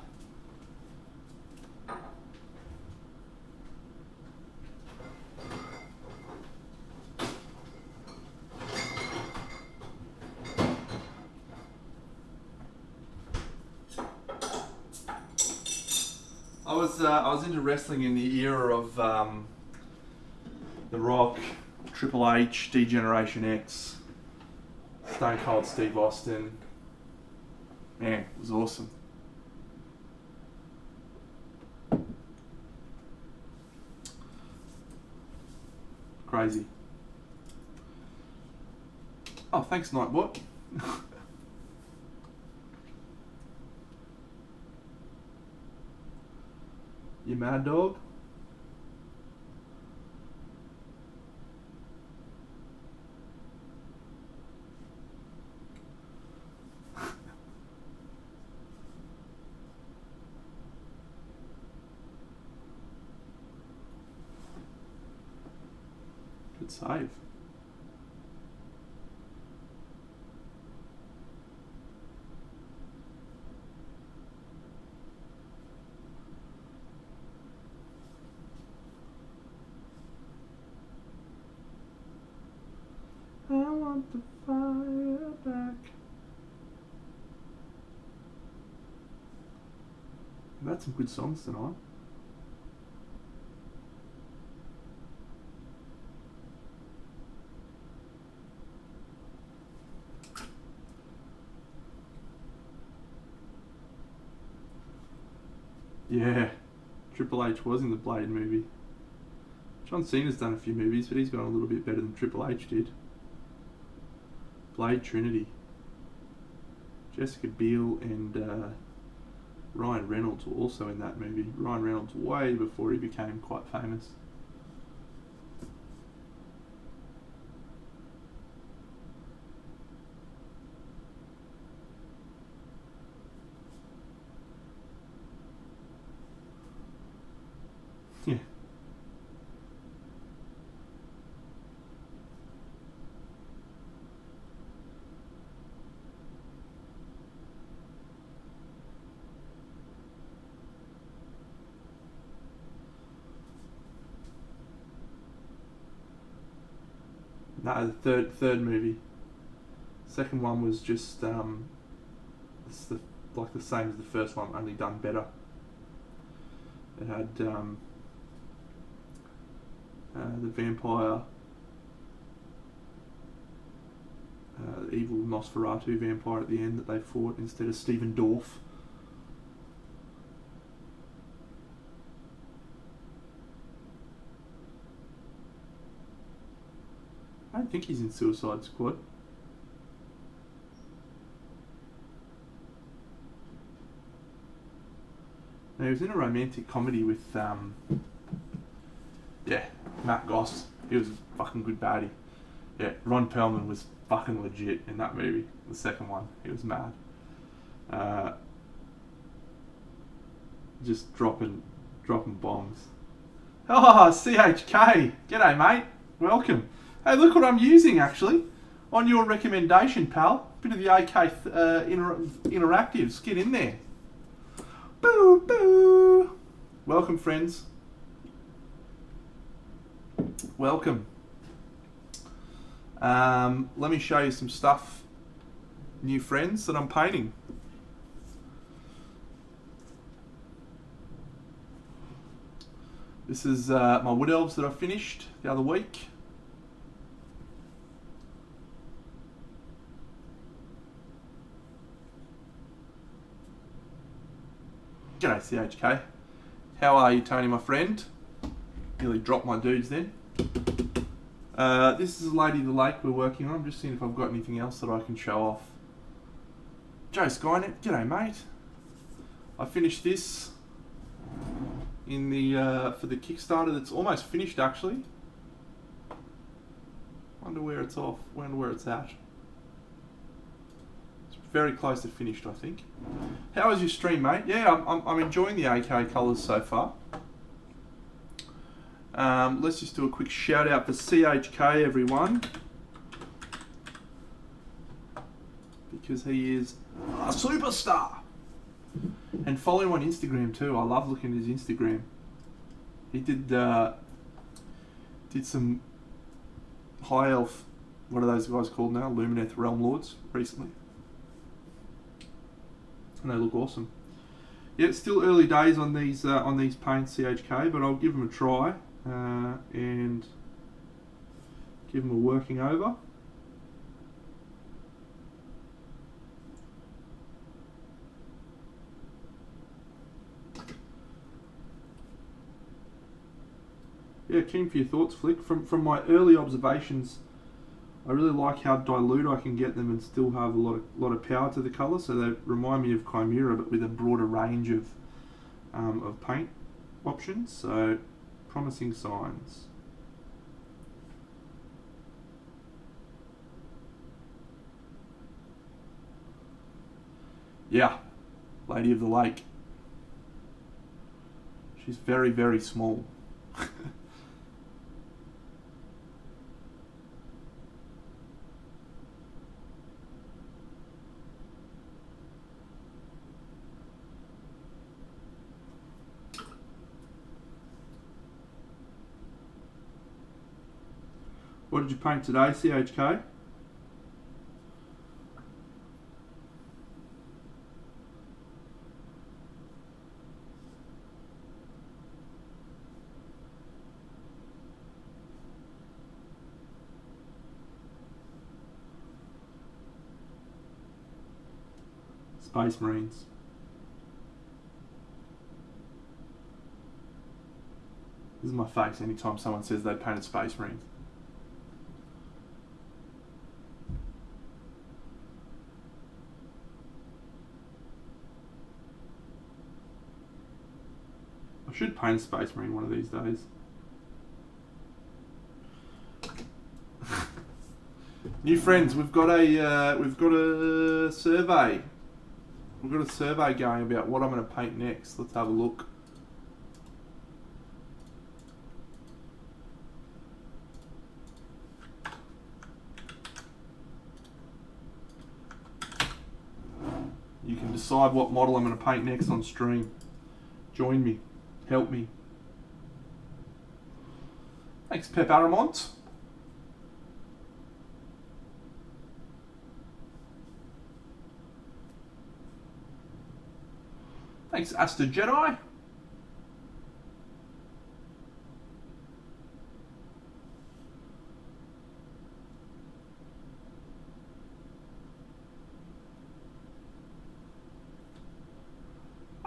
I was into wrestling in the era of The Rock, Triple H, Degeneration X, Stone Cold Steve Austin. Man, it was awesome. Crazy. Oh, thanks, Nightbot. You mad dog? Good save. I want the fire back. We've had some good songs tonight. Yeah, Triple H was in the Blade movie. John Cena's done a few movies, but he's gone a little bit better than Triple H did. Blade Trinity. Jessica Biel and Ryan Reynolds were also in that movie. Ryan Reynolds way before he became quite famous. Yeah. No, the third movie. Second one was just it's like the same as the first one, only done better. It had the vampire, the evil Nosferatu vampire at the end that they fought instead of Stephen Dorff. I don't think he's in Suicide Squad. No, he was in a romantic comedy with Matt Goss. He was a fucking good baddie. Yeah, Ron Perlman was fucking legit in that movie. The second one, he was mad. Just dropping bombs. Oh, CHK. G'day, mate. Welcome. Hey, look what I'm using, actually. On your recommendation, pal. Bit of the AK interactives. Get in there. Boo, boo. Welcome, friends. Welcome. Let me show you some stuff, new friends, that I'm painting. This is my wood elves that I finished the other week. G'day, CHK. How are you, Tony, my friend? Nearly dropped my dudes then. This is Lady of the Lake we're working on. I'm just seeing if I've got anything else that I can show off. Joe Skynet, g'day, mate. I finished this in the for the Kickstarter that's almost finished, actually. Wonder where it's off. Wonder where it's at. Very close to finished, I think. How was your stream, mate? Yeah, I'm enjoying the AK colours so far. Let's just do a quick shout out for CHK, everyone, because he is a superstar. And follow him on Instagram too. I love looking at his Instagram. He did some high elf. What are those guys called now? Lumineth Realm Lords recently. And they look awesome. Yeah, it's still early days on these paints, CHK, but I'll give them a try and give them a working over. Yeah, keen for your thoughts, Flick. From my early observations, I really like how dilute I can get them and still have a lot of power to the colour. So they remind me of Chimera, but with a broader range of paint options. So promising signs. Yeah, Lady of the Lake. She's very, very small. What did you paint today, CHK? Space Marines. This is my face anytime someone says they painted Space Marines. I should paint a Space Marine one of these days. New friends, we've got a survey. We've got a survey going about what I'm going to paint next. Let's have a look. You can decide what model I'm going to paint next on stream. Join me. Help me. Thanks, Pep Aramont. Thanks, Asta Jedi.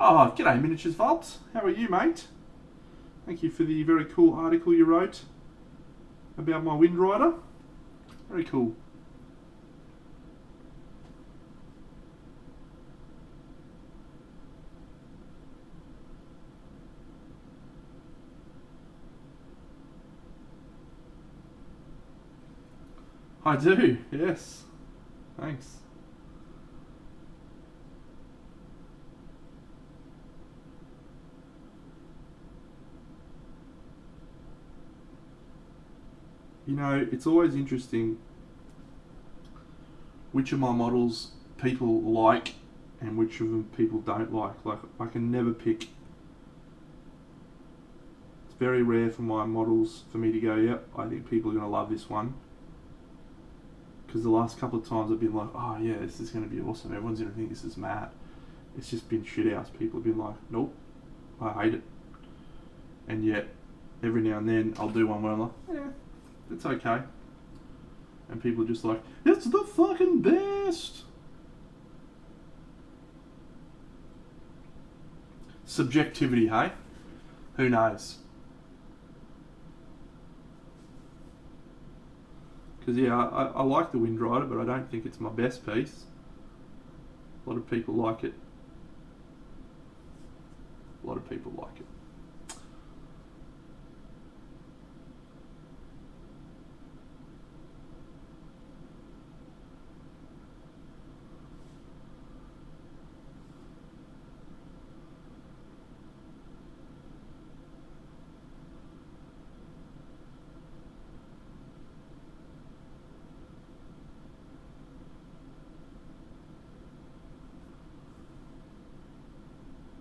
Oh, g'day Miniatures Vault. How are you, mate? Thank you for the very cool article you wrote about my Wind Rider. Very cool. I do, yes. Thanks. You know, it's always interesting which of my models people like and which of them people don't like. Like, I can never pick. It's very rare for my models for me to go, yep, I think people are going to love this one. Because the last couple of times I've been like, oh yeah, this is going to be awesome. Everyone's going to think this is mad. It's just been shit house. People have been like, nope, I hate it. And yet, every now and then I'll do one where I'm like, yeah, it's okay. And people are just like, it's the fucking best. Subjectivity, hey? Who knows? Because yeah, I like the Wind Rider, but I don't think it's my best piece. A lot of people like it. A lot of people like it.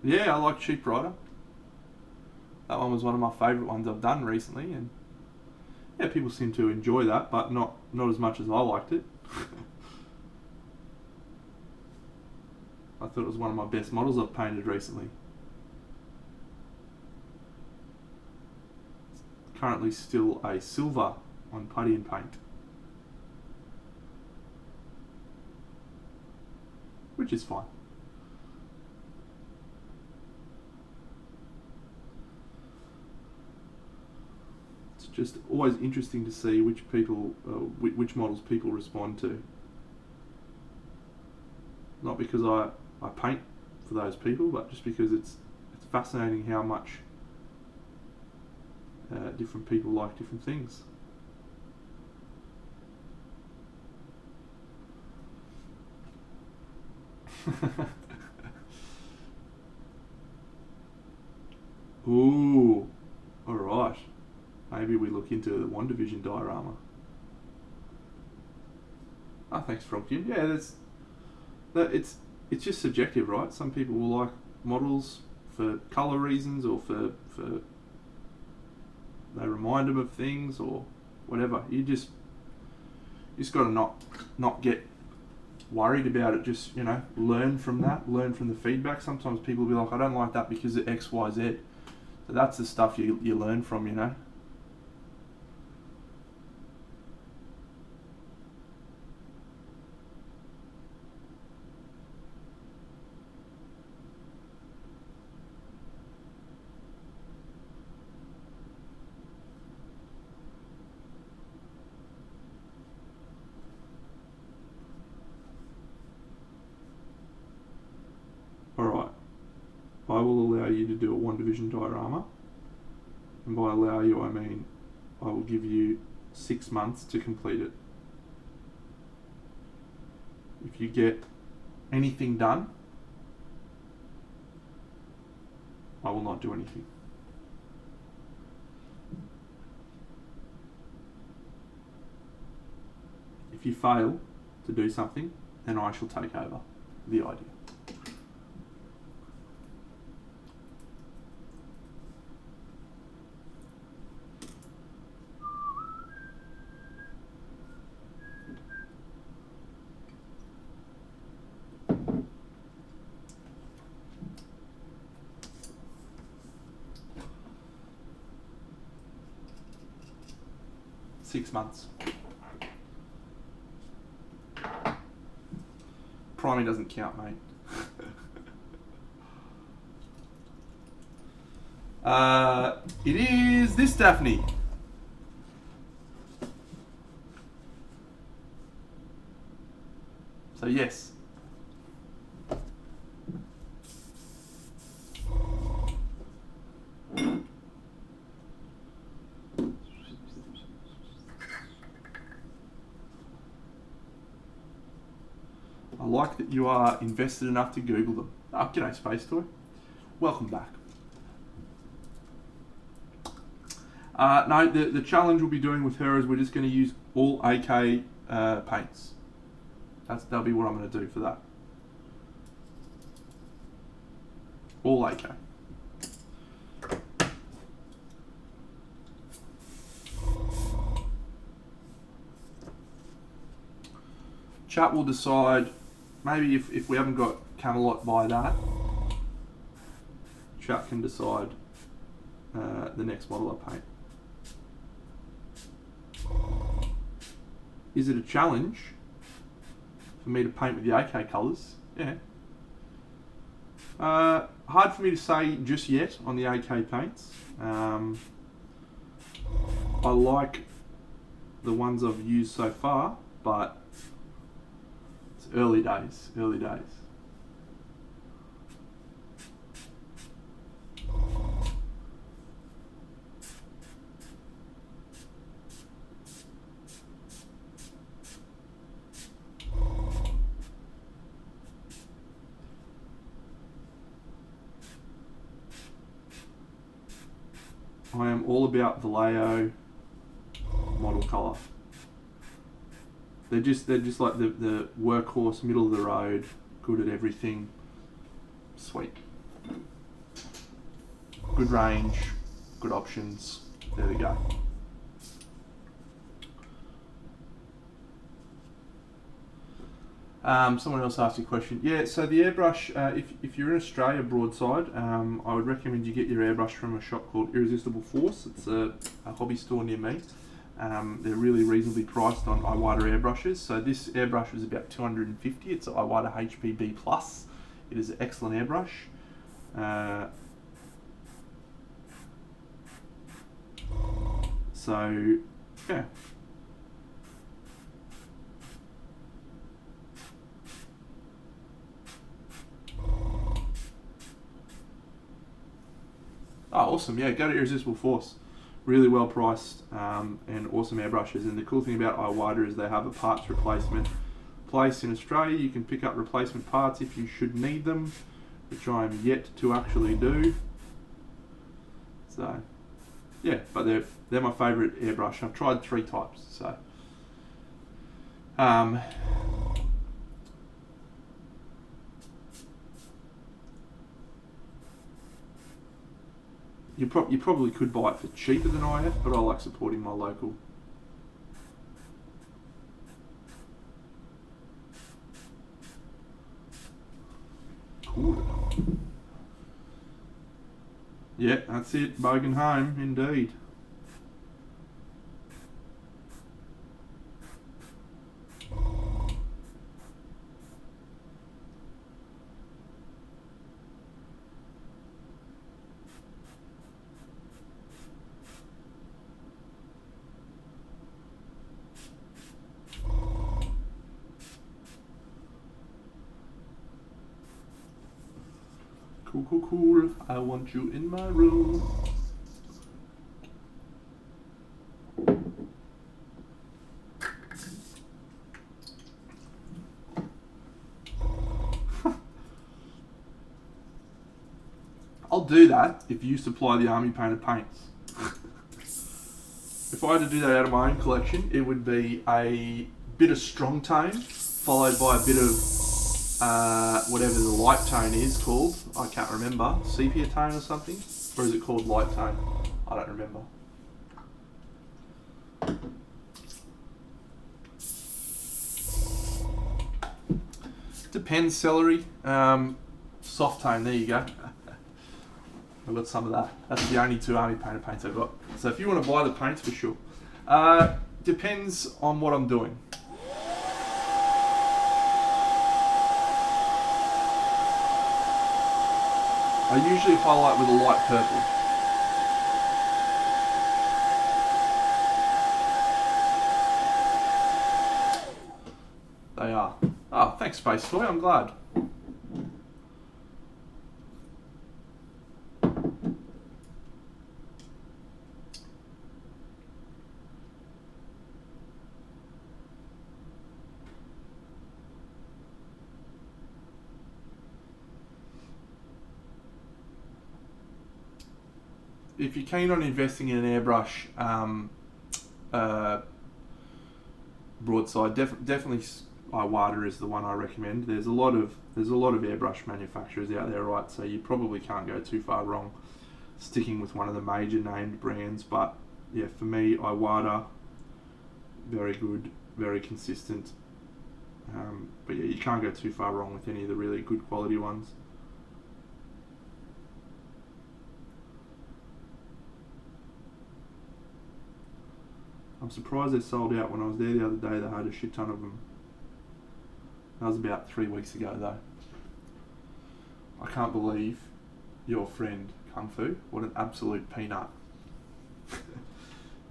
Yeah, I like Cheap Rider. That one was one of my favourite ones I've done recently, and yeah, people seem to enjoy that, but not as much as I liked it. I thought it was one of my best models I've painted recently. It's currently still a silver on putty and paint. Which is fine. It's just always interesting to see which models people respond to. Not because I paint for those people, but just because it's fascinating how much different people like different things. Ooh, alright. Maybe we look into the One Division diorama. Ah, thanks, Froggy. Yeah, it's just subjective, right? Some people will like models for colour reasons, or for they remind them of things, or whatever. You just got to not get worried about it. Just, learn from that, learn from the feedback. Sometimes people will be like, I don't like that because of X, Y, Z. So that's the stuff you learn from, Alright, I will allow you to do a One Division diorama, and by allow you I mean I will give you 6 months to complete it. If you get anything done, I will not do anything. If you fail to do something, then I shall take over the idea. Six months. Priming doesn't count, mate. It is this Daphne. So yes. I like that you are invested enough to Google them. Oh, g'day, Space Toy. Welcome back. No, the challenge we'll be doing with her is we're just going to use all AK paints. That'll be what I'm going to do for that. All AK. Chat will decide, maybe if we haven't got Camelot by that, chat can decide the next model I paint. Is it a challenge for me to paint with the AK colours? Yeah. Hard for me to say just yet on the AK paints. I like the ones I've used so far, but it's early days. I am all about Vallejo model colour. They're just like the workhorse, middle of the road, good at everything. Sweet. Good range, good options. There we go. Someone else asked a question. Yeah, so the airbrush, if you're in Australia broadside, I would recommend you get your airbrush from a shop called Irresistible Force. It's a hobby store near me. They're really reasonably priced on Iwata airbrushes. So this airbrush is about $250. It's an Iwata HPB Plus. It is an excellent airbrush. So, yeah. Oh, awesome. Yeah, go to Irresistible Force. Really well priced and awesome airbrushes. And the cool thing about Iwata is they have a parts replacement place in Australia. You can pick up replacement parts if you should need them, which I am yet to actually do. So, yeah, but they're my favourite airbrush. I've tried 3 types, so. You probably could buy it for cheaper than I have, but I like supporting my local. Cool. Yeah, that's it. Bogan home, indeed. Cool, cool, cool. I want you in my room. I'll do that if you supply the army painted paints. If I had to do that out of my own collection, it would be a bit of strong tone, followed by a bit of whatever the light tone is called. I can't remember. Sepia tone or something? Or is it called light tone? I don't remember. Depends, celery. Soft tone, there you go. I've got some of that. That's the only 2 army painted paints I've got. So if you want to buy the paints, for sure. Depends on what I'm doing. I usually highlight with a light purple. They are. Oh, thanks, Space Toy. I'm glad. If you're keen on investing in an airbrush broadside, definitely Iwata is the one I recommend. There's a lot of airbrush manufacturers out there, right? So you probably can't go too far wrong sticking with one of the major named brands. But yeah, for me, Iwata, very good, very consistent. But yeah, you can't go too far wrong with any of the really good quality ones. I'm surprised they sold out. When I was there the other day, they had a shit ton of them. That was about 3 weeks ago though. I can't believe your friend Kung Fu. What an absolute peanut.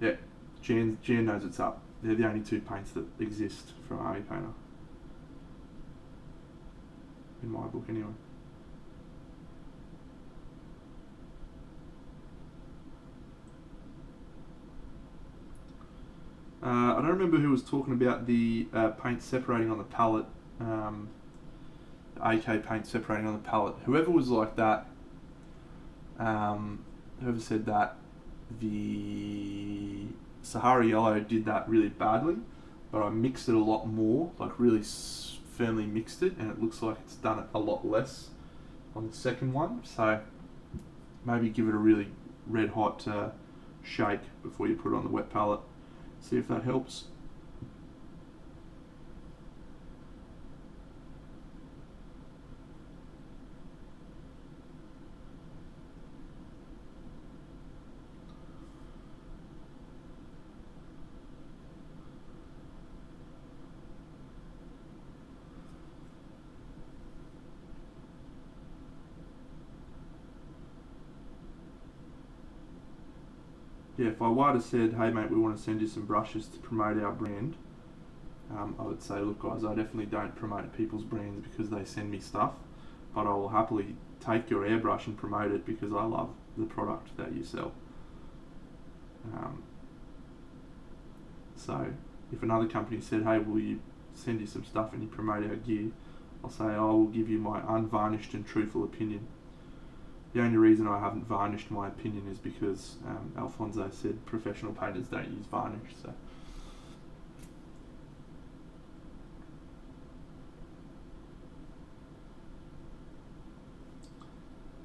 Yeah, Jan knows what's up. They're the only 2 paints that exist for an army painter. In my book anyway. I don't remember who was talking about the paint separating on the palette, AK paint separating on the palette. Whoever was like that, whoever said that, the Sahara Yellow did that really badly, but I mixed it a lot more, like really firmly mixed it, and it looks like it's done it a lot less on the second one. So maybe give it a really red hot shake before you put it on the wet palette. See if that helps. yeah, if I were to said, hey mate, we want to send you some brushes to promote our brand, I would say, look guys, I definitely don't promote people's brands because they send me stuff, but I will happily take your airbrush and promote it because I love the product that you sell. So if another company said, hey, will you send you some stuff and you promote our gear, I'll say, I will give you my unvarnished and truthful opinion. The only reason I haven't varnished my opinion is because Alfonso said professional painters don't use varnish. So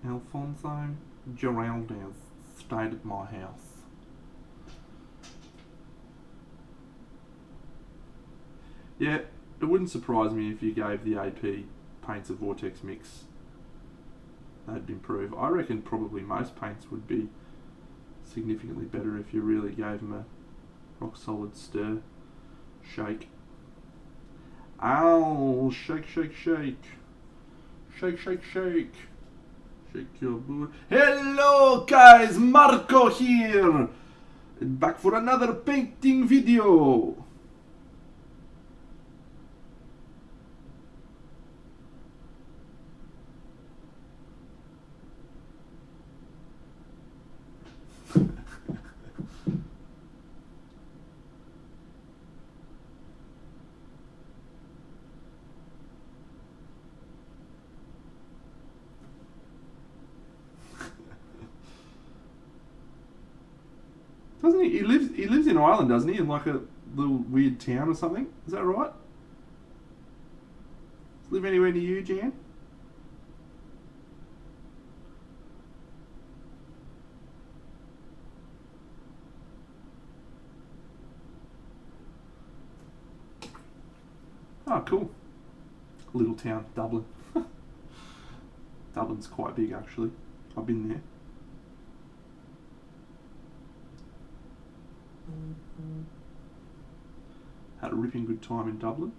Alfonso Geraldez stayed at my house. Yeah, it wouldn't surprise me if you gave the AP paints a vortex mix. They'd improve. I reckon probably most paints would be significantly better if you really gave them a rock solid stir. Shake. Ow! Shake, shake, shake. Shake, shake, shake. Shake your boot. Hello guys, Marco here! Back for another painting video! Doesn't he? He lives in Ireland, doesn't he? In like a little weird town or something. Is that right? Does he live anywhere near you, Jan? Oh, cool. Little town, Dublin. Dublin's quite big, actually. I've been there. Had a ripping good time in Dublin.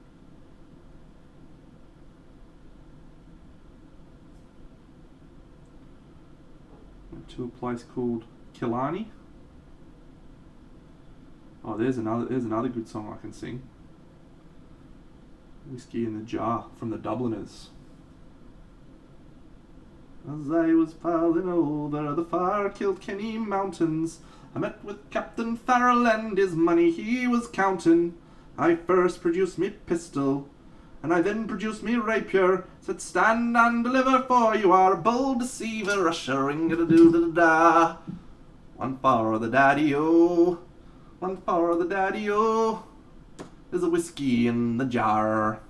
Went to a place called Killarney. Oh, there's another good song I can sing. Whiskey in the Jar from the Dubliners. As I was falling over the far Kilkenny mountains, I met with Captain Farrell and his money he was counting. I first produced me pistol, and I then produced me rapier. Said, stand and deliver, for you are a bold deceiver. Rushing a doo da da. One for the daddy-o, one for the daddy-o. There's a whiskey in the jar.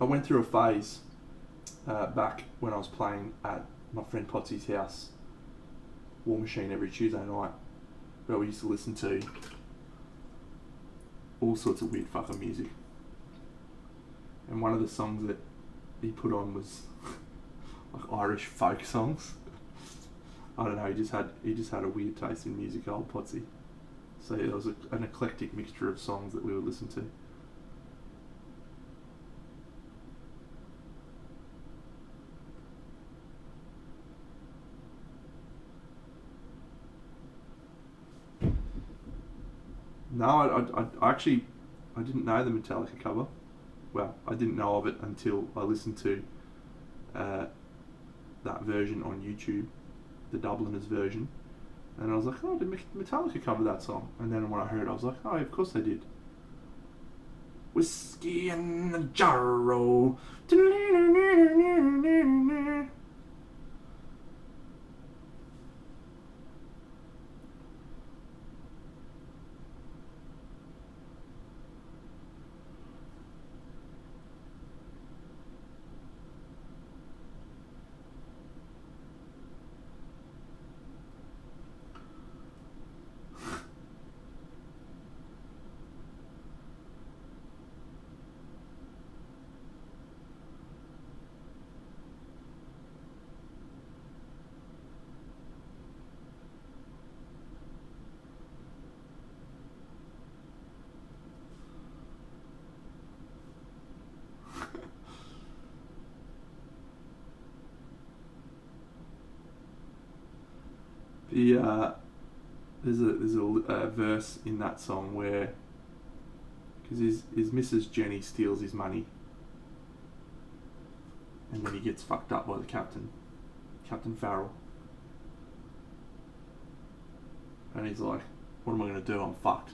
I went through a phase back when I was playing at my friend Potsy's house, War Machine, every Tuesday night, where we used to listen to all sorts of weird fucking music. And one of the songs that he put on was like Irish folk songs. I don't know, he just had a weird taste in music, old Potsy. So it was an eclectic mixture of songs that we would listen to. No, I actually didn't know the Metallica cover. Well, I didn't know of it until I listened to that version on YouTube, the Dubliners version, and I was like, oh, did Metallica cover that song? And then when I heard it, I was like, oh, of course they did. Whiskey in a jar-o. The there's a verse in that song where, because his Mrs. Jenny steals his money, and then he gets fucked up by the captain, Captain Farrell, and he's like, "What am I gonna do? I'm fucked."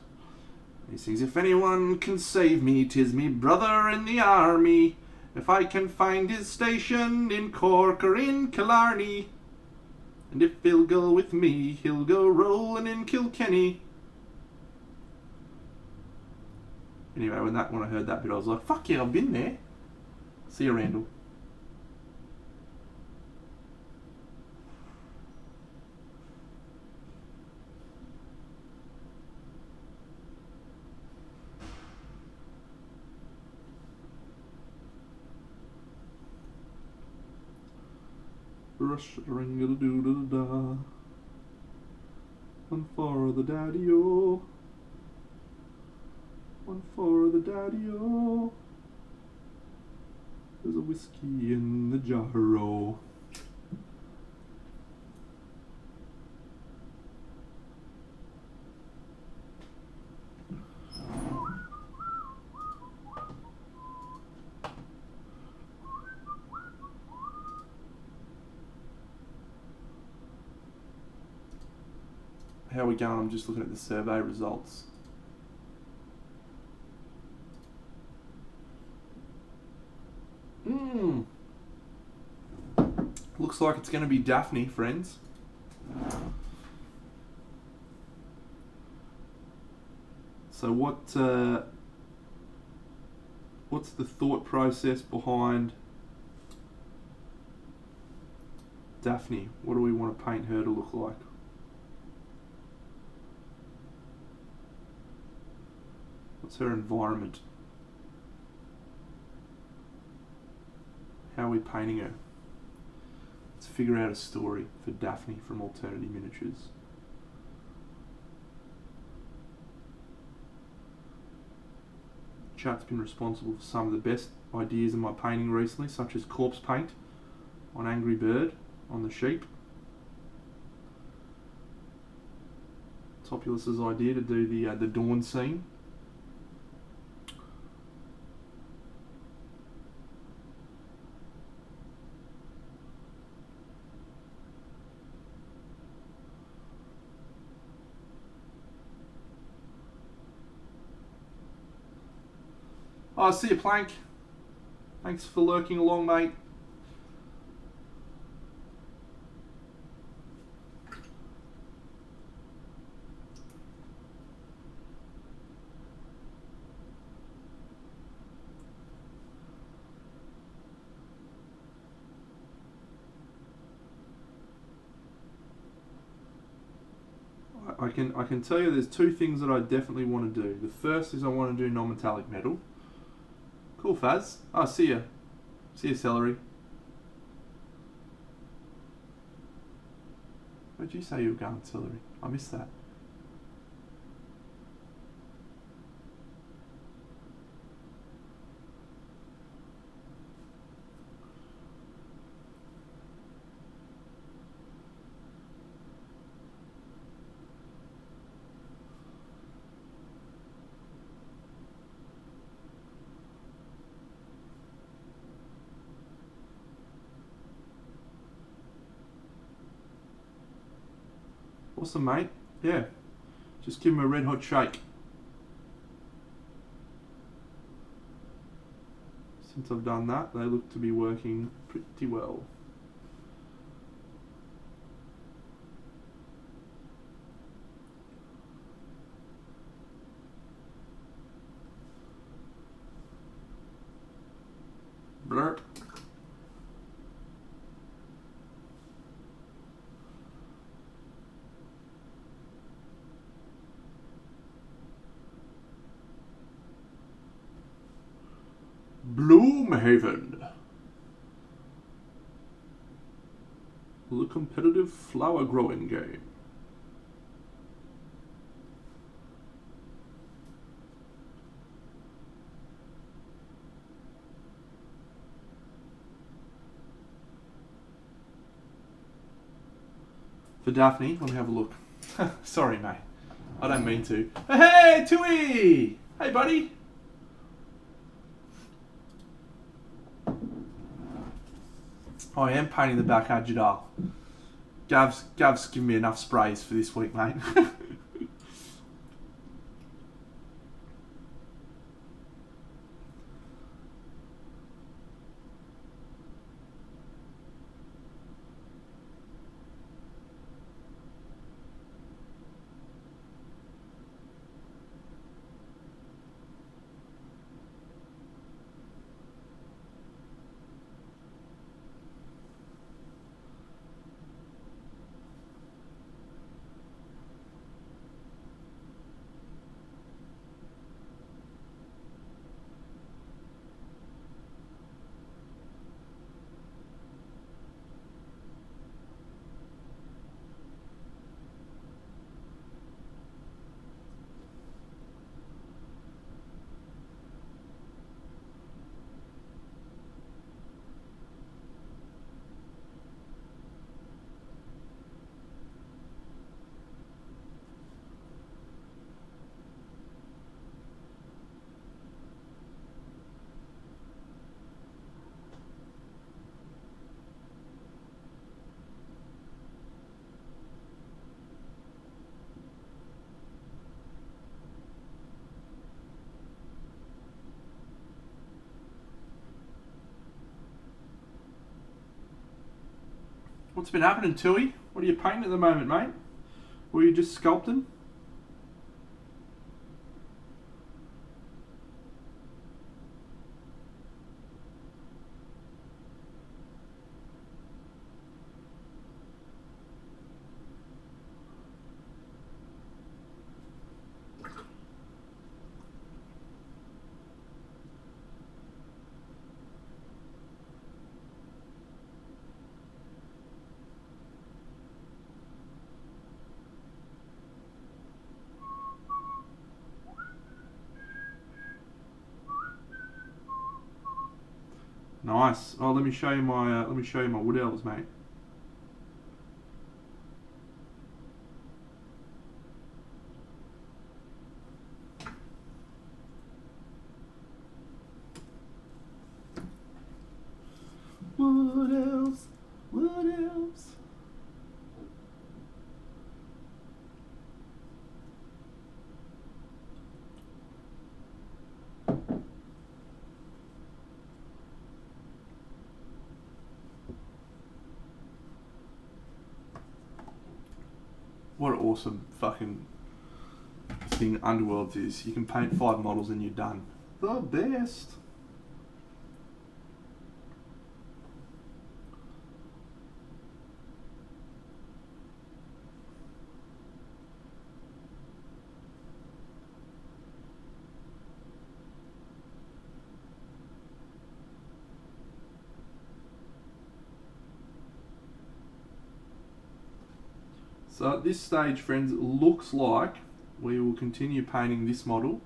And he sings, "If anyone can save me, 'tis me brother in the army. If I can find his station in Cork or in Killarney. And if he'll go with me, he'll go rolling in Kilkenny." Anyway, when I heard that bit, I was like, "Fuck yeah, I've been there." See you, Randall. Rush ring a doo da da. One for the daddy-o. One for the daddy-o. There's a whiskey in the jar-o. How are we going? I'm just looking at the survey results. Looks like it's going to be Daphne, friends. So what's the thought process behind Daphne? What do we want to paint her to look like? What's her environment? How are we painting her? Let's figure out a story for Daphne from Alternative Miniatures. Chat's been responsible for some of the best ideas in my painting recently, such as corpse paint on Angry Bird on the sheep. Topulus's idea to do the dawn scene. Oh, see you, Plank. Thanks for lurking along, mate. I can tell you there's two things that I definitely want to do. The first is I want to do non-metallic metal. Cool, Faz. Oh, see ya. See ya, Celery. Where'd you say you were going, Celery? I missed that. Awesome, mate. Yeah. Just give them a red hot shake. Since I've done that, they look to be working pretty well. Blurp. Bloomhaven. The competitive flower growing game. For Daphne, let me have a look. Sorry, mate. I don't mean to. Hey, Tui! Hey, buddy! I am painting the back Agidal. Gav's given me enough sprays for this week, mate. What's been happening, Tui? What are you painting at the moment, mate? Or are you just sculpting? Nice. Oh, let me show you my wood elves, mate. Wood elves, wood elves. What an awesome fucking thing Underworlds is. You can paint 5 models and you're done. The best. So at this stage, friends, it looks like we will continue painting this model.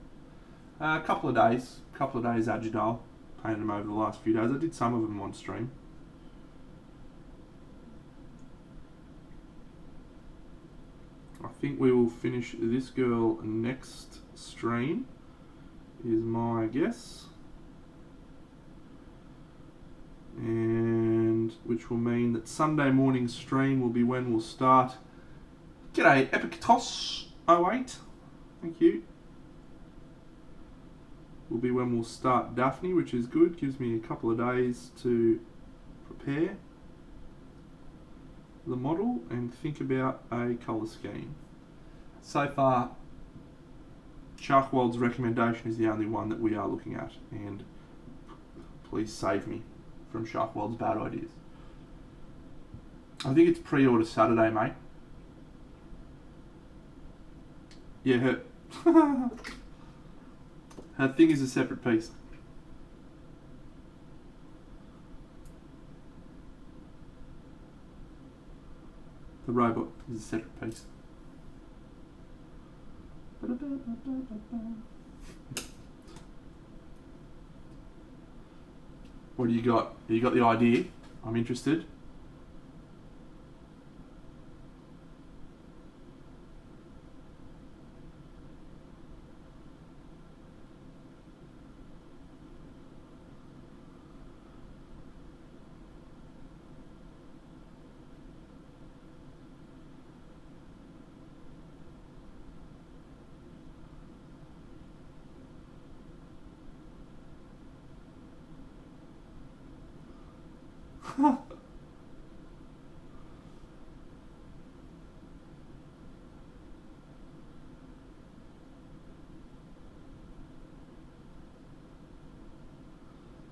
A couple of days Agidal. Painted them over the last few days. I did some of them on stream. I think we will finish this girl next stream, is my guess. And which will mean that Sunday morning stream will be when we'll start. G'day, Epictos08. Thank you. Will be when we'll start Daphne, which is good. Gives me a couple of days to prepare the model and think about a colour scheme. So far, Sharkwild's recommendation is the only one that we are looking at, and please save me from Sharkwild's bad ideas. I think it's pre-order Saturday, mate. Yeah, her thing is a separate piece. The robot is a separate piece. What do you got? You got the idea? I'm interested.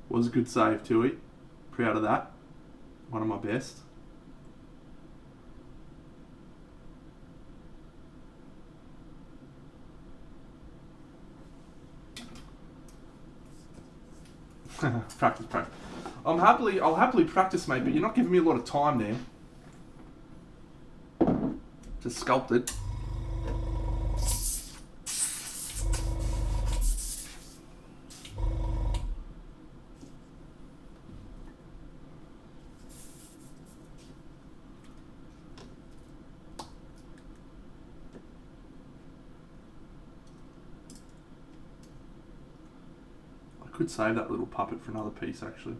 Was a good save, Tui. Proud of that. One of my best. Practice. I'll happily practice, mate, but you're not giving me a lot of time there to sculpt it. Could save that little puppet for another piece, actually.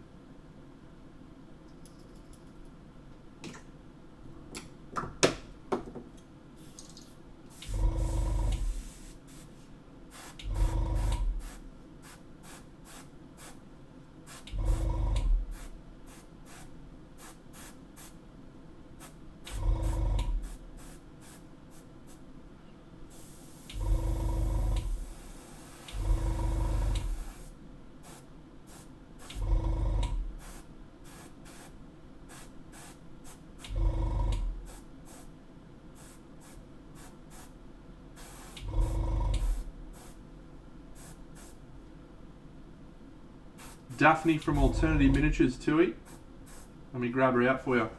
Daphne from Alternative Miniatures, Tui. Let me grab her out for you.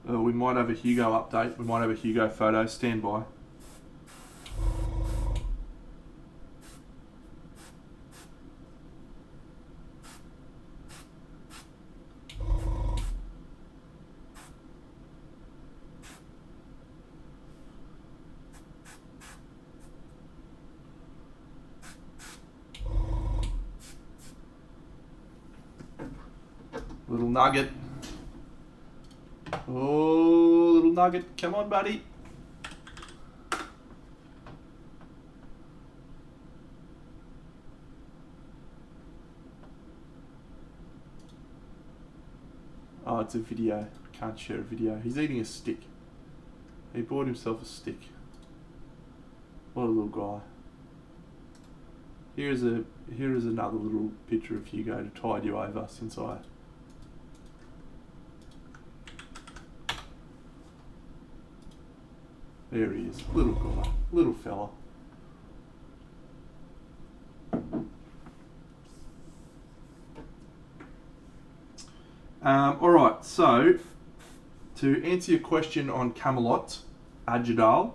We might have a Hugo update. We might have a Hugo photo. Stand by. Little nugget. Oh, little nugget. Come on, buddy. Oh, it's a video. Can't share a video. He's eating a stick. He bought himself a stick. What a little guy. Here is another little picture of Hugo to tide you over since I... There he is, little guy, little fella. Alright, so to answer your question on Camelot, Ajadal,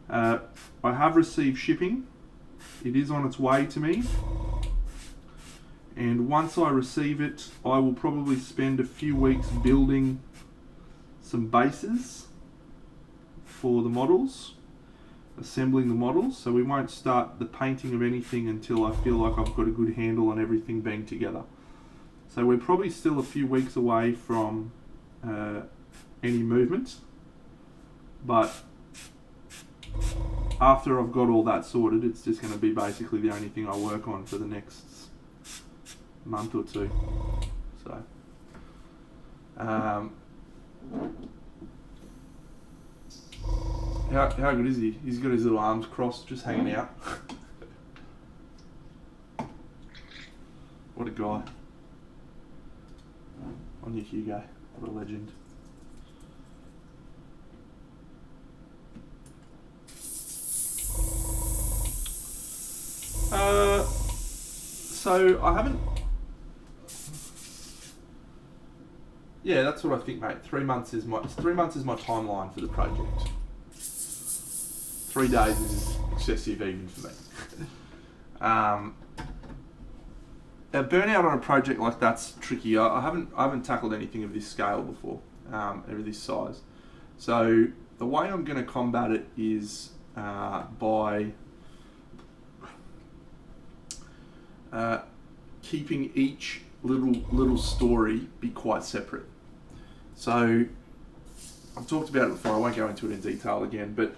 I have received shipping. It is on its way to me. And once I receive it, I will probably spend a few weeks building some bases for the models, assembling the models, so we won't start the painting of anything until I feel like I've got a good handle on everything being together. So we're probably still a few weeks away from any movement, but after I've got all that sorted, it's just going to be basically the only thing I work on for the next month or two. So How good is he? He's got his little arms crossed, just hanging out. What a guy. On your Hugo. What a legend. So I haven't... Yeah, that's what I think, mate. 3 months is my timeline for the project. 3 days is excessive even for me. A burnout on a project like that's tricky. I haven't tackled anything of this scale before, of this size. So the way I'm going to combat it is by keeping each little story be quite separate. So I've talked about it before. I won't go into it in detail again, but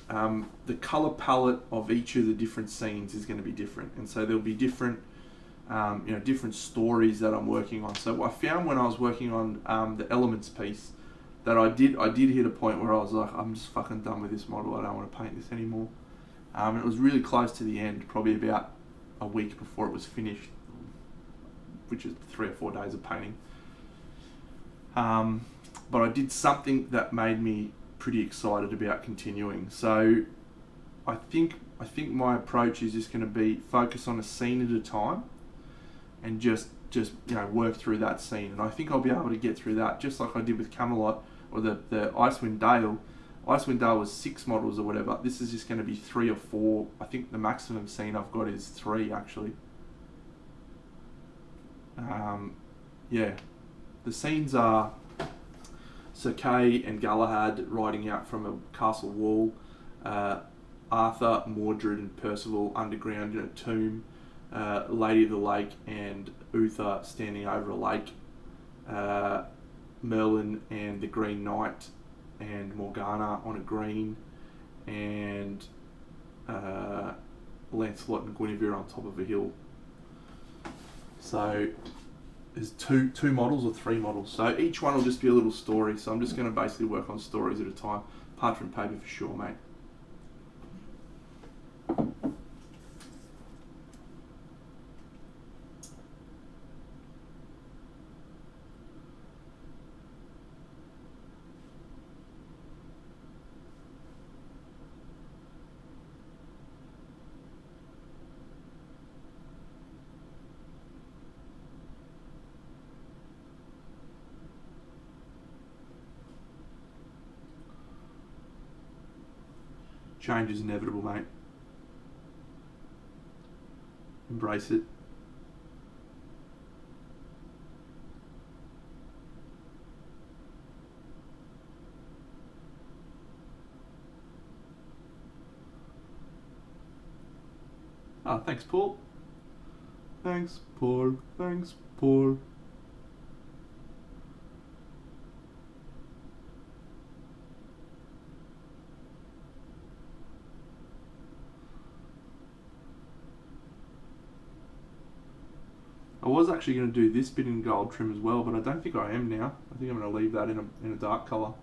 the color palette of each of the different scenes is going to be different, and so there'll be different different stories that I'm working on. So I found when I was working on the elements piece that I did hit a point where I was like, I'm just fucking done with this model. I don't want to paint this anymore. And it was really close to the end, probably about a week before it was finished, which is 3 or 4 days of painting. But I did something that made me pretty excited about continuing. So I think my approach is just going to be focus on a scene at a time, and just work through that scene. And I think I'll be able to get through that just like I did with Camelot or the Icewind Dale. Icewind Dale was 6 models or whatever. This is just going to be 3 or 4. I think the maximum scene I've got is 3 actually. The scenes are Sir Kay and Galahad riding out from a castle wall, Arthur, Mordred and Percival underground in a tomb, Lady of the Lake and Uther standing over a lake, Merlin and the Green Knight and Morgana on a green, and Lancelot and Guinevere on top of a hill. So there's two models or 3 models. So each one will just be a little story. So I'm just going to basically work on stories at a time. Parchment paper for sure, mate. Change is inevitable, mate. Embrace it. Thanks, Paul. Thanks, Paul. Thanks, Paul. I was actually going to do this bit in gold trim as well, but I don't think I am now. I think I'm going to leave that in a dark colour.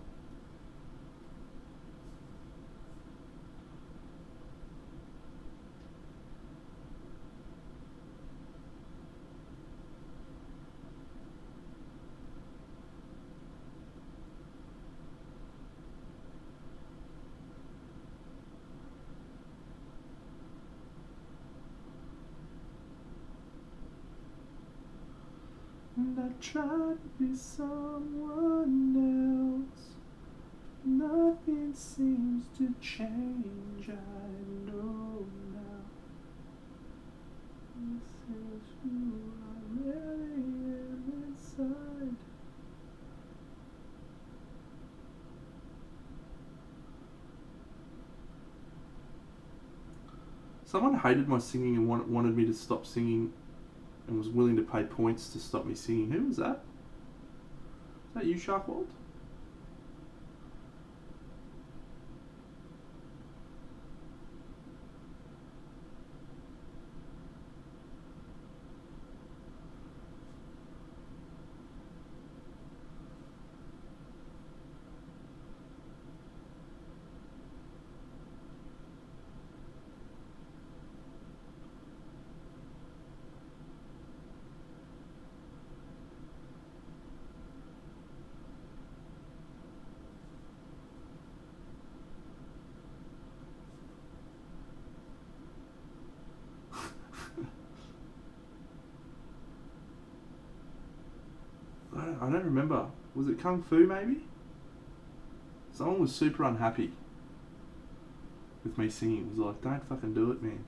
And I try to be someone else. Nothing seems to change, I know now. This is who I really am inside. Someone hated my singing and wanted me to stop singing and was willing to pay points to stop me singing. Who was that? Is that you, Sharkwald? I don't remember. Was it Kung Fu maybe? Someone was super unhappy with me singing. It was like, don't fucking do it, man.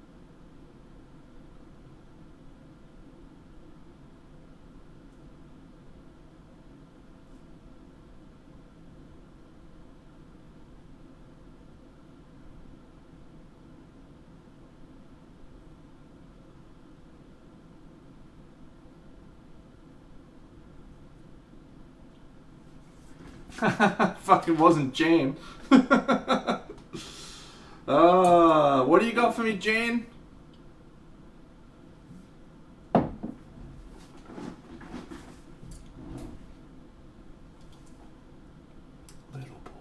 Fucking wasn't Jan. What do you got for me, Jan? Little boy.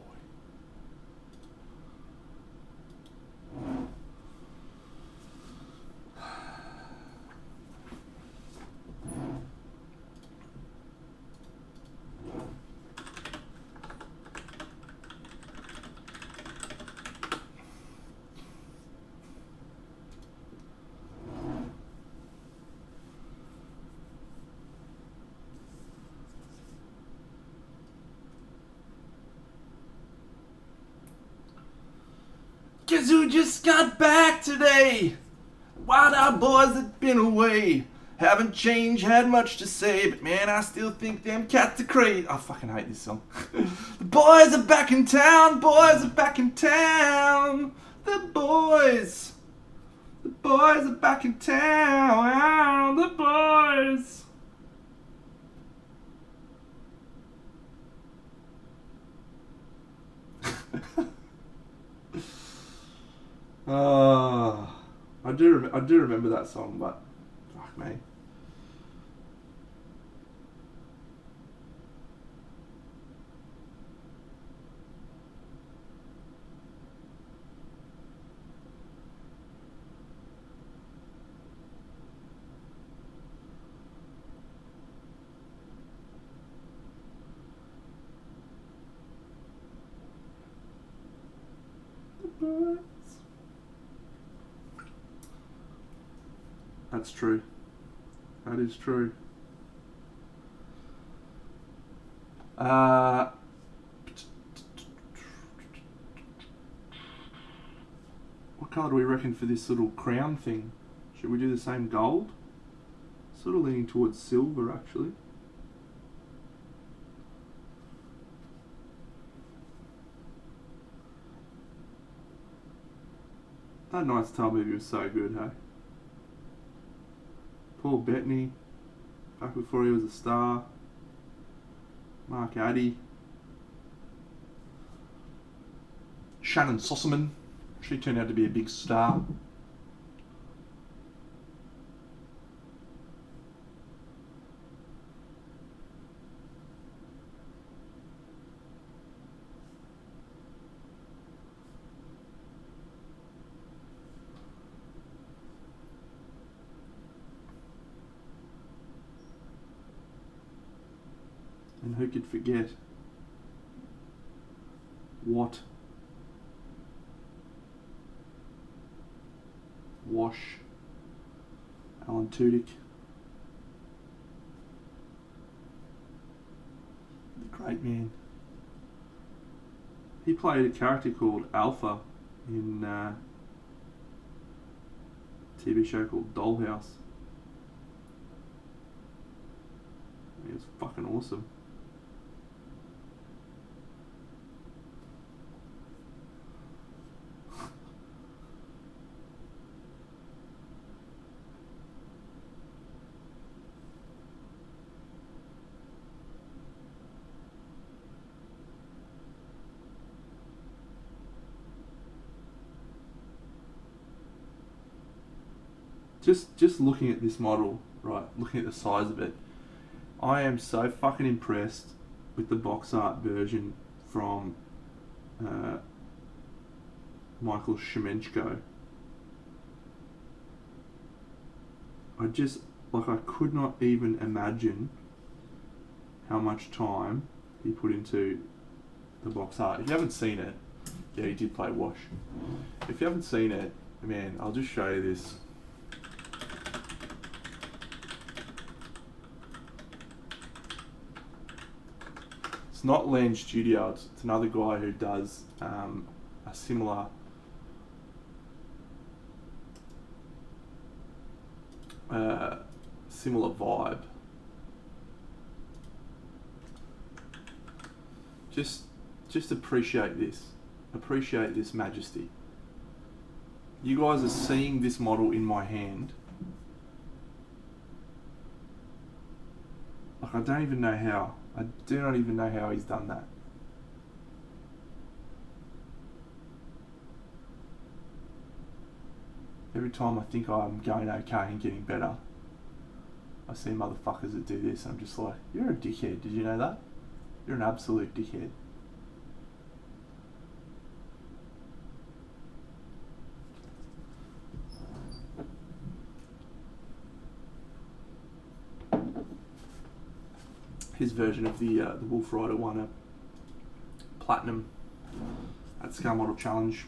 Guess who just got back today? Wild Out boys that been away. Haven't changed, had much to say, but man, I still think them cats are crazy. I fucking hate this song. The boys are back in town, boys are back in town. The boys are back in town, the boys. I do remember that song, but fuck me. That's true. That is true. What colour do we reckon for this little crown thing? Should we do the same gold? Sort of leaning towards silver, actually. That Night's Tale movie was so good, hey? Paul Bettany, back before he was a star. Mark Addy. Shannon Sossaman. She turned out to be a big star. And who could forget what Wash, Alan Tudyk, the great man. He played a character called Alpha in a TV show called Dollhouse. It was fucking awesome. Just looking at this model, right, looking at the size of it, I am so fucking impressed with the box art version from Michael Shemenchko. I could not even imagine how much time he put into the box art. If you haven't seen it, yeah, he did play Wash. If you haven't seen it, man, I'll just show you this. It's not Land Studio, it's another guy who does a similar vibe. Just appreciate this majesty. You guys are seeing this model in my hand. Like, I do not even know how he's done that. Every time I think I'm going okay and getting better, I see motherfuckers that do this and I'm just like, you're a dickhead, did you know that? You're an absolute dickhead. His version of the Wolf Rider won a platinum at Scale Model Challenge.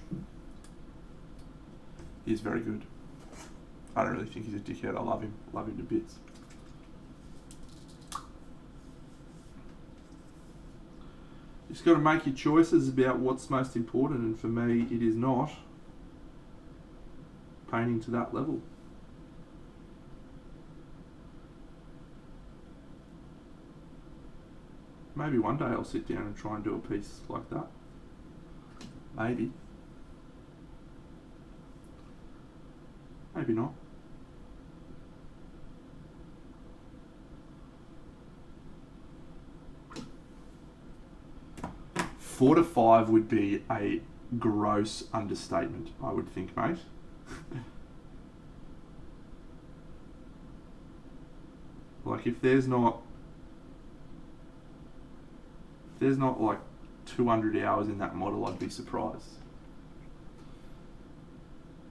He's very good. I don't really think he's a dickhead. I love him to bits. You just got to make your choices about what's most important, and for me, it is not painting to that level. Maybe one day I'll sit down and try and do a piece like that. Maybe. Maybe not. Four to five would be a gross understatement, I would think, mate. Like if there's not like 200 hours in that model, I'd be surprised.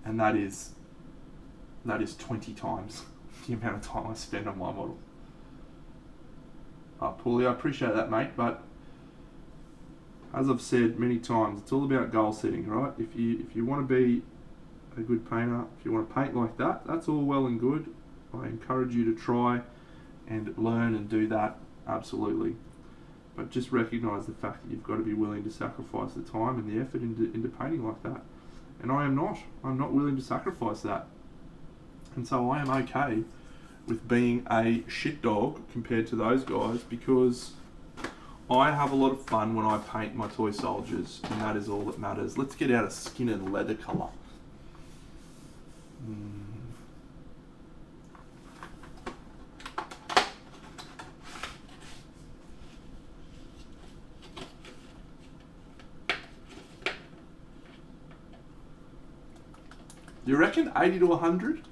And that is 20 times the amount of time I spend on my model. Paulie, I appreciate that, mate, but as I've said many times, it's all about goal setting, right? If you want to be a good painter, if you want to paint like that, that's all well and good. I encourage you to try and learn and do that, absolutely. But just recognise the fact that you've got to be willing to sacrifice the time and the effort into painting like that. And I'm not willing to sacrifice that. And so I am okay with being a shit dog compared to those guys, because I have a lot of fun when I paint my toy soldiers, and that is all that matters. Let's get out a skin and leather colour. You reckon 80 to 100?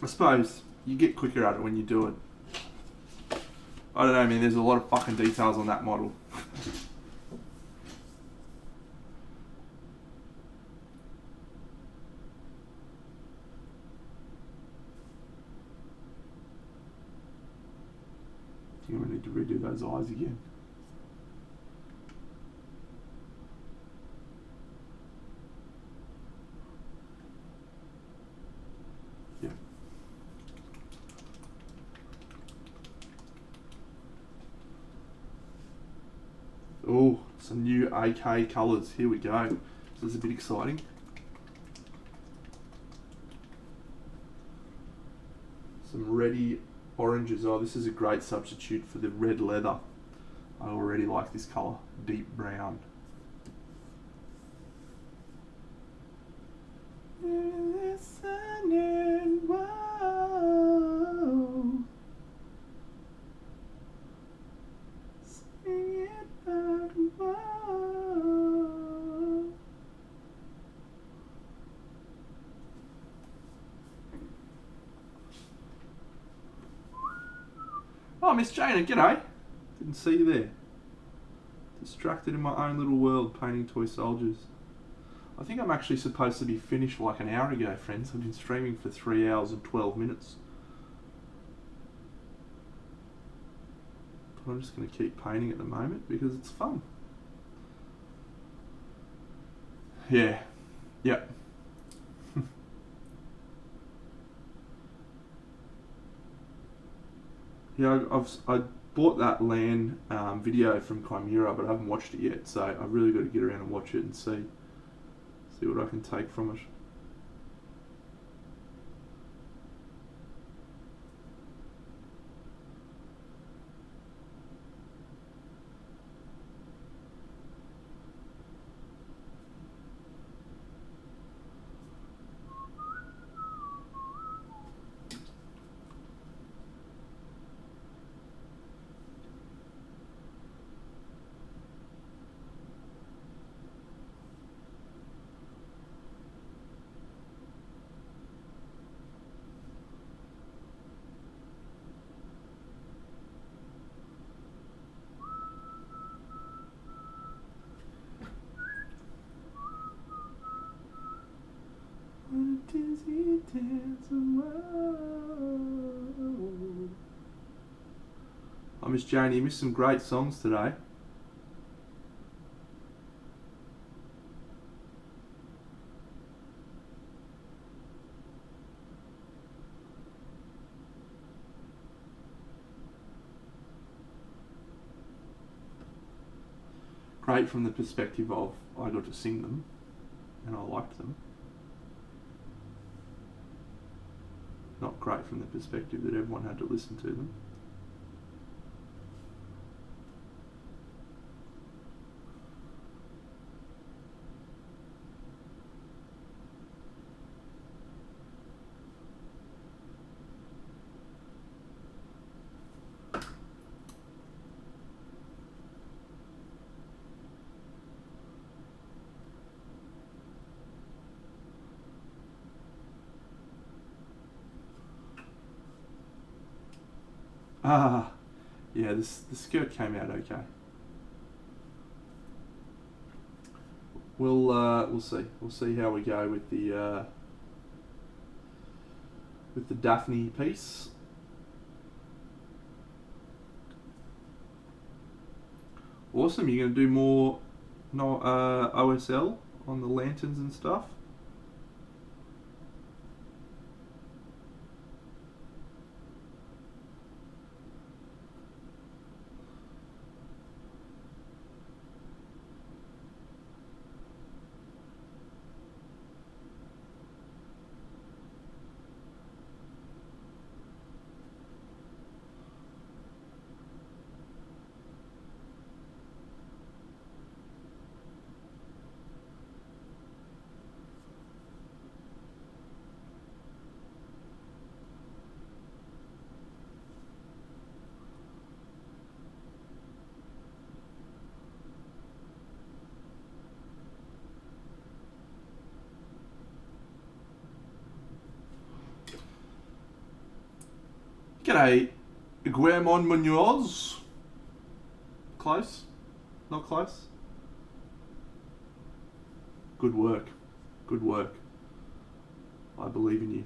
I suppose you get quicker at it when you do it. I don't know, man, there's a lot of fucking details on that model. I think I'm gonna need to redo those eyes again. Oh, some new AK colours. Here we go. This is a bit exciting. Some reddy oranges. Oh, this is a great substitute for the red leather. I already like this colour. Deep brown. Oh, Miss Jana, g'day. Didn't see you there. Distracted in my own little world painting toy soldiers. I think I'm actually supposed to be finished like an hour ago, friends. I've been streaming for 3 hours and 12 minutes. But I'm just going to keep painting at the moment because it's fun. Yeah. Yep. Yeah, I bought that LAN video from Chimera, but I haven't watched it yet, so I've really got to get around and watch it and see what I can take from it. Miss Janie. You missed some great songs today. Great from the perspective of I got to sing them and I liked them. Not great from the perspective that everyone had to listen to them. Ah, yeah, the skirt came out okay. We'll see. We'll see how we go with the Daphne piece. Awesome. You're gonna do more, no, OSL on the lanterns and stuff. G'day, Guillermo Munoz. Close? Not close? Good work. Good work. I believe in you.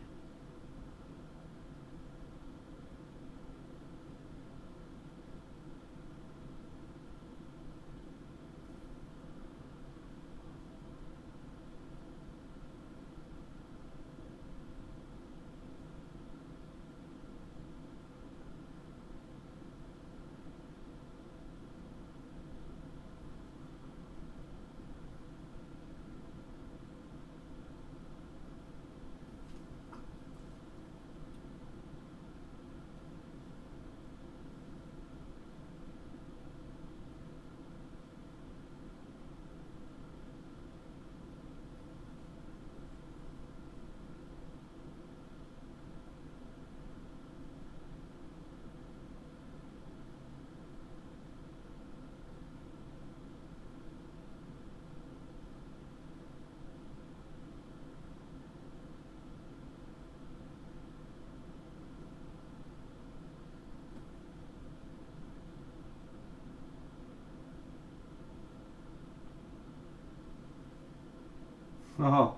Oh,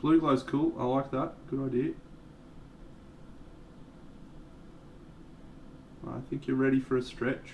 blue glow's cool. I like that. Good idea. I think you're ready for a stretch.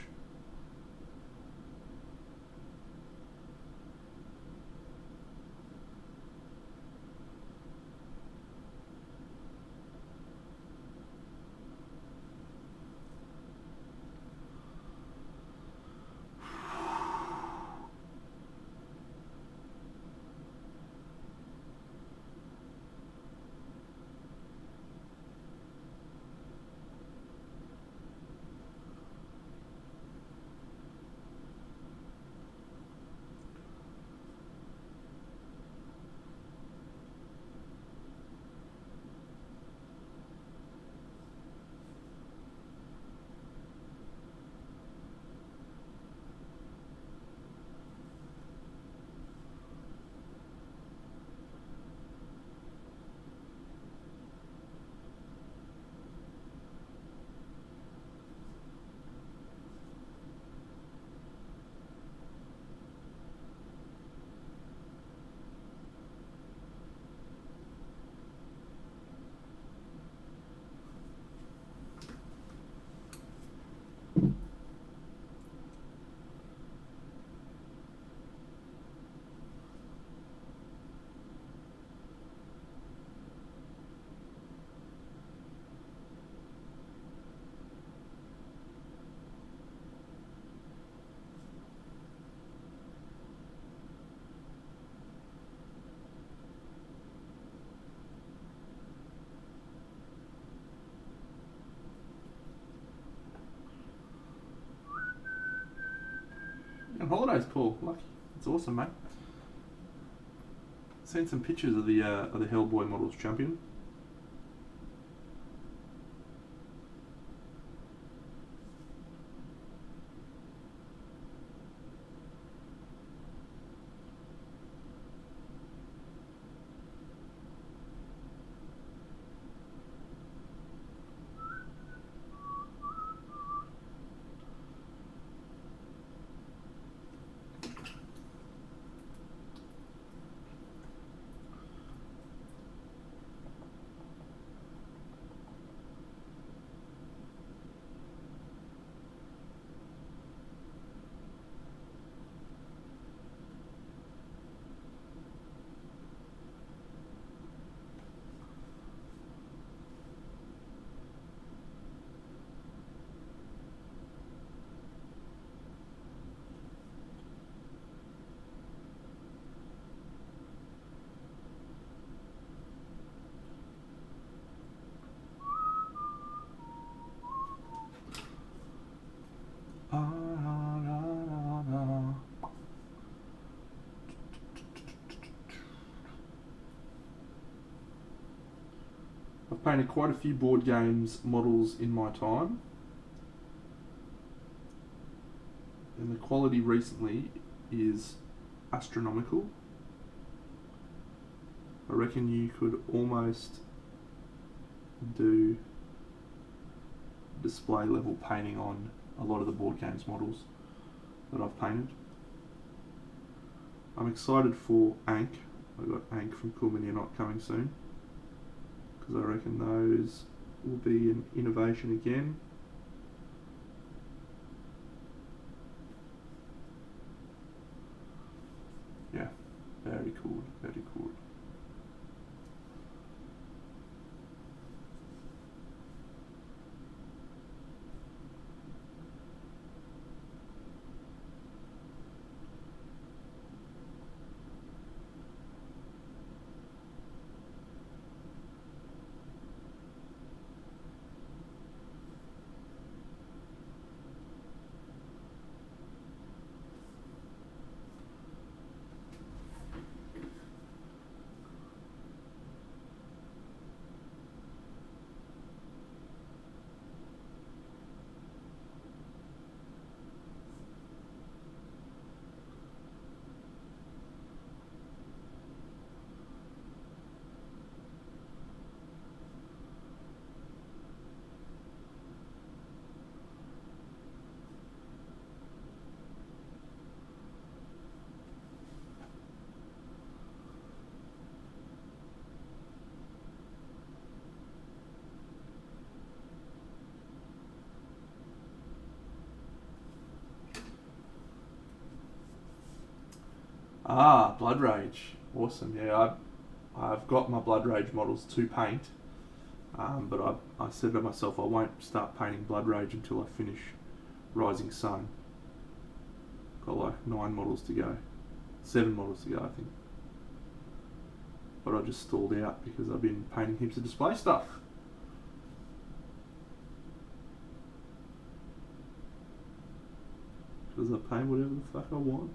holidays, Paul. Lucky. It's awesome, mate. Seen some pictures of the Hellboy models champion. I've painted quite a few board games models in my time, and the quality recently is astronomical. I reckon you could almost do display level painting on a lot of the board games models that I've painted. I'm excited for Ankh. I've got Ankh from Cool Mini Not coming soon, because I reckon those will be an innovation again. Yeah, very cool, very cool. Ah, Blood Rage. Awesome. Yeah, I've got my Blood Rage models to paint, but I said to myself I won't start painting Blood Rage until I finish Rising Sun. Got like 9 models to go. 7 models to go, I think. But I just stalled out because I've been painting heaps of display stuff. Because I paint whatever the fuck I want.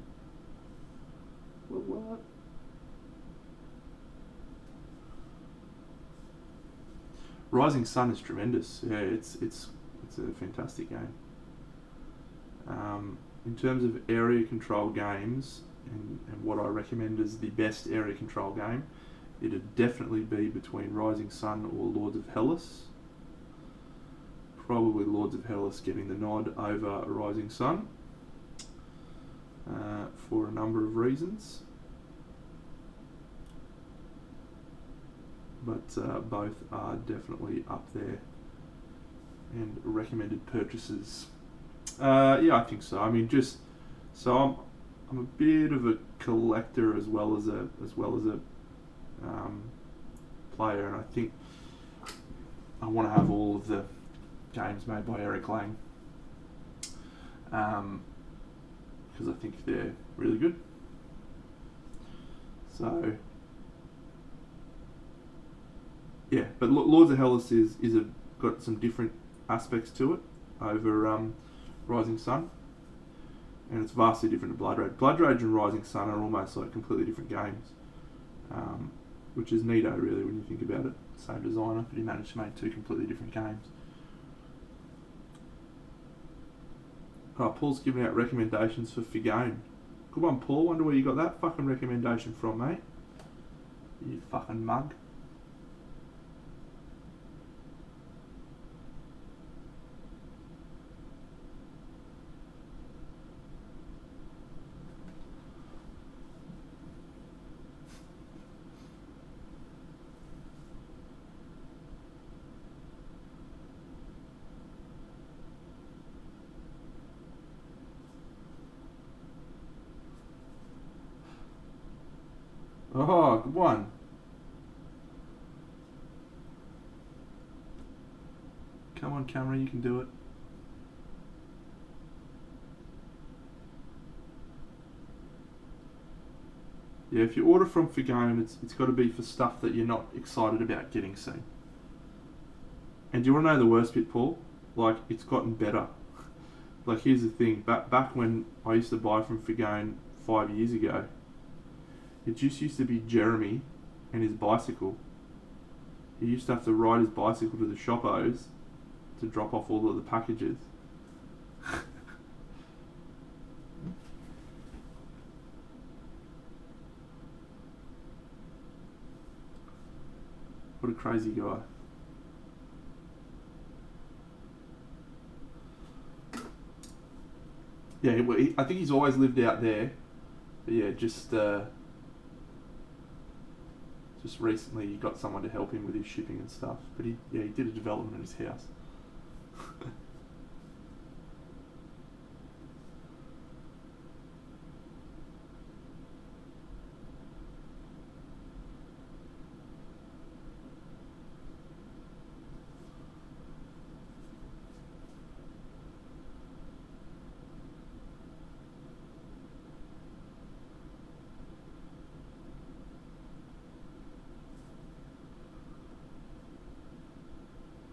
What? Rising Sun is tremendous. Yeah, it's a fantastic game. In terms of area control games and what I recommend as the best area control game, it'd definitely be between Rising Sun or Lords of Hellas. Probably Lords of Hellas getting the nod over Rising Sun. For a number of reasons, but both are definitely up there and recommended purchases. Yeah, I think so. I mean, just so I'm a bit of a collector as well as a player, and I think I want to have all of the games made by Eric Lang. Because I think they're really good. So, yeah, but Lords of Hellas is got some different aspects to it over Rising Sun. and it's vastly different to Blood Rage. Blood Rage and Rising Sun are almost like completely different games, which is neato really when you think about it. Same designer, but he managed to make two completely different games. Oh, Paul's giving out recommendations for Figone. Good one, Paul. Wonder where you got that fucking recommendation from, mate. You fucking mug. Oh, good one. Come on, camera, you can do it. Yeah, if you order from Figone, it's got to be for stuff that you're not excited about getting soon. And do you want to know the worst bit, Paul? Like, it's gotten better. Like, here's the thing. Back when I used to buy from Figone 5 years ago, it just used to be Jeremy and his bicycle. He used to have to ride his bicycle to the shoppos to drop off all of the packages. What a crazy guy. Yeah, well, I think he's always lived out there. But yeah, just recently he got someone to help him with his shipping and stuff. But he did a development at his house.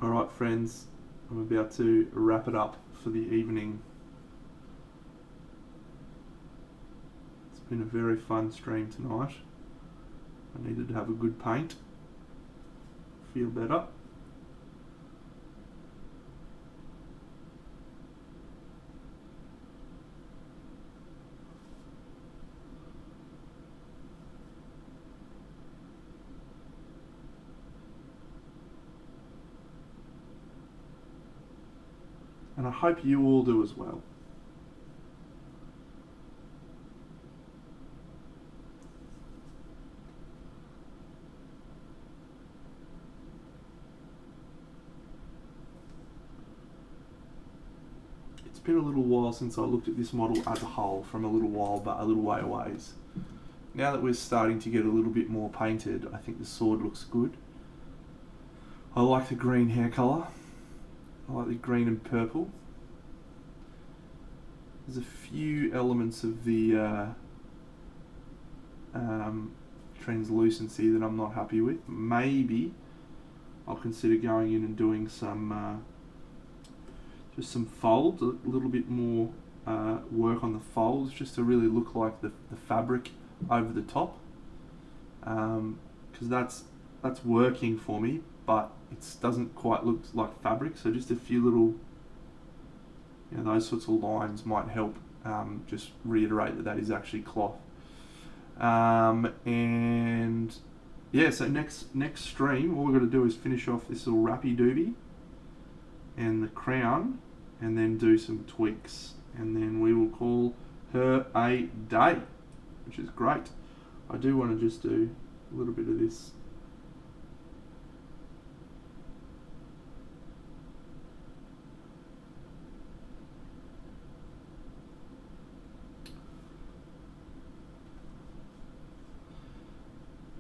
Alright friends, I'm about to wrap it up for the evening. It's been a very fun stream tonight. I needed to have a good paint, feel better. And I hope you all do as well. It's been a little while since I looked at this model as a whole, from a little way away. Now that we're starting to get a little bit more painted, I think the sword looks good. I like the green hair colour. I like the green and purple. There's a few elements of the translucency that I'm not happy with. Maybe I'll consider going in and doing some just some folds, a little bit more work on the folds, just to really look like the fabric over the top, because that's working for me, but it doesn't quite look like fabric. So just a few little, those sorts of lines might help just reiterate that is actually cloth. And yeah, so next stream, all we're going to do is finish off this little wrappy doobie and the crown, and then do some tweaks, and then we will call her a day, which is great. I do want to just do a little bit of this.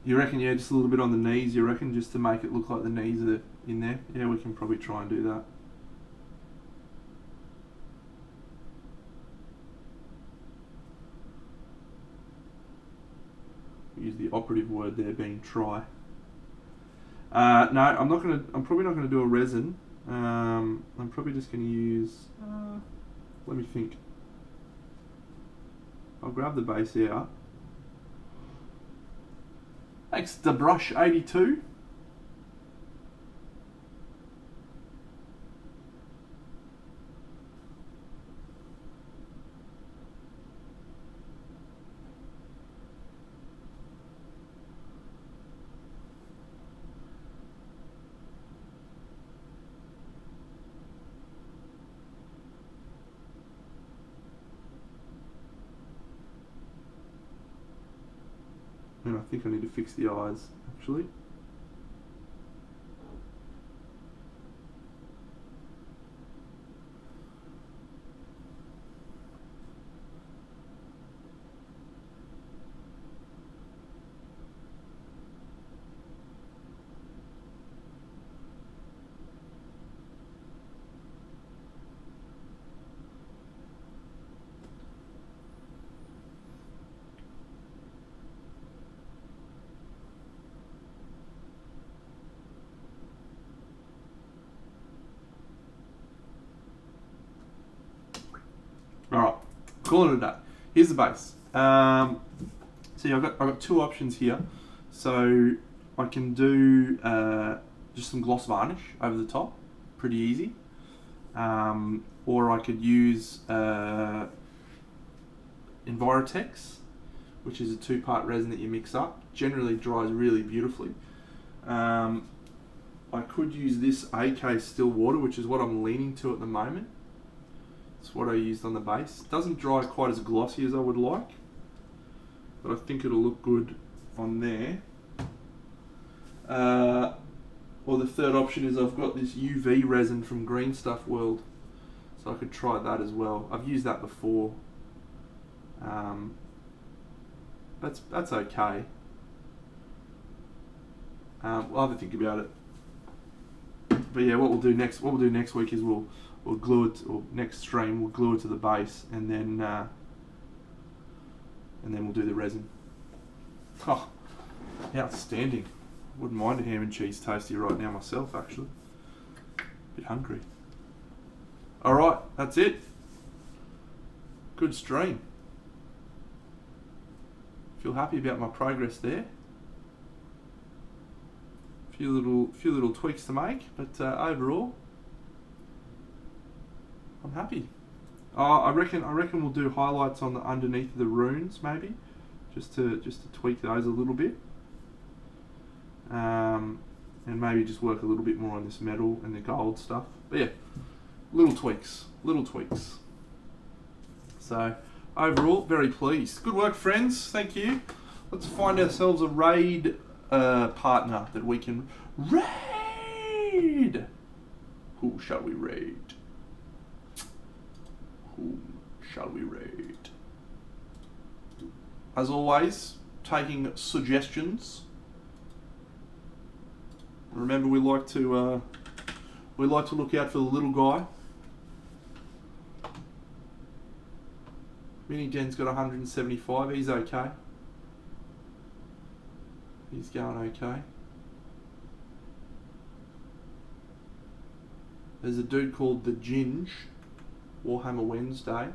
You reckon, yeah, just a little bit on the knees, you reckon, just to make it look like the knees are in there? Yeah, we can probably try and do that. Use the operative word there being try. No, I'm probably not gonna do a resin. I'm probably just gonna use, let me think. I'll grab the base out. Thanks, the brush 82. And I think I need to fix the eyes, actually. Alright, call it a day. Here's the base. See, I've got two options here. So I can do just some gloss varnish over the top, pretty easy. Or I could use Envirotex, which is a 2-part resin that you mix up. Generally dries really beautifully. I could use this AK still water, which is what I'm leaning to at the moment. It's what I used on the base. It doesn't dry quite as glossy as I would like, but I think it'll look good on there. Or the third option is I've got this UV resin from Green Stuff World, so I could try that as well. I've used that before. That's okay. We'll have to think about it. But yeah, what we'll do next week is we'll glue it, or next stream we'll glue it to the base, and then we'll do the resin. Oh, outstanding! Wouldn't mind a ham and cheese toasty right now myself, actually. Bit hungry. All right, that's it. Good stream. Feel happy about my progress there. Few little tweaks to make, but overall, I'm happy. I reckon we'll do highlights on the underneath of the runes, maybe, just to tweak those a little bit, and maybe just work a little bit more on this metal and the gold stuff. But yeah, little tweaks. So overall, very pleased. Good work, friends. Thank you. Let's find ourselves a raid partner that we can raid. Who shall we raid? As always, taking suggestions. Remember, we like to look out for the little guy. Mini Den's got 175. He's okay. He's going okay. There's a dude called the Ginge, Warhammer Wednesday.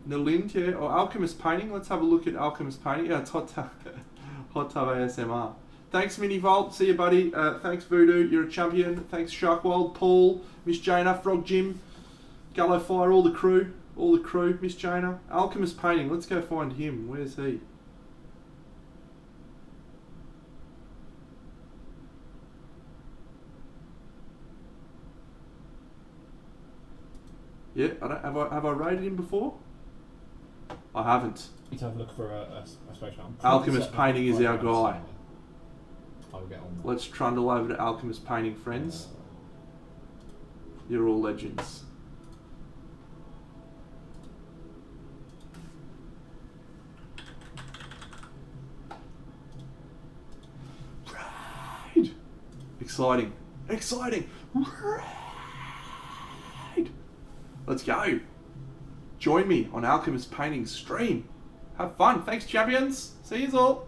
Nalind, yeah, or Alchemist Painting. Let's have a look at Alchemist Painting. Yeah, it's Hot Tub ASMR. Thanks, Minivolt. See you, buddy. Thanks, Voodoo. You're a champion. Thanks, Sharkwild, Paul, Miss Jana, Frog Jim, Gallo Fire, all the crew, Miss Jana. Alchemist Painting. Let's go find him. Where's he? Yeah, have I raided him before? I haven't. You need to have a look for a space round. Alchemist Painting is our guy. I will get on that. Let's trundle over to Alchemist Painting, friends. You're all legends. Raid! Exciting. Raid! Let's go. Join me on Alchemist Painting stream. Have fun. Thanks, champions. See you all.